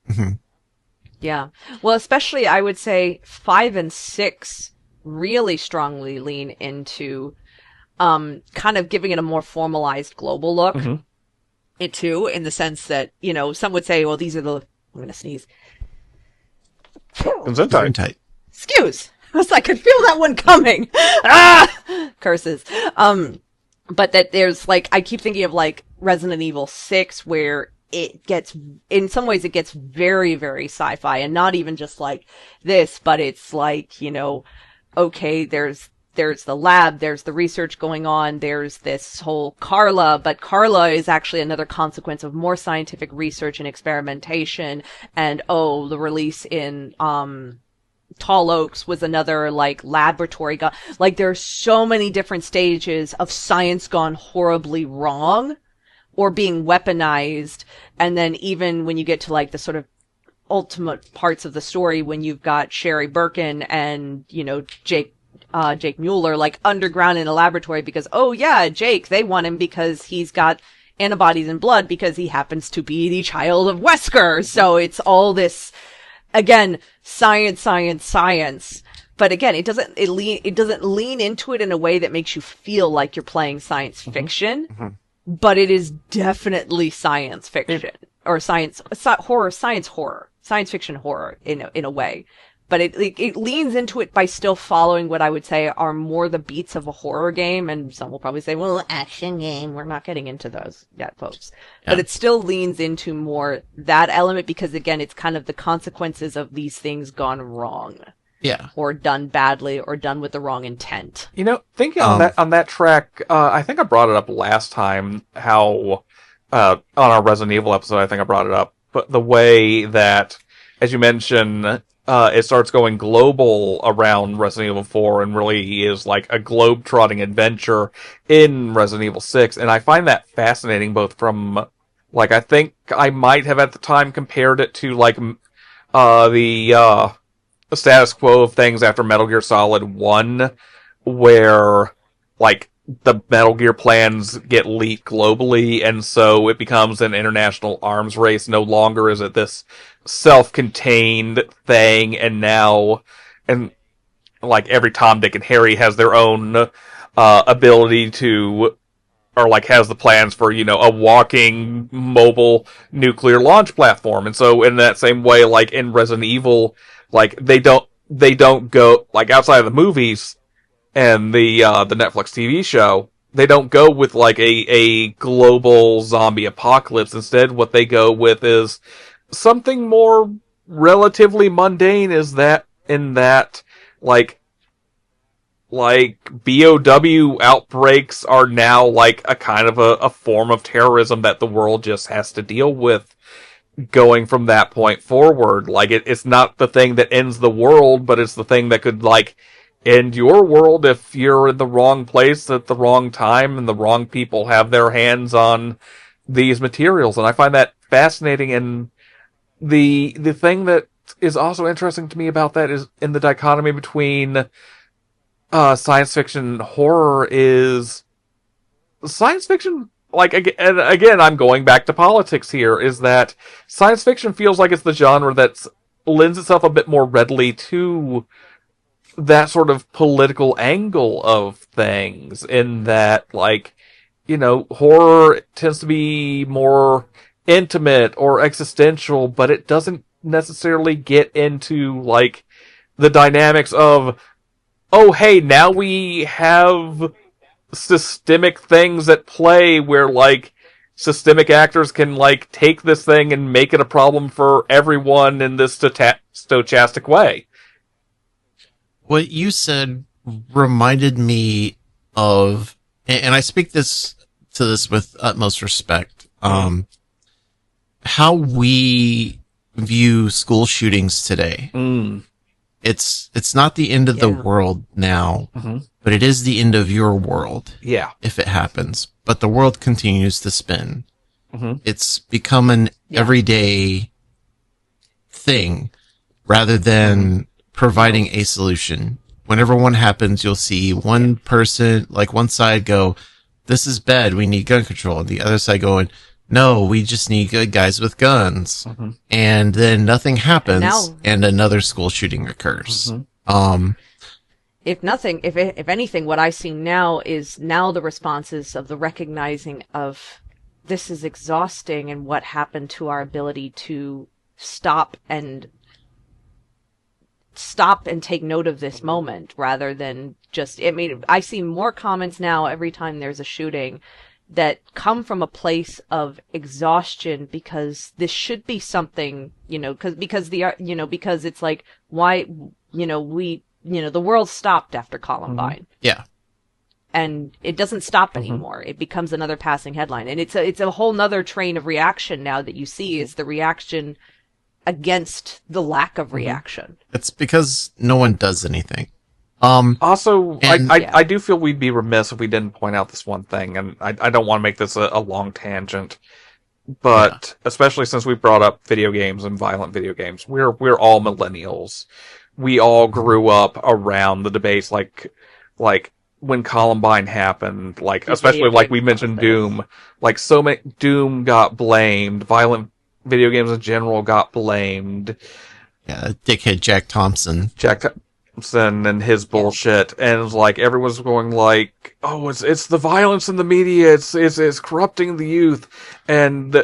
Speaker 1: Mm-hmm.
Speaker 2: Yeah. Well, especially, I would say 5 and 6 really strongly lean into kind of giving it a more formalized global look. It too, in the sense that, some would say, well, these are I'm gonna sneeze.
Speaker 1: Gesundheit.
Speaker 2: Excuse. I could feel that one coming. Curses. But that there's I keep thinking of Resident Evil 6 where in some ways it gets very, very sci-fi, and not even just like this, but it's okay, there's the lab, there's the research going on, there's this whole Carla, but Carla is actually another consequence of more scientific research and experimentation, and the release in Tall Oaks was another laboratory there's so many different stages of science gone horribly wrong or being weaponized, and then even when you get to the sort of ultimate parts of the story when you've got Sherry Birkin and Jake Mueller underground in a laboratory because Jake, they want him because he's got antibodies in blood because he happens to be the child of Wesker. So it's all this, again, science, but again, it doesn't lean into it in a way that makes you feel like you're playing science fiction, but it is definitely science fiction or science fiction horror in a way. but it leans into it by still following what I would say are more the beats of a horror game. And some will probably say, well, action game. We're not getting into those yet, folks.
Speaker 1: Yeah.
Speaker 2: But it still leans into more that element because, again, it's kind of the consequences of these things gone wrong.
Speaker 1: Yeah.
Speaker 2: Or done badly or done with the wrong intent.
Speaker 3: You know, thinking on that track, I think I brought it up last time how, on our Resident Evil episode, I think I brought it up, but the way that, as you mentioned, it starts going global around Resident Evil 4 and really is like a globe-trotting adventure in Resident Evil 6. And I find that fascinating both from, like, I think I might have at the time compared it to, like, the status quo of things after Metal Gear Solid 1, where, like, the Metal Gear plans get leaked globally, and so it becomes an international arms race. No longer is it this self-contained thing, and now, and like every Tom, Dick, and Harry has their own ability to, or like has the plans for, you know, a walking mobile nuclear launch platform. And so in that same way, like in Resident Evil, like they don't go, like outside of the movies and the Netflix TV show, they don't go with like a global zombie apocalypse. Instead, what they go with is something more relatively mundane, is that in that like BOW outbreaks are now like a kind of a form of terrorism that the world just has to deal with going from that point forward. Like it's not the thing that ends the world, but it's the thing that could like end your world if you're in the wrong place at the wrong time and the wrong people have their hands on these materials. And I find that fascinating. And the thing that is also interesting to me about that is in the dichotomy between science fiction and horror is science fiction, like, and again, I'm going back to politics here, is that science fiction feels like it's the genre that lends itself a bit more readily to that sort of political angle of things, in that, like, you know, horror tends to be more intimate or existential, but it doesn't necessarily get into, like, the dynamics of, oh, hey, now we have systemic things at play where, like, systemic actors can, like, take this thing and make it a problem for everyone in this stochastic way.
Speaker 1: What you said reminded me of, and I speak to this with utmost respect, how we view school shootings today. It's not the end of the world now, but it is the end of your world.
Speaker 3: Yeah.
Speaker 1: If it happens. But the world continues to spin. It's become an everyday thing rather than providing a solution. Whenever one happens, you'll see one person, like one side go, this is bad, we need gun control. And the other side going, no, we just need good guys with guns. And then nothing happens, and another school shooting occurs.
Speaker 2: If nothing, if anything, what I see now is the responses of the recognizing of this is exhausting and what happened to our ability to stop and take note of this moment rather than just, I mean, I see more comments now every time there's a shooting that come from a place of exhaustion because this should be something, because it's like, why, the world stopped after Columbine.
Speaker 1: Yeah.
Speaker 2: And it doesn't stop anymore. It becomes another passing headline. And it's a whole nother train of reaction now that you see is the reaction against the lack of reaction.
Speaker 1: It's because no one does anything.
Speaker 3: Also, I do feel we'd be remiss if we didn't point out this one thing, and I don't want to make this a long tangent, but especially since we brought up video games and violent video games, we're all millennials. We all grew up around the debates, like when Columbine happened, like especially like we mentioned Doom, like so many Doom got blamed, violent video games in general got blamed.
Speaker 1: Yeah, dickhead Jack Thompson
Speaker 3: and his bullshit, and like everyone's going like, oh, it's the violence in the media, it's corrupting the youth, and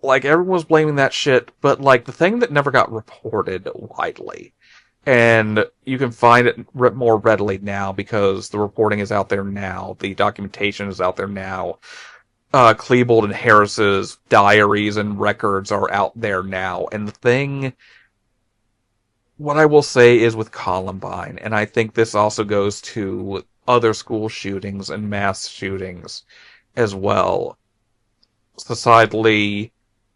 Speaker 3: like everyone was blaming that shit, but like the thing that never got reported widely And you can find it more readily now because the reporting is out there now. The documentation is out there now. Klebold and Harris's diaries and records are out there now. And the thing, what I will say is with Columbine, and I think this also goes to other school shootings and mass shootings as well. Societally,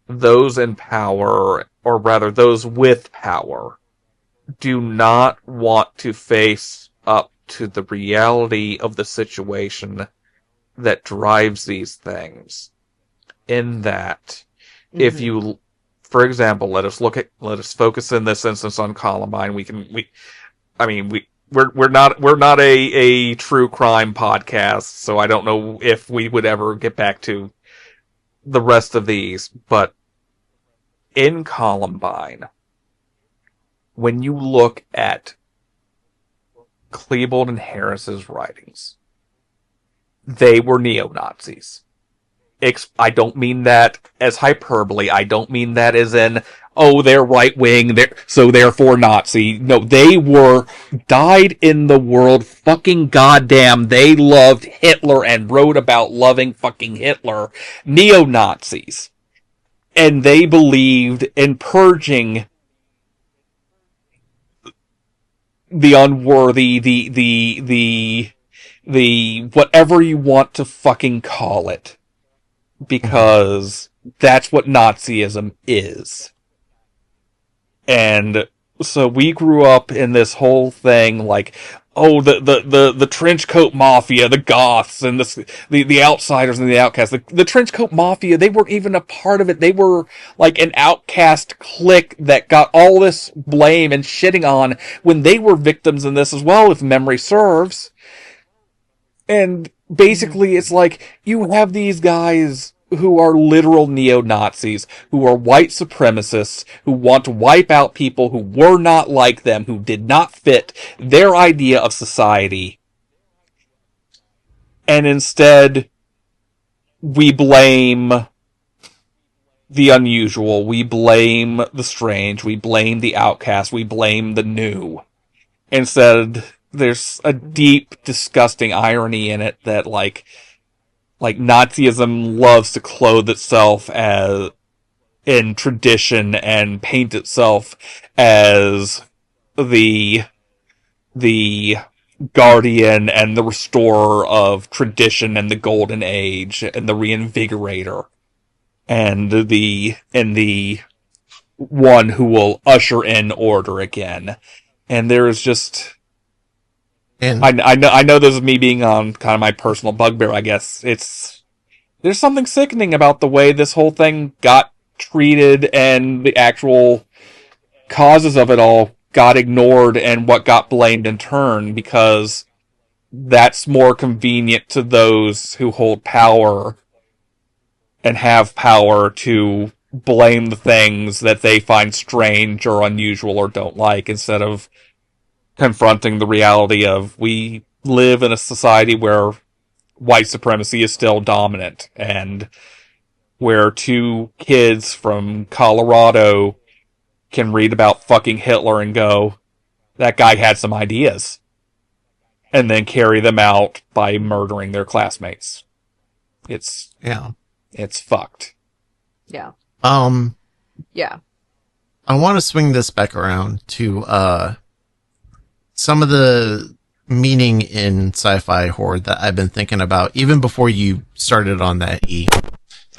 Speaker 3: those in power, or rather those with power, do not want to face up to the reality of the situation that drives these things. In that, if you, for example, let us focus in this instance on Columbine. We're not a true crime podcast, so I don't know if we would ever get back to the rest of these, but in Columbine, when you look at Klebold and Harris's writings, they were neo-Nazis. I don't mean that as hyperbole. I don't mean that as in, oh, they're right-wing, so therefore Nazi. No, they were dyed in the world fucking goddamn. They loved Hitler and wrote about loving fucking Hitler. Neo-Nazis. And they believed in purging the unworthy, the whatever you want to fucking call it. Because that's what Nazism is. And so we grew up in this whole thing like, oh, the trench coat mafia, the goths, and the outsiders and the outcasts. The trench coat mafia, they weren't even a part of it. They were like an outcast clique that got all this blame and shitting on when they were victims in this as well, if memory serves. And basically, it's like, you have these guys who are literal neo-Nazis, who are white supremacists, who want to wipe out people who were not like them, who did not fit their idea of society. And instead, we blame the unusual, we blame the strange, we blame the outcast, we blame the new. Instead, there's a deep, disgusting irony in it that, like Nazism loves to clothe itself in tradition and paint itself as the guardian and the restorer of tradition and the golden age and the reinvigorator and the one who will usher in order again. And there is just, and I know this is me being on kind of my personal bugbear, I guess. There's something sickening about the way this whole thing got treated and the actual causes of it all got ignored and what got blamed in turn, because that's more convenient to those who hold power and have power to blame the things that they find strange or unusual or don't like, instead of confronting the reality of, we live in a society where white supremacy is still dominant, and where two kids from Colorado can read about fucking Hitler and go, that guy had some ideas, and then carry them out by murdering their classmates. It's fucked.
Speaker 2: Yeah.
Speaker 1: Yeah. I want to swing this back around to some of the meaning in sci-fi horror that I've been thinking about even before you started on that, E.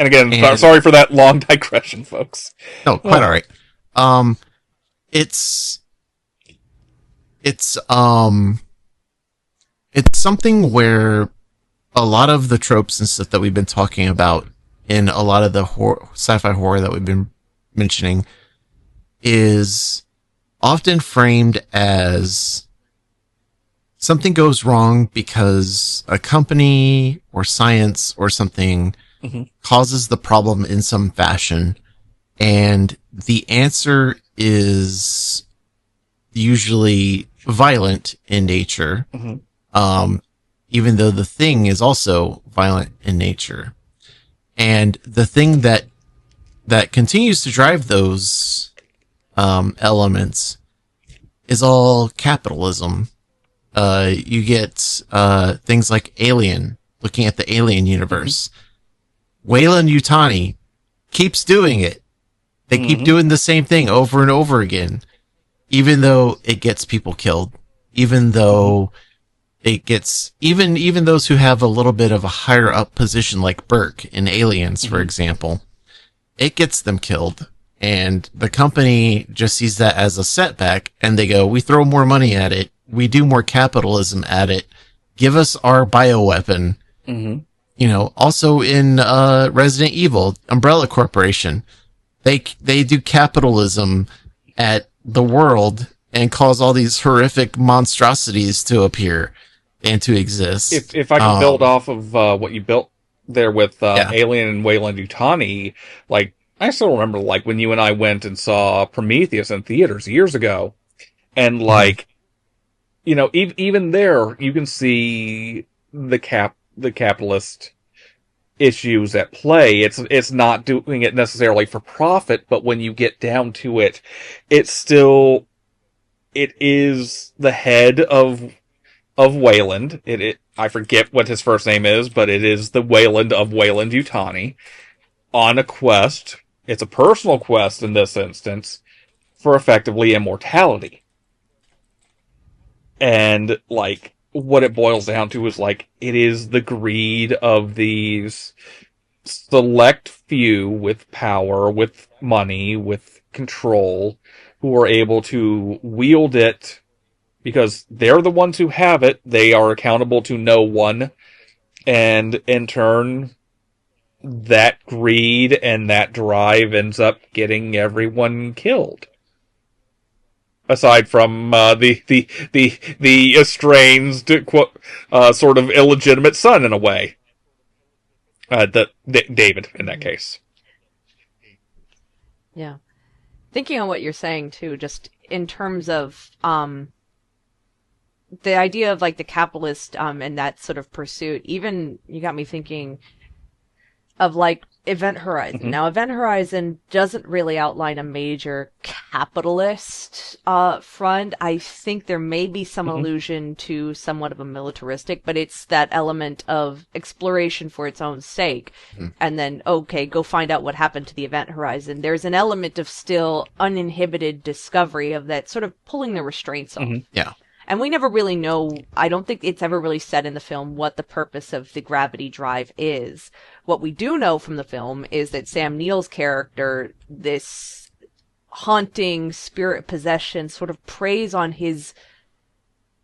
Speaker 3: And again, sorry for that long digression, folks.
Speaker 1: No, quite all right. It's something where a lot of the tropes and stuff that we've been talking about in a lot of the sci-fi horror that we've been mentioning is often framed as something goes wrong because a company or science or something causes the problem in some fashion, and the answer is usually violent in nature, even though the thing is also violent in nature. And the thing that continues to drive those elements is all capitalism. You get things like Alien, looking at the Alien universe. Weyland Yutani keeps doing it. They keep doing the same thing over and over again, even though it gets people killed, even though it gets even those who have a little bit of a higher up position, like Burke in Aliens, for example, it gets them killed. And the company just sees that as a setback, and they go, we throw more money at it. We do more capitalism at it. Give us our bioweapon. You know, also in Resident Evil, Umbrella Corporation, they do capitalism at the world and cause all these horrific monstrosities to appear and to exist.
Speaker 3: If I can build off of what you built there with Alien and Weyland Yutani, like, I still remember, like, when you and I went and saw Prometheus in theaters years ago, and, like, you know, even there, you can see the capitalist issues at play. It's not doing it necessarily for profit, but when you get down to it, it is the head of Weyland. I forget what his first name is, but it is the Weyland of Weyland Yutani on a quest. It's a personal quest in this instance for effectively immortality. And, like, what it boils down to is, like, it is the greed of these select few with power, with money, with control, who are able to wield it because they're the ones who have it. They are accountable to no one. And in turn, that greed and that drive ends up getting everyone killed. Aside from the estranged, sort of illegitimate son, in a way. David, in that case.
Speaker 2: Yeah. Thinking on what you're saying, too, just in terms of the idea of, like, the capitalist and that sort of pursuit, even you got me thinking of, like, Event Horizon. Now, Event Horizon doesn't really outline a major capitalist front. I think there may be some allusion to somewhat of a militaristic, but it's that element of exploration for its own sake. And then, okay, go find out what happened to the Event Horizon. There's an element of still uninhibited discovery of that sort of pulling the restraints off.
Speaker 1: Yeah.
Speaker 2: And we never really know, I don't think it's ever really said in the film what the purpose of the gravity drive is. What we do know from the film is that Sam Neill's character, this haunting spirit possession, sort of preys on his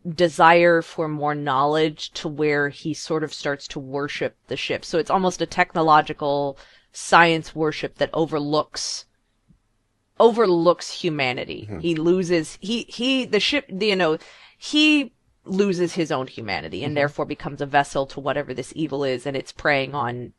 Speaker 2: desire for more knowledge to where he sort of starts to worship the ship. So it's almost a technological science worship that overlooks humanity. He loses, the ship, you know, he loses his own humanity and therefore becomes a vessel to whatever this evil is, and it's preying on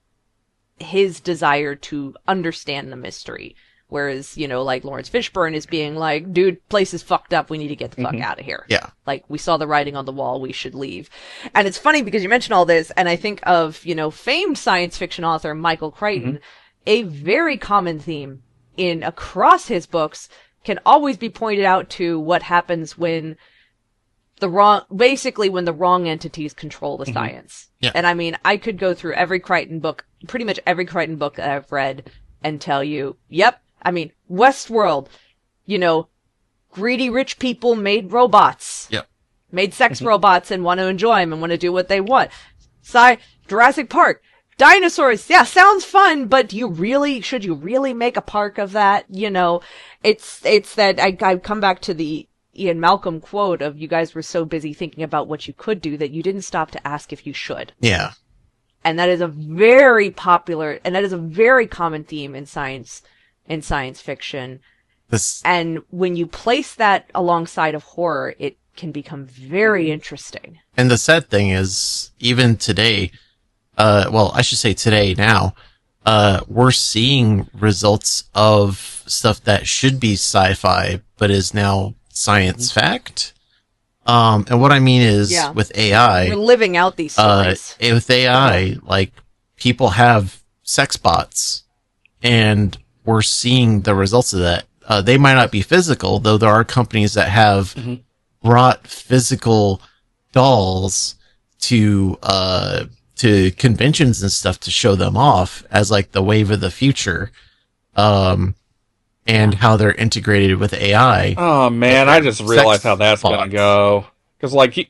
Speaker 2: his desire to understand the mystery. Whereas, you know, like Lawrence Fishburne is being like, dude, place is fucked up, we need to get the fuck out of here.
Speaker 1: Yeah.
Speaker 2: Like, we saw the writing on the wall, we should leave. And it's funny because you mentioned all this, and I think of, you know, famed science fiction author Michael Crichton, a very common theme across his books can always be pointed out to what happens when the wrong entities control the science.
Speaker 1: Yeah.
Speaker 2: And I mean, I could go through every Crichton book, pretty much every Crichton book that I've read, and tell you, yep, I mean, Westworld, you know, greedy rich people made robots.
Speaker 1: Yep.
Speaker 2: Made sex robots and want to enjoy them and want to do what they want. Jurassic Park. Dinosaurs, yeah, sounds fun, but should you really make a park of that? You know, it's that I come back to the Ian Malcolm quote of, you guys were so busy thinking about what you could do that you didn't stop to ask if you should.
Speaker 1: Yeah.
Speaker 2: And that is a very popular, and that is a very common theme in science fiction. And when you place that alongside of horror, it can become very interesting.
Speaker 1: And the sad thing is, even today, well, I should say today now, we're seeing results of stuff that should be sci-fi, but is now science fact. And what I mean is, with AI,
Speaker 2: we're living out these stories.
Speaker 1: With AI, like, people have sex bots, and we're seeing the results of that. they might not be physical, though there are companies that have brought physical dolls to conventions and stuff to show them off as like the wave of the future, and how they're integrated with AI.
Speaker 3: Oh man, I just realized how that's gonna go. Because like, you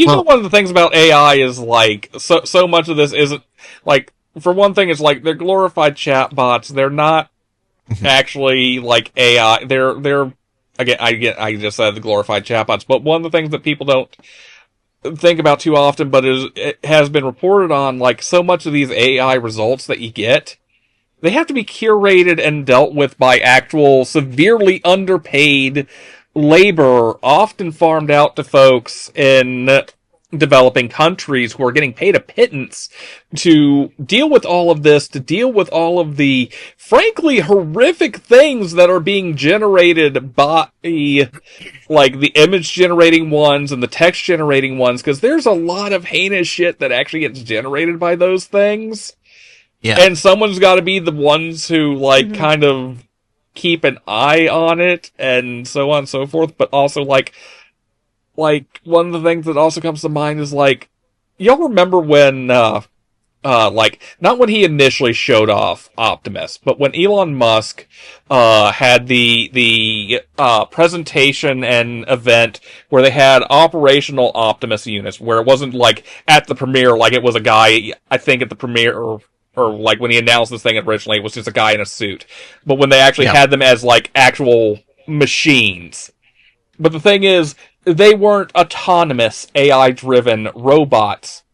Speaker 3: know, one of the things about AI is like so much of this isn't like, for one thing, it's like they're glorified chatbots. They're not actually like AI. They're again, I just said the glorified chatbots, but one of the things that people don't think about too often, but it has been reported on, like, so much of these AI results that you get, they have to be curated and dealt with by actual severely underpaid labor, often farmed out to folks in developing countries who are getting paid a pittance to deal with all of this, to deal with all of the frankly horrific things that are being generated by like the image generating ones and the text generating ones, because there's a lot of heinous shit that actually gets generated by those things.
Speaker 1: Yeah.
Speaker 3: And someone's got to be the ones who like kind of keep an eye on it and so on and so forth, but also like one of the things that also comes to mind is like, y'all remember when like, not when he initially showed off Optimus, but when Elon Musk had the presentation and event where they had operational Optimus units, where it wasn't like at the premiere like it was a guy, I think at the premiere or like when he announced this thing originally, it was just a guy in a suit. But when they actually had them as like actual machines. But the thing is, they weren't autonomous, AI-driven robots.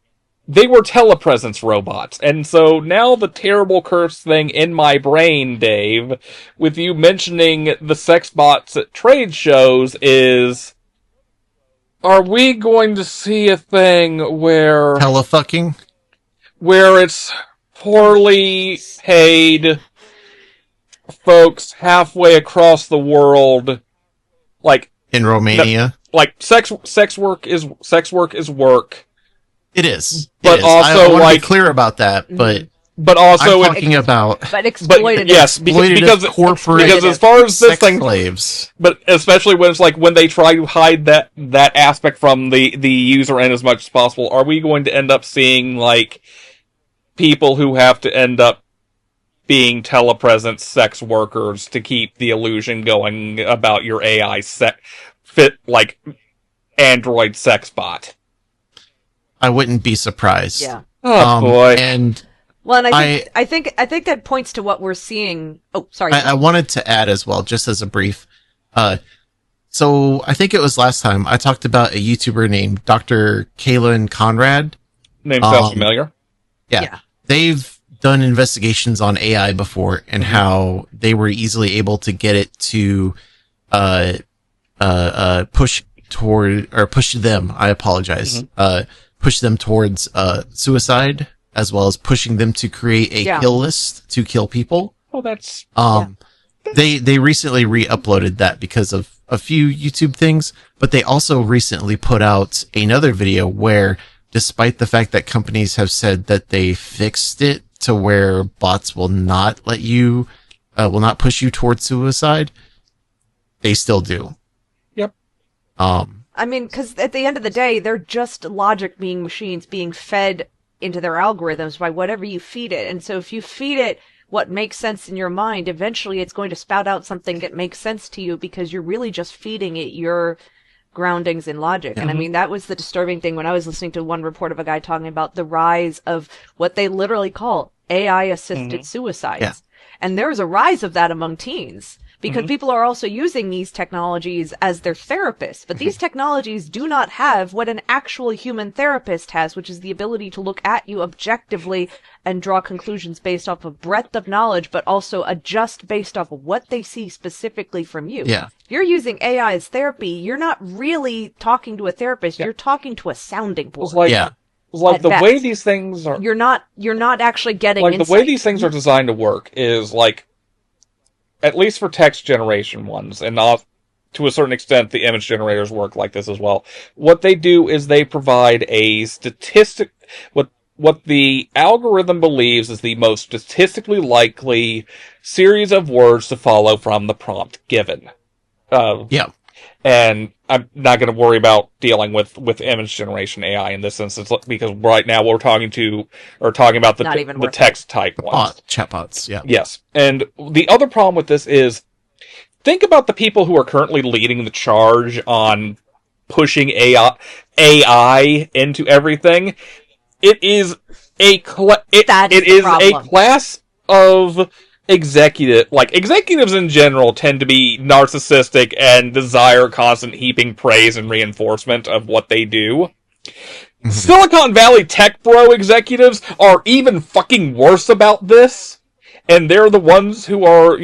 Speaker 3: They were telepresence robots. And so now the terrible cursed thing in my brain, Dave, with you mentioning the sex bots at trade shows is, are we going to see a thing where...
Speaker 1: telefucking?
Speaker 3: Where it's poorly paid folks halfway across the world, like...
Speaker 1: in Romania?
Speaker 3: Like, sex work is work.
Speaker 1: It is.
Speaker 3: But
Speaker 1: it is.
Speaker 3: also,
Speaker 1: I want
Speaker 3: like...
Speaker 1: to be clear about that, but
Speaker 3: also...
Speaker 1: I'm talking about...
Speaker 2: But exploitative.
Speaker 3: Yes, because
Speaker 1: corporate
Speaker 3: as far as this thing...
Speaker 1: slaves.
Speaker 3: But especially when it's like, when they try to hide that aspect from the user end as much as possible, are we going to end up seeing, like, people who have to end up being telepresence sex workers to keep the illusion going about your AI fit like android sex bot?
Speaker 1: I wouldn't be surprised.
Speaker 2: Yeah.
Speaker 3: Oh boy.
Speaker 1: And
Speaker 2: well, and I think that points to what we're seeing. Oh, sorry.
Speaker 1: I wanted to add as well, just as a brief. So I think it was last time I talked about a YouTuber named Dr. Kaylin Conrad.
Speaker 3: Name sounds familiar.
Speaker 1: Yeah. They've done investigations on AI before and how they were easily able to get it to push them. I apologize. Push them towards suicide, as well as pushing them to create a kill list to kill people.
Speaker 3: Oh, that's
Speaker 1: They recently re-uploaded that because of a few YouTube things, but they also recently put out another video where, despite the fact that companies have said that they fixed it to where bots will not let you, will not push you towards suicide, they still do.
Speaker 3: Yep.
Speaker 2: I mean, because at the end of the day, they're just logic being machines being fed into their algorithms by whatever you feed it. And so if you feed it what makes sense in your mind, eventually it's going to spout out something that makes sense to you because you're really just feeding it your groundings in logic. And I mean, that was the disturbing thing when I was listening to one report of a guy talking about the rise of what they literally call AI-assisted suicides.
Speaker 1: Yeah.
Speaker 2: And there's a rise of that among teens. Because people are also using these technologies as their therapists. But these technologies do not have what an actual human therapist has, which is the ability to look at you objectively and draw conclusions based off of breadth of knowledge, but also adjust based off of what they see specifically from you.
Speaker 1: Yeah.
Speaker 2: If you're using AI as therapy, you're not really talking to a therapist. You're talking to a sounding board.
Speaker 3: It's like the way these things are...
Speaker 2: You're not actually getting
Speaker 3: like
Speaker 2: insight.
Speaker 3: the way these things are designed to work is like, at least for text generation ones, and to a certain extent the image generators work like this as well. What they do is they provide a statistic, what what the algorithm believes is the most statistically likely series of words to follow from the prompt given.
Speaker 1: Yeah.
Speaker 3: And I'm not going to worry about dealing with image generation AI in this instance, because right now we're talking about the text type ones.
Speaker 1: Chatbots, yeah.
Speaker 3: Yes. And the other problem with this is, think about the people who are currently leading the charge on pushing AI into everything. It is a class of executives in general tend to be narcissistic and desire constant heaping praise and reinforcement of what they do. Mm-hmm. Silicon Valley tech bro executives are even fucking worse about this, and they're the ones who are,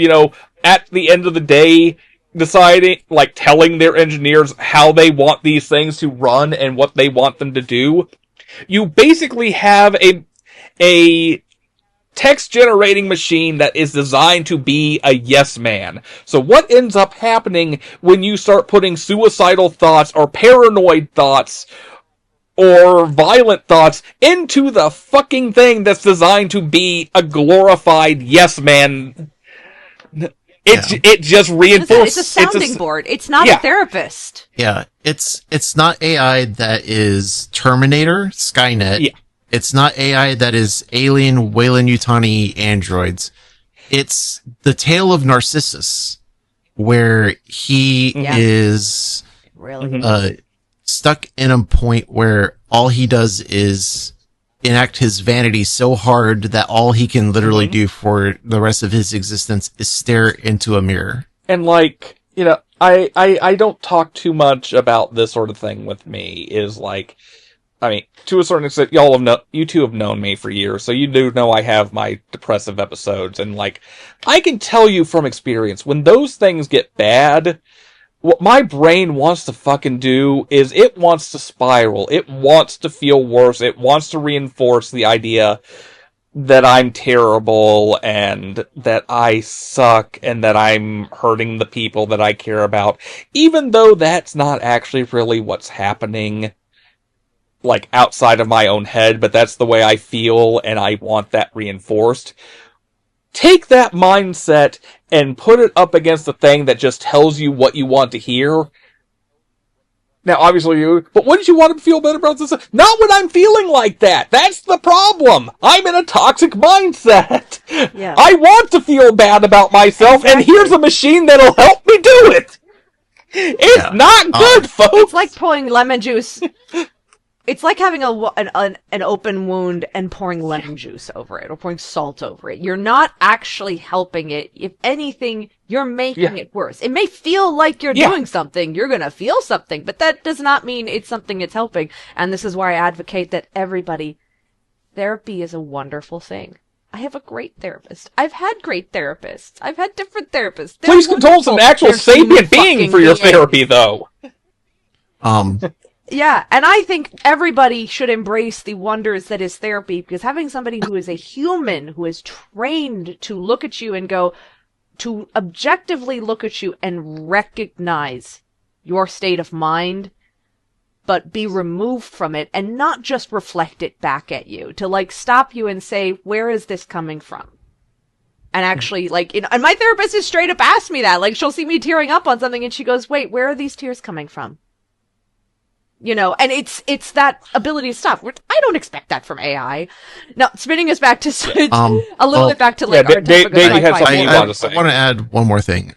Speaker 3: at the end of the day, deciding, telling their engineers how they want these things to run and what they want them to do. You basically have a text-generating machine that is designed to be a yes man. So what ends up happening when you start putting suicidal thoughts or paranoid thoughts or violent thoughts into the fucking thing that's designed to be a glorified yes man? It just reinforces.
Speaker 2: It's a sounding board. It's not a therapist.
Speaker 1: Yeah, it's not AI that is Terminator, Skynet.
Speaker 3: Yeah.
Speaker 1: It's not AI that is Alien, Weyland-Yutani androids. It's the tale of Narcissus, where he is
Speaker 2: really
Speaker 1: stuck in a point where all he does is enact his vanity so hard that all he can literally do for the rest of his existence is stare into a mirror.
Speaker 3: And I don't talk too much about this sort of thing with me, to a certain extent, you two have known me for years, so you do know I have my depressive episodes, and I can tell you from experience, when those things get bad, what my brain wants to fucking do is it wants to spiral. It wants to feel worse. It wants to reinforce the idea that I'm terrible and that I suck and that I'm hurting the people that I care about, even though that's not actually really what's happening, outside of my own head, but that's the way I feel and I want that reinforced. Take that mindset and put it up against the thing that just tells you what you want to hear. Now, obviously, but wouldn't you want to feel better about this? Not when I'm feeling like that. That's the problem. I'm in a toxic mindset.
Speaker 2: Yeah.
Speaker 3: I want to feel bad about myself, and here's a machine that'll help me do it. It's not good, folks.
Speaker 2: It's like pouring lemon juice. It's like having an open wound and pouring lemon juice over it, or pouring salt over it. You're not actually helping it. If anything, you're making it worse. It may feel like you're doing something. You're going to feel something, but that does not mean it's something that's helping. And this is why I advocate that therapy is a wonderful thing. I have a great therapist. I've had great therapists. I've had different therapists.
Speaker 3: Please consult an actual sapient being for your therapy, though.
Speaker 2: Yeah, and I think everybody should embrace the wonders that is therapy, because having somebody who is a human, who is trained to look at you and to objectively look at you and recognize your state of mind, but be removed from it and not just reflect it back at you, to stop you and say, where is this coming from? And actually, and my therapist has straight up asked me that. She'll see me tearing up on something and she goes, wait, where are these tears coming from? And it's that ability to stop. I don't expect that from AI. Now, spinning us back to a little bit back to our
Speaker 3: Dave had something you wanted to say.
Speaker 1: I want to add one more thing.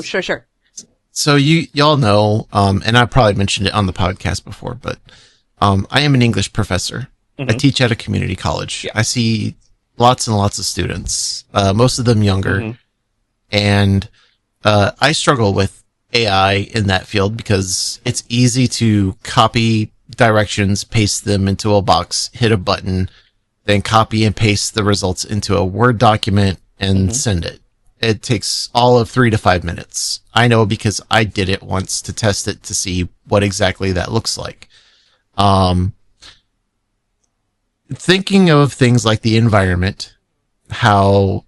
Speaker 2: Sure.
Speaker 1: So y'all know, and I probably mentioned it on the podcast before, but I am an English professor. Mm-hmm. I teach at a community college. Yeah. I see lots and lots of students, most of them younger, and I struggle with AI in that field because it's easy to copy directions, paste them into a box, hit a button, then copy and paste the results into a Word document and send it. It takes all of 3 to 5 minutes. I know because I did it once to test it to see what exactly that looks like. Thinking of things like the environment, how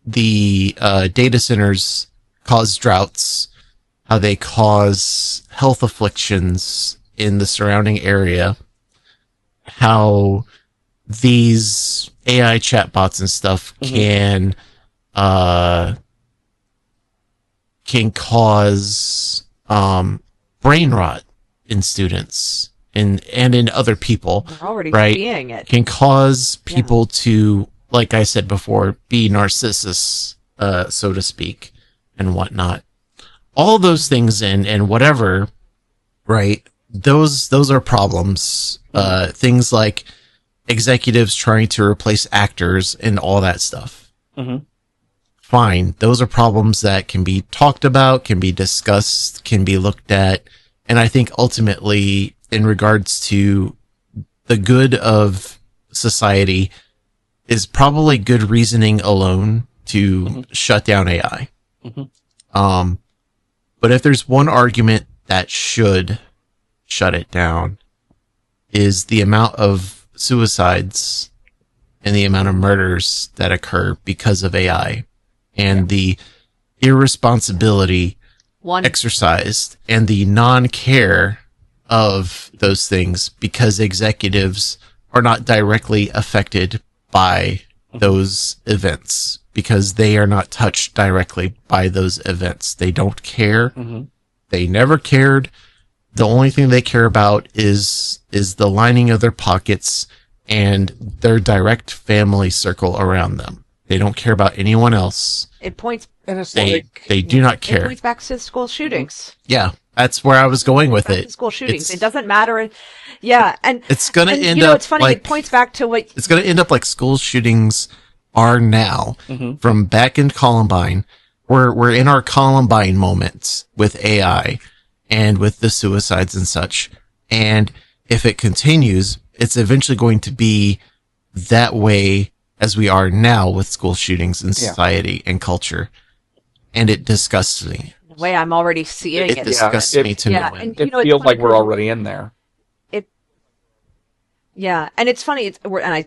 Speaker 1: the data centers cause droughts, how they cause health afflictions in the surrounding area. how these AI chatbots and stuff can cause brain rot in students and in other people.
Speaker 2: We're already
Speaker 1: right?
Speaker 2: seeing it.
Speaker 1: Can cause people to, like I said before, be narcissists, so to speak, and whatnot. All those things and whatever, right? Those are problems. Things like executives trying to replace actors and all that stuff.
Speaker 3: Mm-hmm.
Speaker 1: Fine. Those are problems that can be talked about, can be discussed, can be looked at. And I think ultimately, in regards to the good of society, is probably good reasoning alone to shut down AI.
Speaker 3: Mm-hmm.
Speaker 1: But if there's one argument that should shut it down, is the amount of suicides and the amount of murders that occur because of AI and the irresponsibility exercised and the non-care of those things because executives are not directly affected by those events because they are not touched directly by those events. They don't care. They never cared. The only thing they care about is the lining of their pockets and their direct family circle around them. They don't care about anyone else.
Speaker 2: It points.
Speaker 3: And it's
Speaker 1: They do not
Speaker 2: It
Speaker 1: care.
Speaker 2: points back to school shootings.
Speaker 1: Yeah, that's where I was going with
Speaker 2: Back
Speaker 1: it.
Speaker 2: to school shootings.
Speaker 1: It's-
Speaker 2: It doesn't matter. Yeah, and
Speaker 1: It's gonna
Speaker 2: and,
Speaker 1: end
Speaker 2: you know,
Speaker 1: up
Speaker 2: it's funny.
Speaker 1: like
Speaker 2: It points back to what.
Speaker 1: it's gonna end up like school shootings are now from back in Columbine. We're in our Columbine moments with AI and with the suicides and such. And if it continues, it's eventually going to be that way as we are now with school shootings in society and culture. And it disgusts me.
Speaker 2: The way I'm already seeing
Speaker 1: It
Speaker 2: it.
Speaker 1: disgusts me to no end.
Speaker 2: and
Speaker 3: It
Speaker 2: you know, it's
Speaker 3: feels
Speaker 2: funny
Speaker 3: like we're
Speaker 2: 'cause
Speaker 3: already in there.
Speaker 2: Yeah, and it's funny.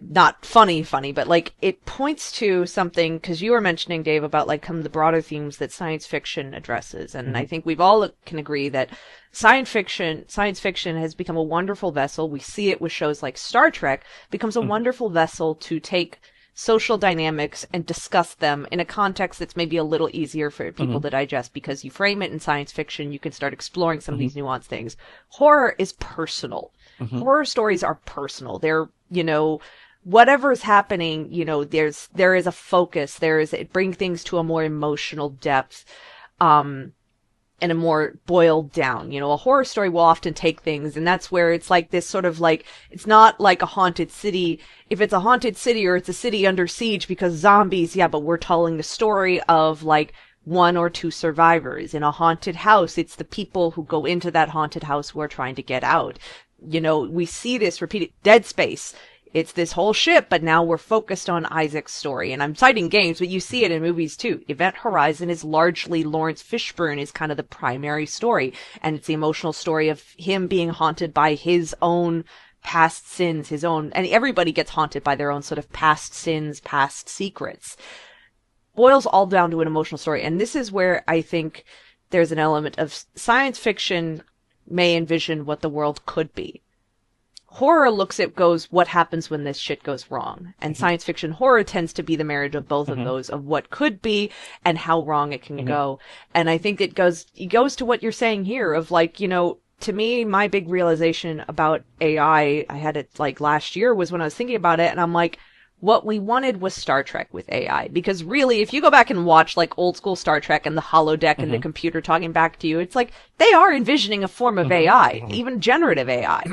Speaker 2: Not funny, but like it points to something because you were mentioning, Dave, about like some of the broader themes that science fiction addresses, and I think we've all can agree that science fiction has become a wonderful vessel. We see it with shows like Star Trek, becomes a wonderful vessel to take social dynamics and discuss them in a context that's maybe a little easier for people to digest because you frame it in science fiction, you can start exploring some of these nuanced things. Horror is personal. Horror stories are personal. They're, you know, whatever's happening, you know, there is a focus. It brings things to a more emotional depth, and a more boiled down, you know, a horror story will often take things, and that's where it's like this sort of like, it's not like a haunted city. If it's a haunted city or it's a city under siege because zombies, yeah, but we're telling the story of like one or two survivors. In a haunted house, it's the people who go into that haunted house who are trying to get out. You know, we see this repeated. Dead Space. It's this whole ship, but now we're focused on Isaac's story. And I'm citing games, but you see it in movies too. Event Horizon is largely Lawrence Fishburne is kind of the primary story. And it's the emotional story of him being haunted by his own past sins, and everybody gets haunted by their own sort of past sins, past secrets. Boils all down to an emotional story. And this is where I think there's an element of science fiction may envision what the world could be. Horror goes, what happens when this shit goes wrong? And science fiction horror tends to be the marriage of both of those, of what could be and how wrong it can go. And I think it goes to what you're saying here of like, you know, to me, my big realization about AI, I had it like last year, was when I was thinking about it, and I'm like, what we wanted was Star Trek with AI. Because really, if you go back and watch like old school Star Trek and the holodeck and the computer talking back to you, it's like they are envisioning a form of AI, even generative AI.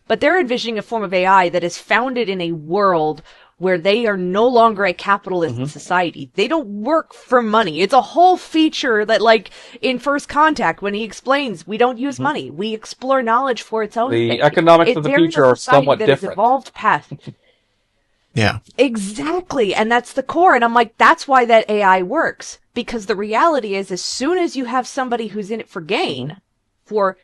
Speaker 2: But they're envisioning a form of AI that is founded in a world where they are no longer a capitalist society. They don't work for money. It's a whole feature that, like, in First Contact, when he explains, we don't use money. We explore knowledge for its own
Speaker 3: The
Speaker 2: sake.
Speaker 3: economics of the future are somewhat different.
Speaker 2: Evolved past.
Speaker 1: Yeah.
Speaker 2: Exactly. And that's the core. And I'm like, that's why that AI works. Because the reality is, as soon as you have somebody who's in it for gain, for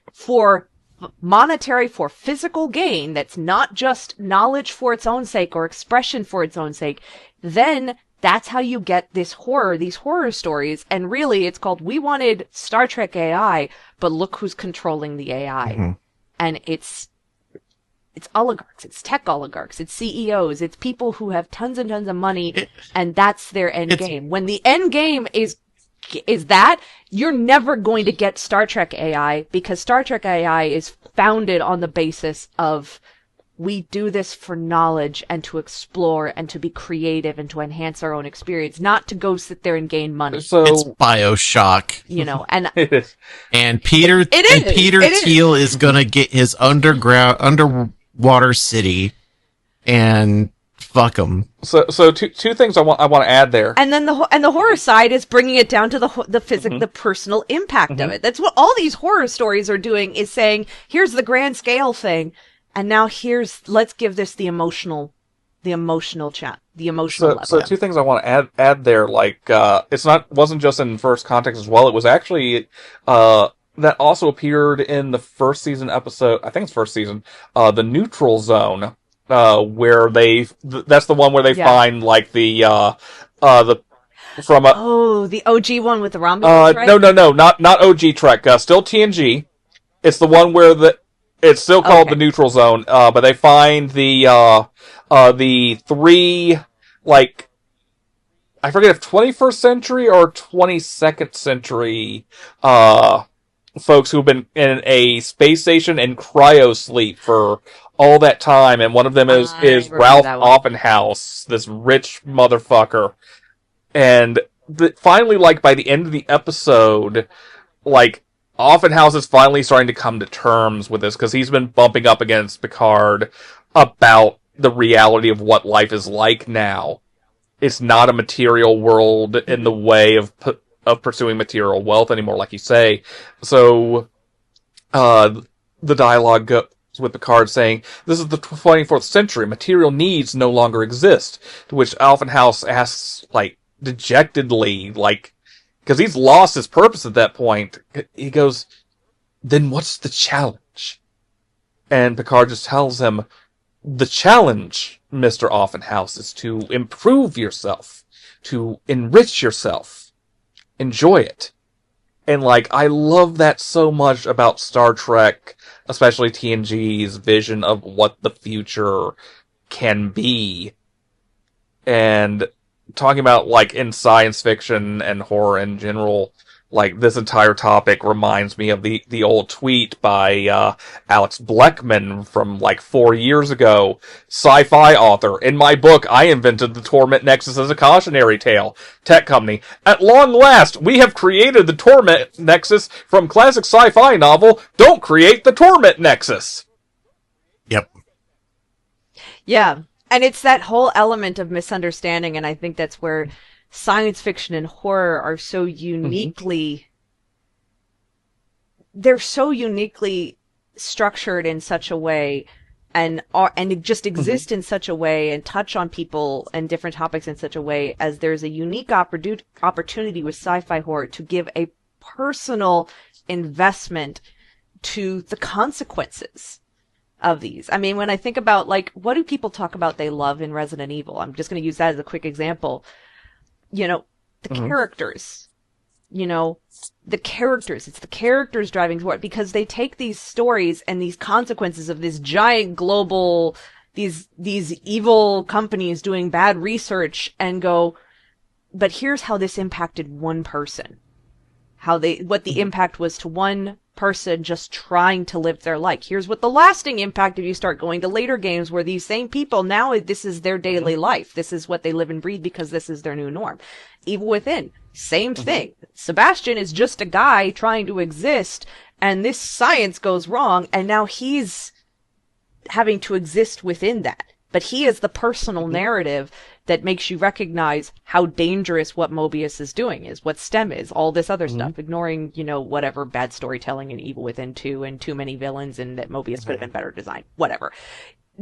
Speaker 2: monetary, for physical gain, that's not just knowledge for its own sake or expression for its own sake, then that's how you get these horror stories. And really, it's called, we wanted Star Trek AI, but look who's controlling the AI. And it's it's oligarchs, it's tech oligarchs, it's CEOs, it's people who have tons and tons of money, and that's their end game. When the end game is that, you're never going to get Star Trek AI, because Star Trek AI is founded on the basis of, we do this for knowledge and to explore and to be creative and to enhance our own experience, not to go sit there and gain money.
Speaker 3: So
Speaker 1: it's BioShock,
Speaker 2: And
Speaker 3: it is.
Speaker 1: and Peter Thiel is gonna get his underwater city, and fuck him.
Speaker 3: So two things I want to add there.
Speaker 2: And then the horror side is bringing it down to the personal impact of it. That's what all these horror stories are doing, is saying, here's the grand scale thing, and now let's give this the emotional level.
Speaker 3: So two things I want to add there. Like, wasn't just in first context as well. It was actually that also appeared in the first season episode. I think it's first season. The Neutral Zone, where that's the one where they find like the
Speaker 2: OG one with the Romulans, right?
Speaker 3: No, not OG Trek. Still TNG. It's the one where it's still called the Neutral Zone, but they find the three, like, I forget if 21st century or 22nd century, folks who've been in a space station in cryosleep for all that time, and one of them is Ralph Offenhouse, this rich motherfucker. And finally, like, by the end of the episode, like, Offenhouse is finally starting to come to terms with this, because he's been bumping up against Picard about the reality of what life is like now. It's not a material world in the way of pursuing material wealth anymore, like you say. So, the dialogue goes with Picard saying, "This is the 24th century, material needs no longer exist." To which Offenhouse asks, like, dejectedly, like, because he's lost his purpose at that point. He goes, "Then what's the challenge?" And Picard just tells him, "The challenge, Mr. Offenhouse, is to improve yourself, to enrich yourself, enjoy it." And, like, I love that so much about Star Trek, especially TNG's vision of what the future can be. And talking about, like, in science fiction and horror in general, like, this entire topic reminds me of the old tweet by Alex Bleckman from, like, 4 years ago. Sci-fi author. "In my book, I invented the Torment Nexus as a cautionary tale. Tech company. At long last, we have created the Torment Nexus from classic sci-fi novel. Don't create the Torment Nexus."
Speaker 1: Yep.
Speaker 2: Yeah. And it's that whole element of misunderstanding, and I think that's where science fiction and horror are so uniquely... They're so uniquely structured in such a way, and just exist in such a way, and touch on people and different topics in such a way, as there's a unique opportunity with sci-fi horror to give a personal investment to the consequences of these. I mean, when I think about, like, what do people talk about they love in Resident Evil? I'm just going to use that as a quick example. The characters. The characters. It's the characters driving forward, because they take these stories and these consequences of this giant global, these evil companies doing bad research, and go, but here's how this impacted one person. What the impact was to one person just trying to live their life. Here's what the lasting impact if you start going to later games where these same people, now this is their daily life. This is what they live and breathe because this is their new norm. Evil Within, same thing. Sebastian is just a guy trying to exist, and this science goes wrong, and now he's having to exist within that. But he is the personal narrative that makes you recognize how dangerous what Mobius is doing is, what STEM is, all this other stuff, ignoring, whatever bad storytelling in Evil Within 2 and too many villains and that Mobius could have been better designed. Whatever.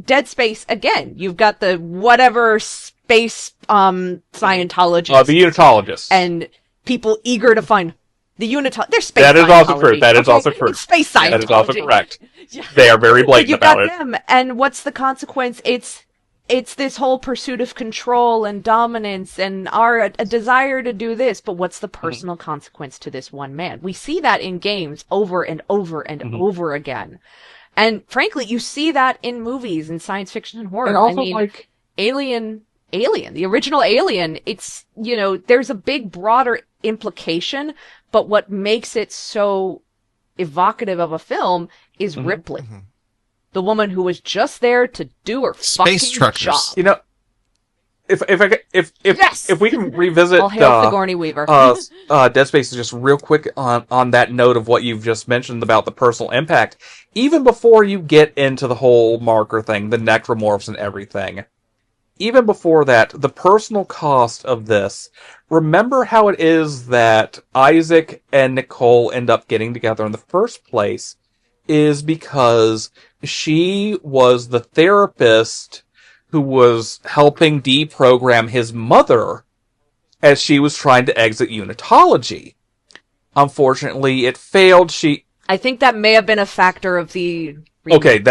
Speaker 2: Dead Space, again, you've got the whatever space Scientologists.
Speaker 3: The Unitologists.
Speaker 2: And people eager to find the Unitologists. They're space
Speaker 3: That is
Speaker 2: Scientology.
Speaker 3: also true. That is also true.
Speaker 2: It's space Scientology.
Speaker 3: That is also correct.
Speaker 2: Yeah.
Speaker 3: They are very blatant about it.
Speaker 2: You've got them, and what's the consequence? It's this whole pursuit of control and dominance and a desire to do this, but what's the personal consequence to this one man? We see that in games over and over and over again. And frankly, you see that in movies and science fiction and horror.
Speaker 3: And also,
Speaker 2: I mean, Alien, the original Alien, it's, there's a big broader implication, but what makes it so evocative of a film is Ripley. Mm-hmm. The woman who was just there to do her
Speaker 1: Space
Speaker 2: fucking
Speaker 1: truckers.
Speaker 2: job.
Speaker 3: If we can revisit
Speaker 2: All hail Sigourney Weaver.
Speaker 3: Dead Space just real quick on that note of what you've just mentioned about the personal impact, even before you get into the whole marker thing, the necromorphs and everything, even before that, the personal cost of this, remember how it is that Isaac and Nicole end up getting together in the first place is because she was the therapist who was helping deprogram his mother as she was trying to exit unitology. Unfortunately, it failed.
Speaker 2: I think that may have been a factor of the
Speaker 3: remake.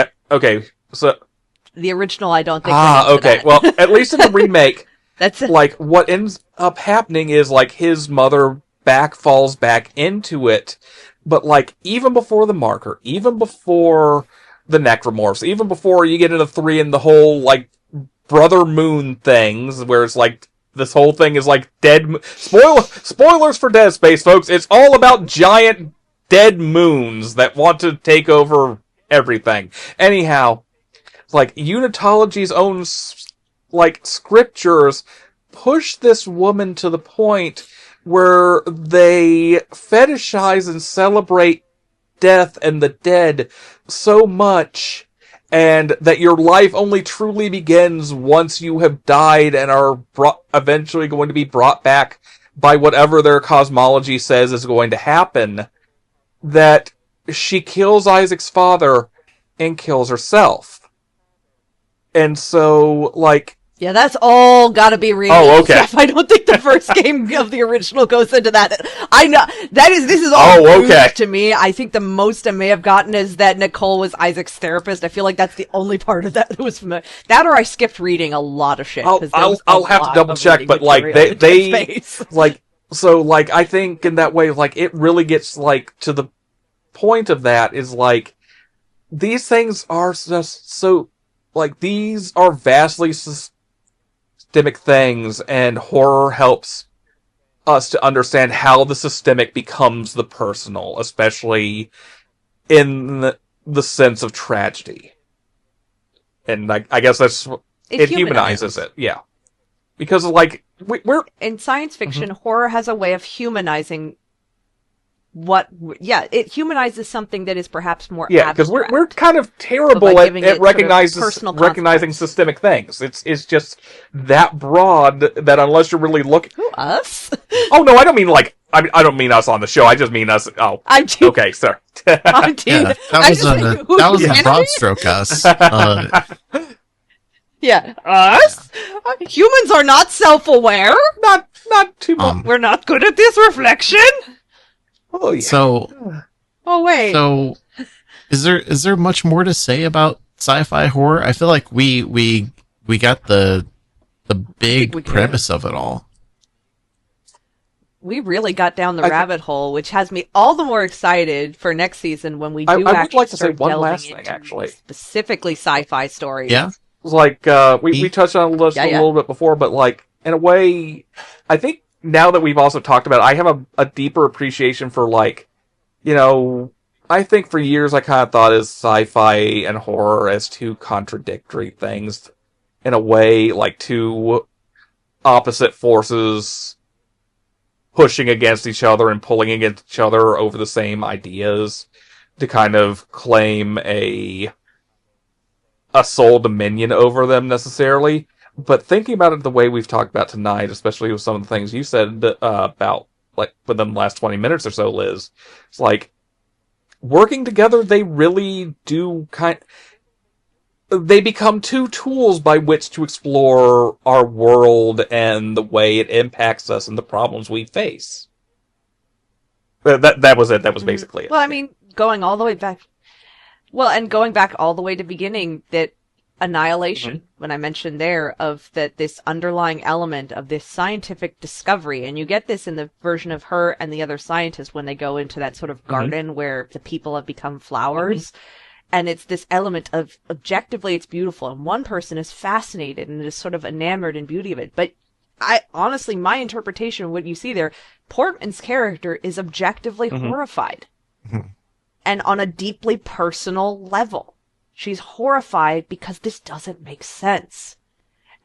Speaker 3: So
Speaker 2: the original, I don't think.
Speaker 3: Okay. Well, at least in the remake,
Speaker 2: that's it.
Speaker 3: Like what ends up happening is like his mother falls back into it. But like even before the marker, even before the necromorphs, even before you get into 3 and the whole like Brother Moon things, where it's like this whole thing is like spoilers for Dead Space, folks. It's all about giant dead moons that want to take over everything. Anyhow, like Unitology's own like scriptures push this woman to the point where they fetishize and celebrate death and the dead so much, and that your life only truly begins once you have died and are eventually going to be brought back by whatever their cosmology says is going to happen, that she kills Isaac's father and kills herself. And so, like...
Speaker 2: Yeah, that's all gotta be remade.
Speaker 3: Oh, okay.
Speaker 2: Jeff, I don't think the first game of the original goes into that. I know, this is all
Speaker 3: okay.
Speaker 2: to me. I think the most I may have gotten is that Nicole was Isaac's therapist. I feel like that's the only part of that was familiar. That, or I skipped reading a lot of shit.
Speaker 3: I'll have to double check, but like, they like, so like, I think in that way, like, it really gets like, to the point of that is like, these things are just so, like, these are vastly systemic things, and horror helps us to understand how the systemic becomes the personal, especially in the sense of tragedy. And I guess it humanizes it, yeah. Because, like, we're...
Speaker 2: In science fiction, horror has a way of humanizing it humanizes something that is perhaps more abstract.
Speaker 3: Yeah, because we're kind of terrible at recognizing systemic things. It's just that broad that unless you're really looking...
Speaker 2: Who, us?
Speaker 3: Oh, no, I don't mean like... I don't mean us on the show. I just mean us... Oh, okay, sorry.
Speaker 1: That was a broad stroke, us.
Speaker 2: Yeah, us? Humans are not self-aware?
Speaker 3: Not too much.
Speaker 2: We're not good at this reflection?
Speaker 3: Oh, yeah.
Speaker 1: So...
Speaker 2: Oh, wait.
Speaker 1: So, is there much more to say about sci-fi horror? I feel like we got the big premise of it all.
Speaker 2: We really got down the rabbit hole, which has me all the more excited for next season when we do
Speaker 3: I would like to say one last thing, actually.
Speaker 2: Specifically sci-fi stories.
Speaker 1: Yeah.
Speaker 3: Like, we touched on it a little bit before, but like, in a way, I think now that we've also talked about it, I have a deeper appreciation for, like, I think for years I kind of thought as sci-fi and horror as two contradictory things. In a way, like two opposite forces pushing against each other and pulling against each other over the same ideas to kind of claim a sole dominion over them necessarily. But thinking about it the way we've talked about tonight, especially with some of the things you said about, like, within the last 20 minutes or so, Liz, it's like, working together, they really do they become two tools by which to explore our world and the way it impacts us and the problems we face. That was it. That was basically it.
Speaker 2: Well, I mean, going all the way back... Well, and going back all the way to the beginning, that Annihilation, when I mentioned there, of that this underlying element of this scientific discovery, and you get this in the version of her and the other scientists when they go into that sort of garden where the people have become flowers, And it's this element of objectively it's beautiful, and one person is fascinated and is sort of enamored in beauty of it. But I honestly, my interpretation of what you see there, Portman's character is objectively horrified. And on a deeply personal level. She's horrified because this doesn't make sense.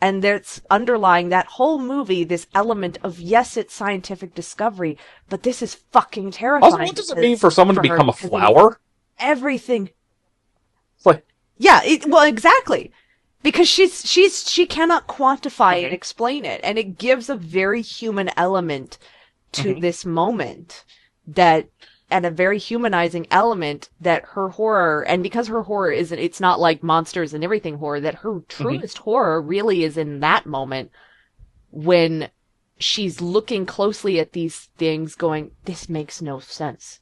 Speaker 2: And there's underlying that whole movie this element of, yes, it's scientific discovery, but this is fucking terrifying.
Speaker 3: Also, what does it mean for someone to become a flower?
Speaker 2: Everything.
Speaker 3: It's like,
Speaker 2: yeah, well, exactly. Because she cannot quantify and explain it. And it gives a very human element to this moment and a very humanizing element that her horror, and because her horror it's not like monsters and everything horror, that her truest horror really is in that moment when she's looking closely at these things going, this makes no sense.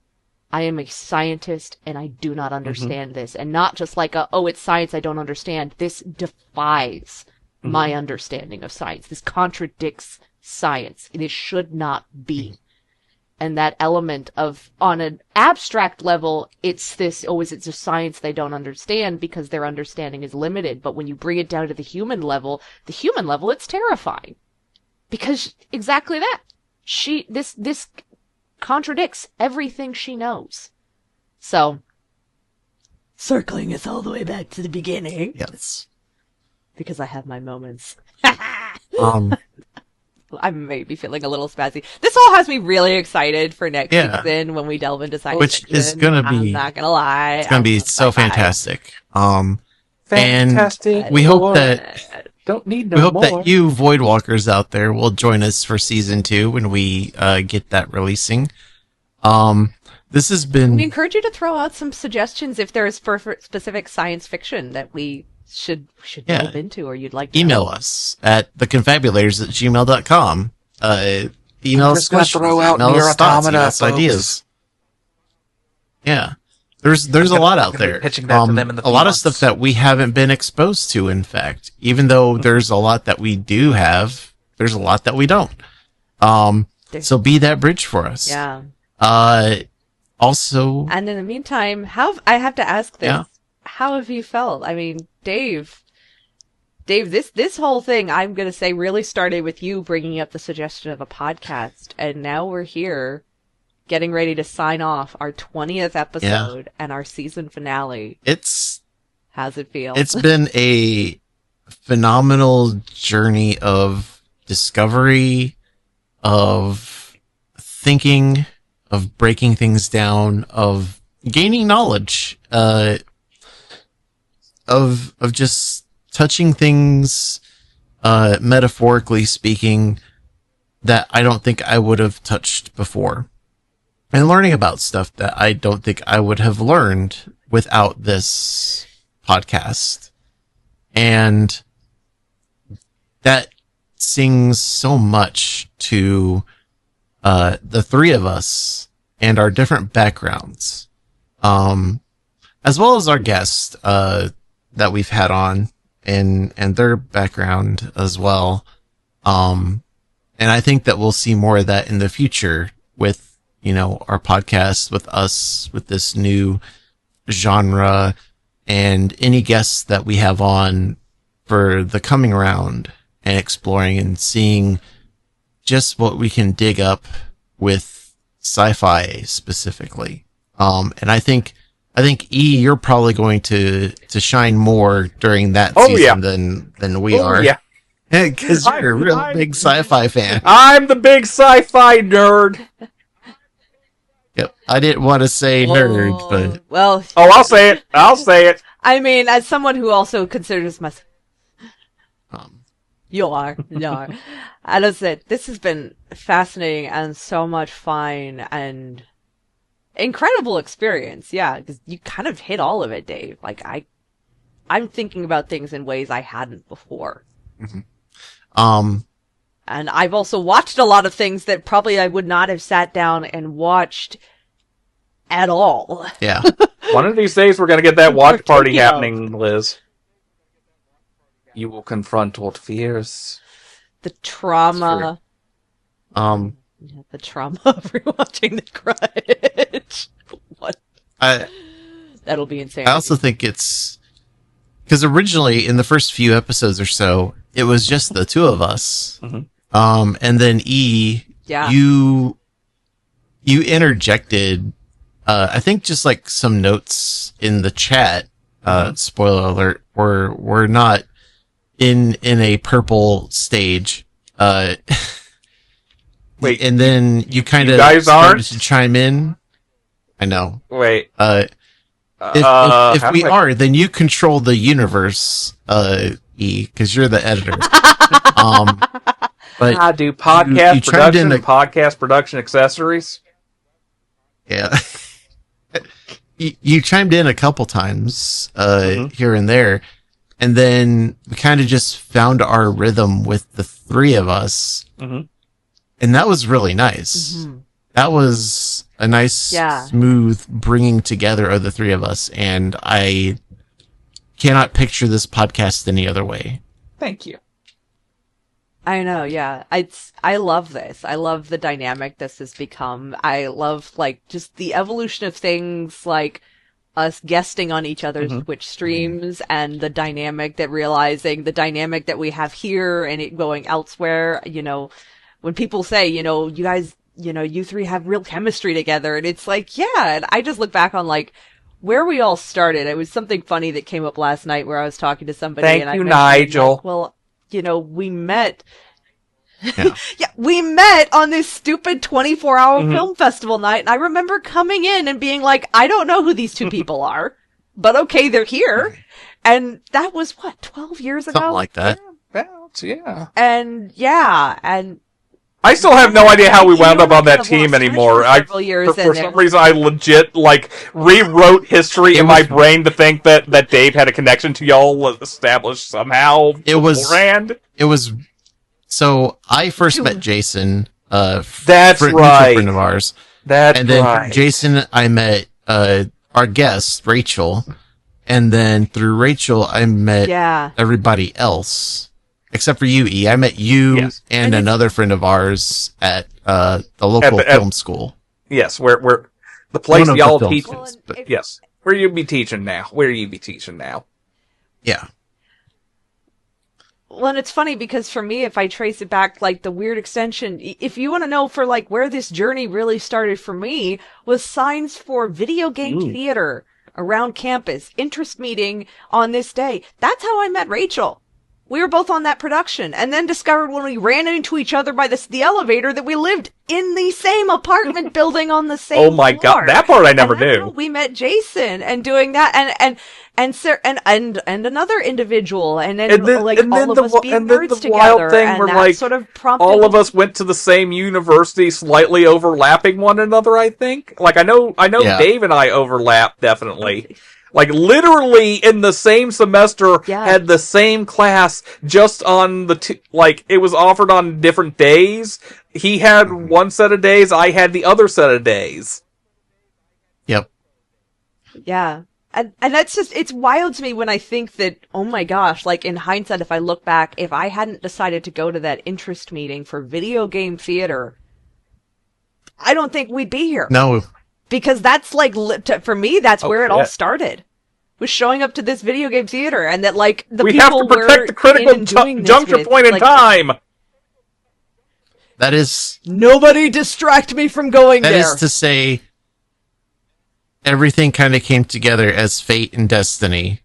Speaker 2: I am a scientist and I do not understand this. And not just like it's science, I don't understand. This defies my understanding of science. This contradicts science. This should not be. And that element of, on an abstract level, it's this, is it just science they don't understand because their understanding is limited. But when you bring it down to the human level, it's terrifying. Because exactly that. This contradicts everything she knows. So, circling us all the way back to the beginning.
Speaker 1: Yes.
Speaker 2: Because I have my moments. I may be feeling a little spazzy. This all has me really excited for next season when we delve into science
Speaker 1: fiction. Which is gonna be,
Speaker 2: I'm not gonna lie.
Speaker 1: It's gonna be so fantastic.
Speaker 3: Fantastic.
Speaker 1: And we hope that
Speaker 3: don't need
Speaker 1: we hope that you Voidwalkers out there will join us for season 2 when we get that releasing. This has been.
Speaker 2: We encourage you to throw out some suggestions if there is specific science fiction that we should delve into, or you'd like to
Speaker 1: email us at theconfabulators@gmail.com. Email us questions,
Speaker 3: throw out
Speaker 1: email us thoughts, email us
Speaker 3: folks.
Speaker 1: ideas. Yeah. There's a lot out there.
Speaker 4: Pitching that to them in the
Speaker 1: a lot of stuff that we haven't been exposed to, in fact. Even though there's a lot that we do have, there's a lot that we don't. So be that bridge for us.
Speaker 2: Yeah.
Speaker 1: Also,
Speaker 2: and in the meantime, I have to ask this.
Speaker 1: Yeah.
Speaker 2: How have you felt? I mean, Dave, this whole thing, I'm going to say, really started with you bringing up the suggestion of a podcast. And now we're here getting ready to sign off our 20th episode and our season finale. How's it feel?
Speaker 1: It's been a phenomenal journey of discovery, of thinking, of breaking things down, of gaining knowledge, of just touching things, metaphorically speaking, that I don't think I would have touched before. And learning about stuff that I don't think I would have learned without this podcast. And that sings so much to the three of us and our different backgrounds, as well as our guests that we've had on and their background as well. And I think that we'll see more of that in the future with, our podcast, with us, with this new genre, and any guests that we have on for the coming round, and exploring and seeing just what we can dig up with sci-fi specifically. And I think E, you're probably going to shine more during that season than we are.
Speaker 3: Yeah.
Speaker 1: Because you're a real big sci-fi fan.
Speaker 3: I'm the big sci-fi nerd.
Speaker 1: Yep. I didn't want to say nerd, but
Speaker 2: well,
Speaker 3: I'll say it.
Speaker 2: I mean, as someone who also considers myself, you are. As I said, this has been fascinating and so much fun and incredible experience. Yeah, because you kind of hit all of it, Dave. Like I'm thinking about things in ways I hadn't before.
Speaker 1: Mm-hmm.
Speaker 2: And I've also watched a lot of things that probably I would not have sat down and watched at all.
Speaker 1: Yeah.
Speaker 3: One of these days we're going to get that watch party happening, Liz.
Speaker 4: You will confront what fears.
Speaker 2: The trauma.
Speaker 1: The
Speaker 2: trauma of rewatching The Grudge. What?
Speaker 1: I
Speaker 2: That'll be insane.
Speaker 1: I also think it's because originally in the first few episodes or so, it was just the two of us. And then you interjected, I think just like some notes in the chat. Spoiler alert: we're not in a purple stage.
Speaker 3: Wait,
Speaker 1: and then you kind of
Speaker 3: guys
Speaker 1: started
Speaker 3: aren't?
Speaker 1: to chime in. I know.
Speaker 3: Wait.
Speaker 1: If we are, then you control the universe, because you're the editor. But
Speaker 3: I do podcast
Speaker 1: you chimed
Speaker 3: production
Speaker 1: in
Speaker 3: and podcast production accessories.
Speaker 1: yeah, you chimed in a couple times here and there, and then we kind of just found our rhythm with the three of us, and that was really nice. That was a nice, smooth bringing together of the three of us, and I cannot picture this podcast any other way.
Speaker 3: Thank you.
Speaker 2: I know, yeah. I love this. I love the dynamic this has become. I love, like, just the evolution of things, like us guesting on each other's Twitch streams, and the dynamic that we have here and it going elsewhere. You know, when people say, you know, you guys, you know, you three have real chemistry together, and it's like, yeah. And I just look back on, like, where we all started. It was something funny that came up last night where I was talking to somebody.
Speaker 3: Thank
Speaker 2: and
Speaker 3: you,
Speaker 2: I mentioned,
Speaker 3: Nigel.
Speaker 2: like, well, you know, we met.
Speaker 1: Yeah.
Speaker 2: Yeah, we met on this stupid 24-hour film festival night, and I remember coming in and being like, I don't know who these two people are, but okay, they're here. And that was, 12 years ago?
Speaker 1: Something like that.
Speaker 3: Yeah.
Speaker 2: And, yeah, and...
Speaker 3: I still have no idea how we wound up on that
Speaker 2: kind of
Speaker 3: team
Speaker 2: lost touch
Speaker 3: anymore.
Speaker 2: for several years
Speaker 3: For
Speaker 2: in
Speaker 3: some
Speaker 2: there.
Speaker 3: reason, I legit, like, rewrote history in my brain to think that Dave had a connection to y'all established somehow beforehand.
Speaker 1: It was... So, I first met Jason,
Speaker 3: That's
Speaker 1: mutual
Speaker 3: right.
Speaker 1: friend of ours.
Speaker 3: That's
Speaker 1: And then
Speaker 3: right.
Speaker 1: Jason, I met our guest, Rachel. And then through Rachel, I met everybody else. Except for you, E. I met you and another friend of ours at the local film school.
Speaker 3: Yes, where the place
Speaker 1: One of
Speaker 3: y'all
Speaker 1: the film
Speaker 3: teach.
Speaker 1: schools,
Speaker 3: But yes, where you be teaching now?
Speaker 1: Yeah.
Speaker 2: Well, and it's funny because for me, if I trace it back, like the weird extension, if you want to know for like where this journey really started for me was signs for video game theater around campus, interest meeting on this day. That's how I met Rachel. We were both on that production, and then discovered when we ran into each other by the elevator that we lived in the same apartment building on the same
Speaker 3: Oh my
Speaker 2: floor.
Speaker 3: god, that part I never
Speaker 2: And that's
Speaker 3: knew.
Speaker 2: how we met Jason and doing that, and another individual, and then all of us being nerds together,
Speaker 3: wild thing
Speaker 2: and
Speaker 3: where
Speaker 2: that
Speaker 3: like
Speaker 2: sort of prompted
Speaker 3: all of us went to the same university, slightly overlapping one another. I think. Like I know, Dave and I overlap definitely. Like, literally in the same semester, had the same class, just on the it was offered on different days. He had one set of days, I had the other set of days.
Speaker 1: Yep.
Speaker 2: Yeah. And that's just, it's wild to me when I think that, oh my gosh, like in hindsight, if I look back, if I hadn't decided to go to that interest meeting for video game theater, I don't think we'd be here.
Speaker 1: No.
Speaker 2: Because that's like, for me, that's where it all started. Was showing up to this video game theater, and that like the
Speaker 3: we
Speaker 2: people
Speaker 3: have to protect the critical juncture point in time.
Speaker 1: That is...
Speaker 2: Nobody distract me from going there.
Speaker 1: That is to say, everything kind of came together as fate and destiny,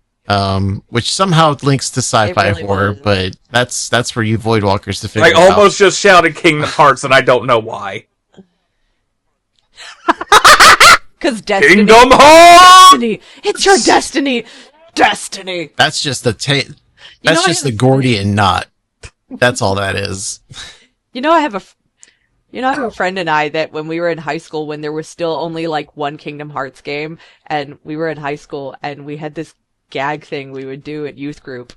Speaker 1: which somehow links to sci-fi
Speaker 2: really
Speaker 1: horror,
Speaker 2: was.
Speaker 1: but that's for you Voidwalkers to figure
Speaker 3: I
Speaker 1: out.
Speaker 3: almost just shouted Kingdom Hearts, and I don't know why.
Speaker 2: Because destiny.
Speaker 3: Kingdom Hearts!
Speaker 2: Destiny. It's your destiny. Destiny.
Speaker 1: That's just the
Speaker 2: know,
Speaker 1: that's just the Gordian knot. That's all that is.
Speaker 2: I have a friend and I that when we were in high school, when there was still only like one Kingdom Hearts game, and we were in high school, and we had this gag thing we would do at youth group.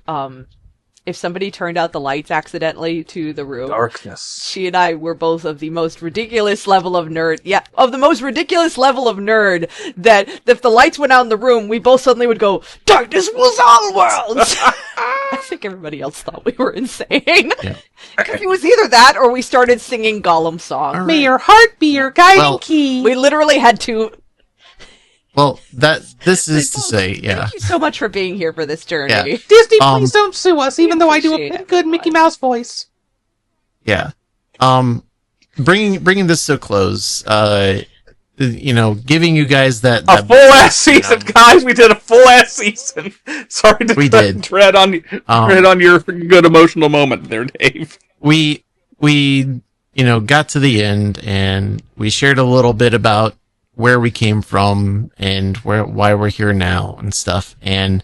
Speaker 2: If somebody turned out the lights accidentally to the room,
Speaker 3: Darkness.
Speaker 2: she and I were both of the most ridiculous level of nerd. Yeah, of the most ridiculous level of nerd that if the lights went out in the room, we both suddenly would go, "Darkness rules all worlds." I think everybody else thought we were insane.
Speaker 1: Yeah.
Speaker 2: It was either that or we started singing Gollum songs.
Speaker 1: All
Speaker 3: May
Speaker 1: right.
Speaker 3: your heart be your guiding
Speaker 1: Well,
Speaker 3: key.
Speaker 2: We literally had to.
Speaker 1: Well, this is to say, yeah.
Speaker 2: Thank you so much for being here for this journey.
Speaker 1: Yeah.
Speaker 3: Disney, please don't sue us, even though I do
Speaker 2: appreciate
Speaker 3: a
Speaker 2: it.
Speaker 3: good Mickey Mouse voice.
Speaker 1: Yeah. Bringing this to a close, giving you guys that
Speaker 3: A full-ass season, guys! We did a full-ass season! Sorry to tread on your good emotional moment there, Dave.
Speaker 1: We got to the end, and we shared a little bit about where we came from and why we're here now and stuff. And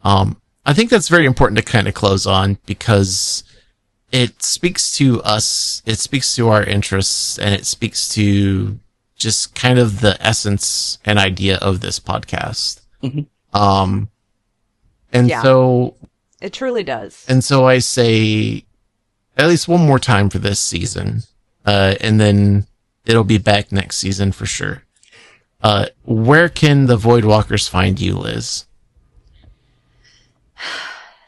Speaker 1: I think that's very important to kind of close on, because it speaks to us, it speaks to our interests, and it speaks to just kind of the essence and idea of this podcast.
Speaker 3: Mm-hmm.
Speaker 1: So
Speaker 2: it truly does.
Speaker 1: And so I say at least one more time for this season, and then it'll be back next season for sure. Where can the Voidwalkers find you, Liz?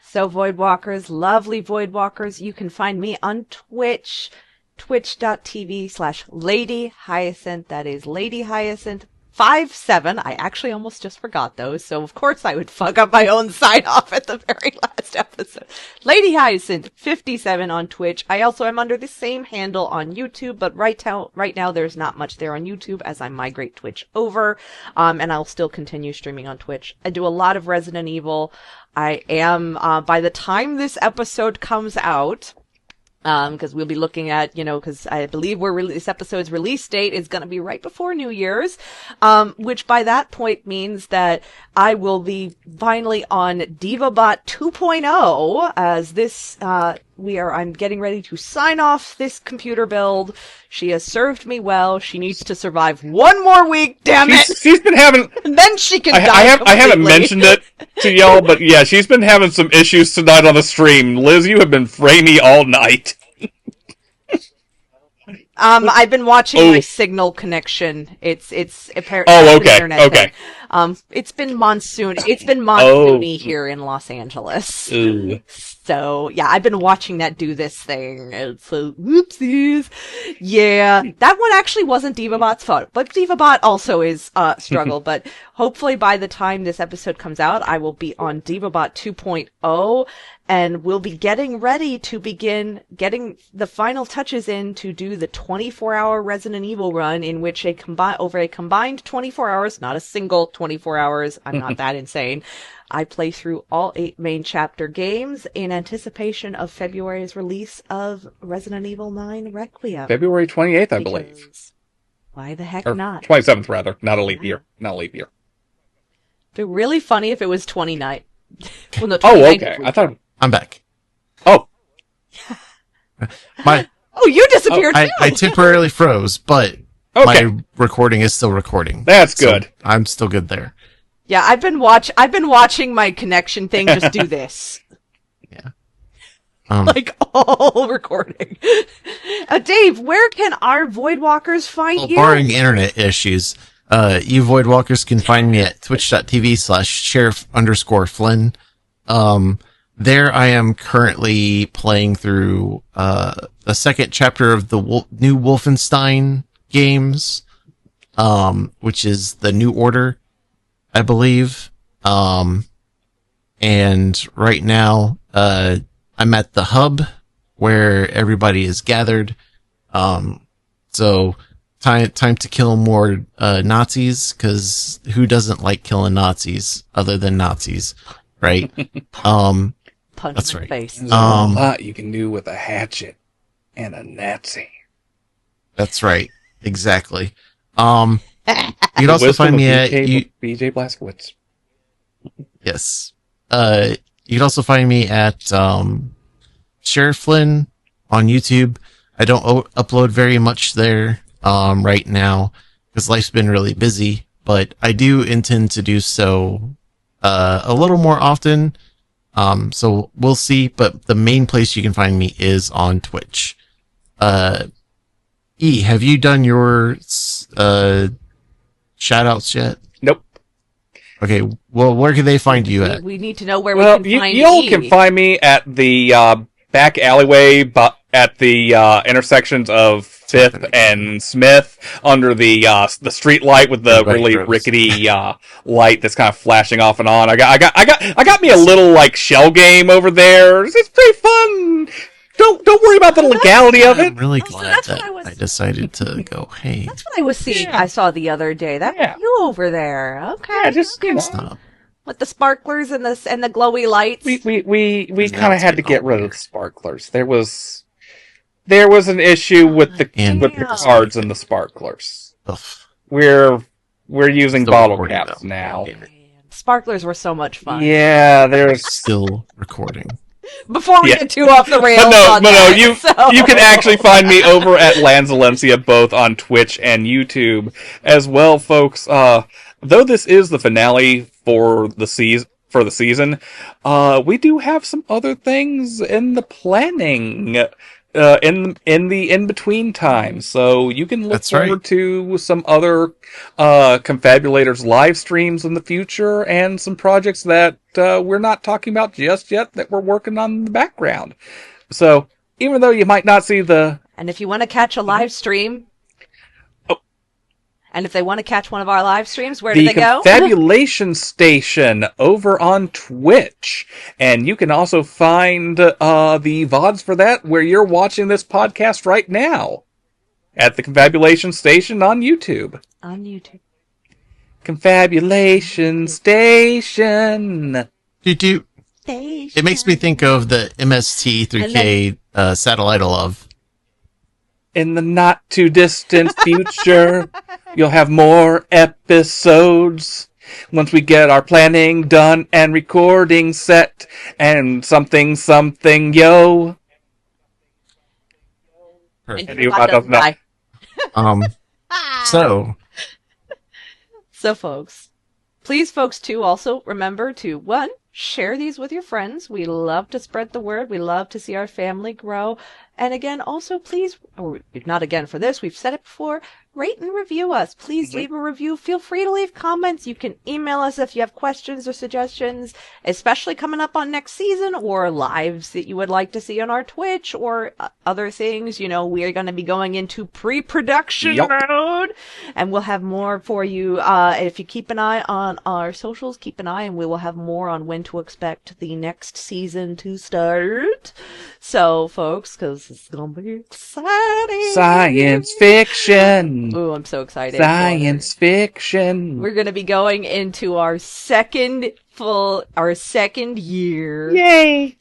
Speaker 2: So Voidwalkers, lovely Voidwalkers, you can find me on Twitch, twitch.tv/Lady Hyacinth. That is Lady Hyacinth 57. I actually almost just forgot those, so of course I would fuck up my own sign off at the very last episode. Lady Hyacinth 57 on Twitch. I also am under the same handle on YouTube, but right now there's not much there on YouTube as I migrate Twitch over, and I'll still continue streaming on Twitch. I do a lot of Resident Evil. I am, by the time this episode comes out, because we'll be looking at, because I believe this episode's release date is going to be right before New Year's, which by that point means that I will be finally on DivaBot 2.0, as this, I'm getting ready to sign off this computer build. She has served me well. She needs to survive one more week, damn it!
Speaker 3: She's been having...
Speaker 2: And then she can die
Speaker 3: I haven't mentioned it to y'all, but yeah, she's been having some issues tonight on the stream. Liz, you have been framey all night.
Speaker 2: I've been watching my signal connection. It's apparently
Speaker 3: okay,
Speaker 2: internet
Speaker 3: okay.
Speaker 2: thing. It's been monsoony here in Los Angeles.
Speaker 3: Ooh.
Speaker 2: So yeah, I've been watching that do this thing. It's whoopsies. Yeah, that one actually wasn't DivaBot's fault, but DivaBot also is struggle. But hopefully by the time this episode comes out, I will be on DivaBot 2.0. And we'll be getting ready to begin getting the final touches in to do the 24-hour Resident Evil run, in which over a combined 24 hours, not a single 24 hours, I'm not that insane, I play through all 8 main chapter games in anticipation of February's release of Resident Evil 9 Requiem.
Speaker 3: February 28th, I believe.
Speaker 2: Why the heck
Speaker 3: Or
Speaker 2: not?
Speaker 3: 27th, rather. Not a leap year. Not a leap year.
Speaker 2: It'd be really funny if it was 29. Well, no, 29th.
Speaker 3: Oh, okay. I thought...
Speaker 1: I'm back.
Speaker 3: Oh.
Speaker 2: Oh, you disappeared too!
Speaker 1: I temporarily froze, but my recording is still recording.
Speaker 3: That's good.
Speaker 1: So I'm still good there.
Speaker 2: Yeah, I've been watching my connection thing just do this.
Speaker 1: Yeah.
Speaker 2: Like all recording. Dave, where can our Voidwalkers find you?
Speaker 1: Barring internet issues, you Voidwalkers can find me at twitch.tv/sheriff_Flynn. There I am currently playing through the second chapter of the new Wolfenstein games, which is the New Order, I believe. And right now I'm at the hub where everybody is gathered. So time to kill more Nazis, because who doesn't like killing Nazis other than Nazis, right?
Speaker 2: Punch
Speaker 1: That's
Speaker 2: in the
Speaker 1: right.
Speaker 2: face.
Speaker 3: There's a lot you can do with a hatchet and a Nazi.
Speaker 1: That's right. Exactly. You can also find me at
Speaker 3: BJ Blazkowicz.
Speaker 1: Yes. You can also find me at Sheriff Flynn on YouTube. I don't upload very much there right now because life's been really busy, but I do intend to do so a little more often. So we'll see, but the main place you can find me is on Twitch. E, have you done your shout-outs yet?
Speaker 3: Nope.
Speaker 1: Okay, well, where can they find you at?
Speaker 2: We need to know where we can find
Speaker 3: you
Speaker 2: E.
Speaker 3: can find me at the back alleyway, but at the intersections of Fifth and Smith under the street light with the
Speaker 1: Everybody
Speaker 3: really
Speaker 1: grows.
Speaker 3: rickety light that's kind of flashing off and on. I got me a little like shell game over there. It's pretty fun. Don't worry about the legality of it.
Speaker 1: I'm really
Speaker 2: Oh, so
Speaker 1: glad
Speaker 2: that's what
Speaker 1: that
Speaker 2: I was-
Speaker 1: I decided to go, hey,
Speaker 2: That's what I was seeing.
Speaker 3: Yeah.
Speaker 2: I saw the other day. That
Speaker 3: Yeah.
Speaker 2: was you over there. Okay.
Speaker 3: Yeah, just you know,
Speaker 1: stop.
Speaker 2: With the sparklers and the glowy lights.
Speaker 3: we
Speaker 1: Now
Speaker 3: kind of
Speaker 1: it's
Speaker 3: had to
Speaker 1: getting
Speaker 3: get
Speaker 1: all
Speaker 3: rid of
Speaker 1: weird.
Speaker 3: the sparklers. There was an issue with the
Speaker 1: And-
Speaker 3: cards and the sparklers.
Speaker 1: Ugh.
Speaker 3: We're using
Speaker 1: Still
Speaker 3: bottle
Speaker 1: recording,
Speaker 3: caps
Speaker 1: though.
Speaker 3: now.
Speaker 1: Damn it.
Speaker 2: Sparklers were so much fun.
Speaker 3: Yeah, there's
Speaker 1: Still recording.
Speaker 2: Before we
Speaker 3: Yeah.
Speaker 2: get too off the rails.
Speaker 3: But no,
Speaker 2: on
Speaker 3: no,
Speaker 2: that,
Speaker 3: you
Speaker 2: so-
Speaker 3: you can actually find me over at Lanzalencia both on Twitch and YouTube as well, folks. Though this is the finale for the season, we do have some other things in the planning. In the in between time, so you can look
Speaker 1: That's right.
Speaker 3: forward to some other Confabulators live streams in the future and some projects that we're not talking about just yet that we're working on in the background. So even though you might not see the
Speaker 2: And if you want to catch a live stream,
Speaker 3: Oh.
Speaker 2: and if they want to catch one of our live streams, where do
Speaker 3: the
Speaker 2: they go?
Speaker 3: Confabulation Station over on Twitch, and you can also find the VODs for that where you're watching this podcast right now at the Confabulation Station on YouTube.
Speaker 2: On YouTube.
Speaker 3: Confabulation Station.
Speaker 1: Do. It makes me think of the MST3K satellite of love.
Speaker 3: In the not too distant future, you'll have more episodes once we get our planning done and recording set and something yo.
Speaker 1: Perfect.
Speaker 2: And I don't lie.
Speaker 1: So
Speaker 2: So, folks, please, folks, too, also remember to, one, share these with your friends. We love to spread the word. We love to see our family grow. And again, also, please, or not again for this, we've said it before, rate and review us. Please leave a review. Feel free to leave comments. You can email us if you have questions or suggestions, especially coming up on next season or lives that you would like to see on our Twitch or other things. You know, we are going to be going into pre-production
Speaker 3: Yup.
Speaker 2: mode, and we'll have more for you. If you keep an eye on our socials, keep an eye, and we will have more on when to expect the next season to start. So, folks, because it's going to be exciting.
Speaker 3: Science fiction.
Speaker 2: Ooh, I'm so excited.
Speaker 3: Science fiction.
Speaker 2: We're going to be going into our second year.
Speaker 3: Yay!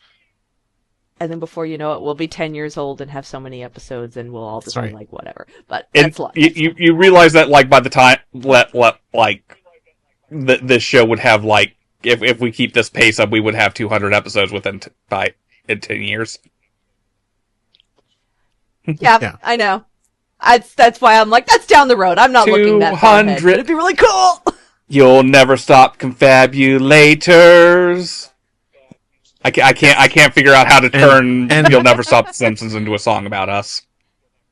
Speaker 2: And then before you know it, we'll be 10 years old and have so many episodes, and we'll all just
Speaker 1: That's
Speaker 2: be
Speaker 1: right.
Speaker 2: like, whatever. But
Speaker 3: And
Speaker 2: that's life.
Speaker 3: you realize that like by the time this show would have like if we keep this pace up, we would have 200 episodes in 10 years.
Speaker 2: Yeah,
Speaker 1: Yeah.
Speaker 2: I know. That's why I'm like, that's down the road. I'm not looking that far ahead.
Speaker 3: 200.
Speaker 2: It'd be really cool.
Speaker 3: You'll never stop confabulators. I can't figure out how to turn
Speaker 1: and-
Speaker 3: You'll Never Stop the Simpsons into a song about us.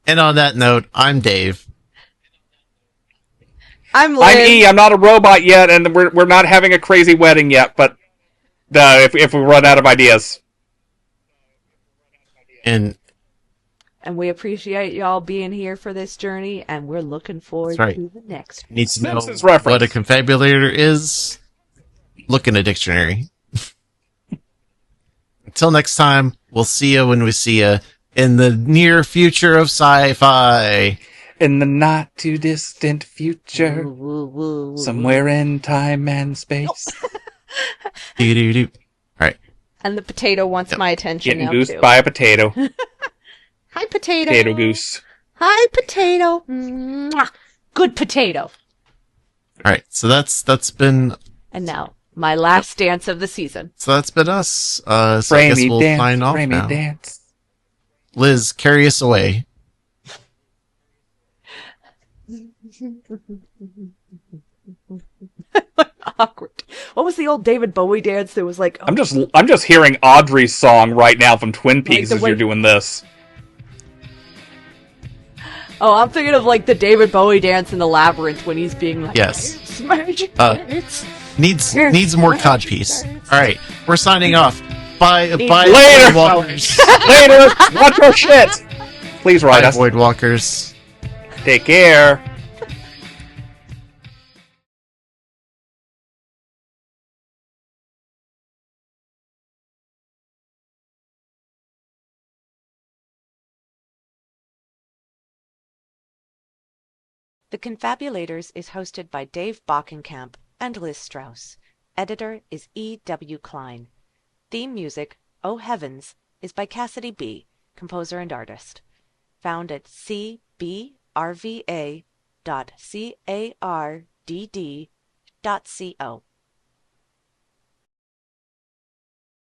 Speaker 1: and on that note, I'm Dave.
Speaker 2: I'm Liz.
Speaker 3: I'm E. I'm not a robot yet, and we're not having a crazy wedding yet. But if we run out of ideas,
Speaker 1: And
Speaker 2: And we appreciate y'all being here for this journey, and we're looking forward
Speaker 1: That's right.
Speaker 2: to the next one.
Speaker 1: needs to know
Speaker 3: Simpsons reference.
Speaker 1: what a confabulator is. Look in a dictionary. Until next time, we'll see you when we see you in the near future of sci-fi.
Speaker 3: in the not too distant future,
Speaker 2: Woo, woo, woo, woo.
Speaker 3: somewhere in time and space,
Speaker 1: Do-do-do. All right.
Speaker 2: And the potato wants my attention
Speaker 3: getting
Speaker 2: now,
Speaker 3: goosed
Speaker 2: too.
Speaker 3: by a potato.
Speaker 2: Hi, potato.
Speaker 3: Potato goose.
Speaker 2: Hi, potato. Mwah. Good potato.
Speaker 1: All right. So that's been
Speaker 2: And now, my last dance of the season.
Speaker 1: us. So I guess
Speaker 3: Framey
Speaker 1: we'll
Speaker 3: dance,
Speaker 1: sign off
Speaker 3: Framey
Speaker 1: now.
Speaker 3: dance.
Speaker 1: Liz, carry us away.
Speaker 2: Awkward. What was the old David Bowie dance that was like,
Speaker 3: I'm just hearing Audrey's song right now from Twin Peaks
Speaker 2: the
Speaker 3: as
Speaker 2: way-
Speaker 3: you're doing this.
Speaker 2: oh, I'm thinking of like the David Bowie dance in the Labyrinth when he's being like,
Speaker 1: Yes.
Speaker 2: it's magic, it's
Speaker 1: Needs more codpiece. All right. We're signing off. Bye. Bye.
Speaker 3: Later.
Speaker 1: Voidwalkers.
Speaker 3: Later, watch our shit. Please write
Speaker 1: Bye,
Speaker 3: us.
Speaker 1: Voidwalkers.
Speaker 3: Take care.
Speaker 5: The Confabulators is hosted by Dave Bockenkamp and Liz Strauss. Editor is E. W. Klein. Theme music, Oh Heavens, is by Cassidy B., composer and artist. Found at cbrva.cardd.co.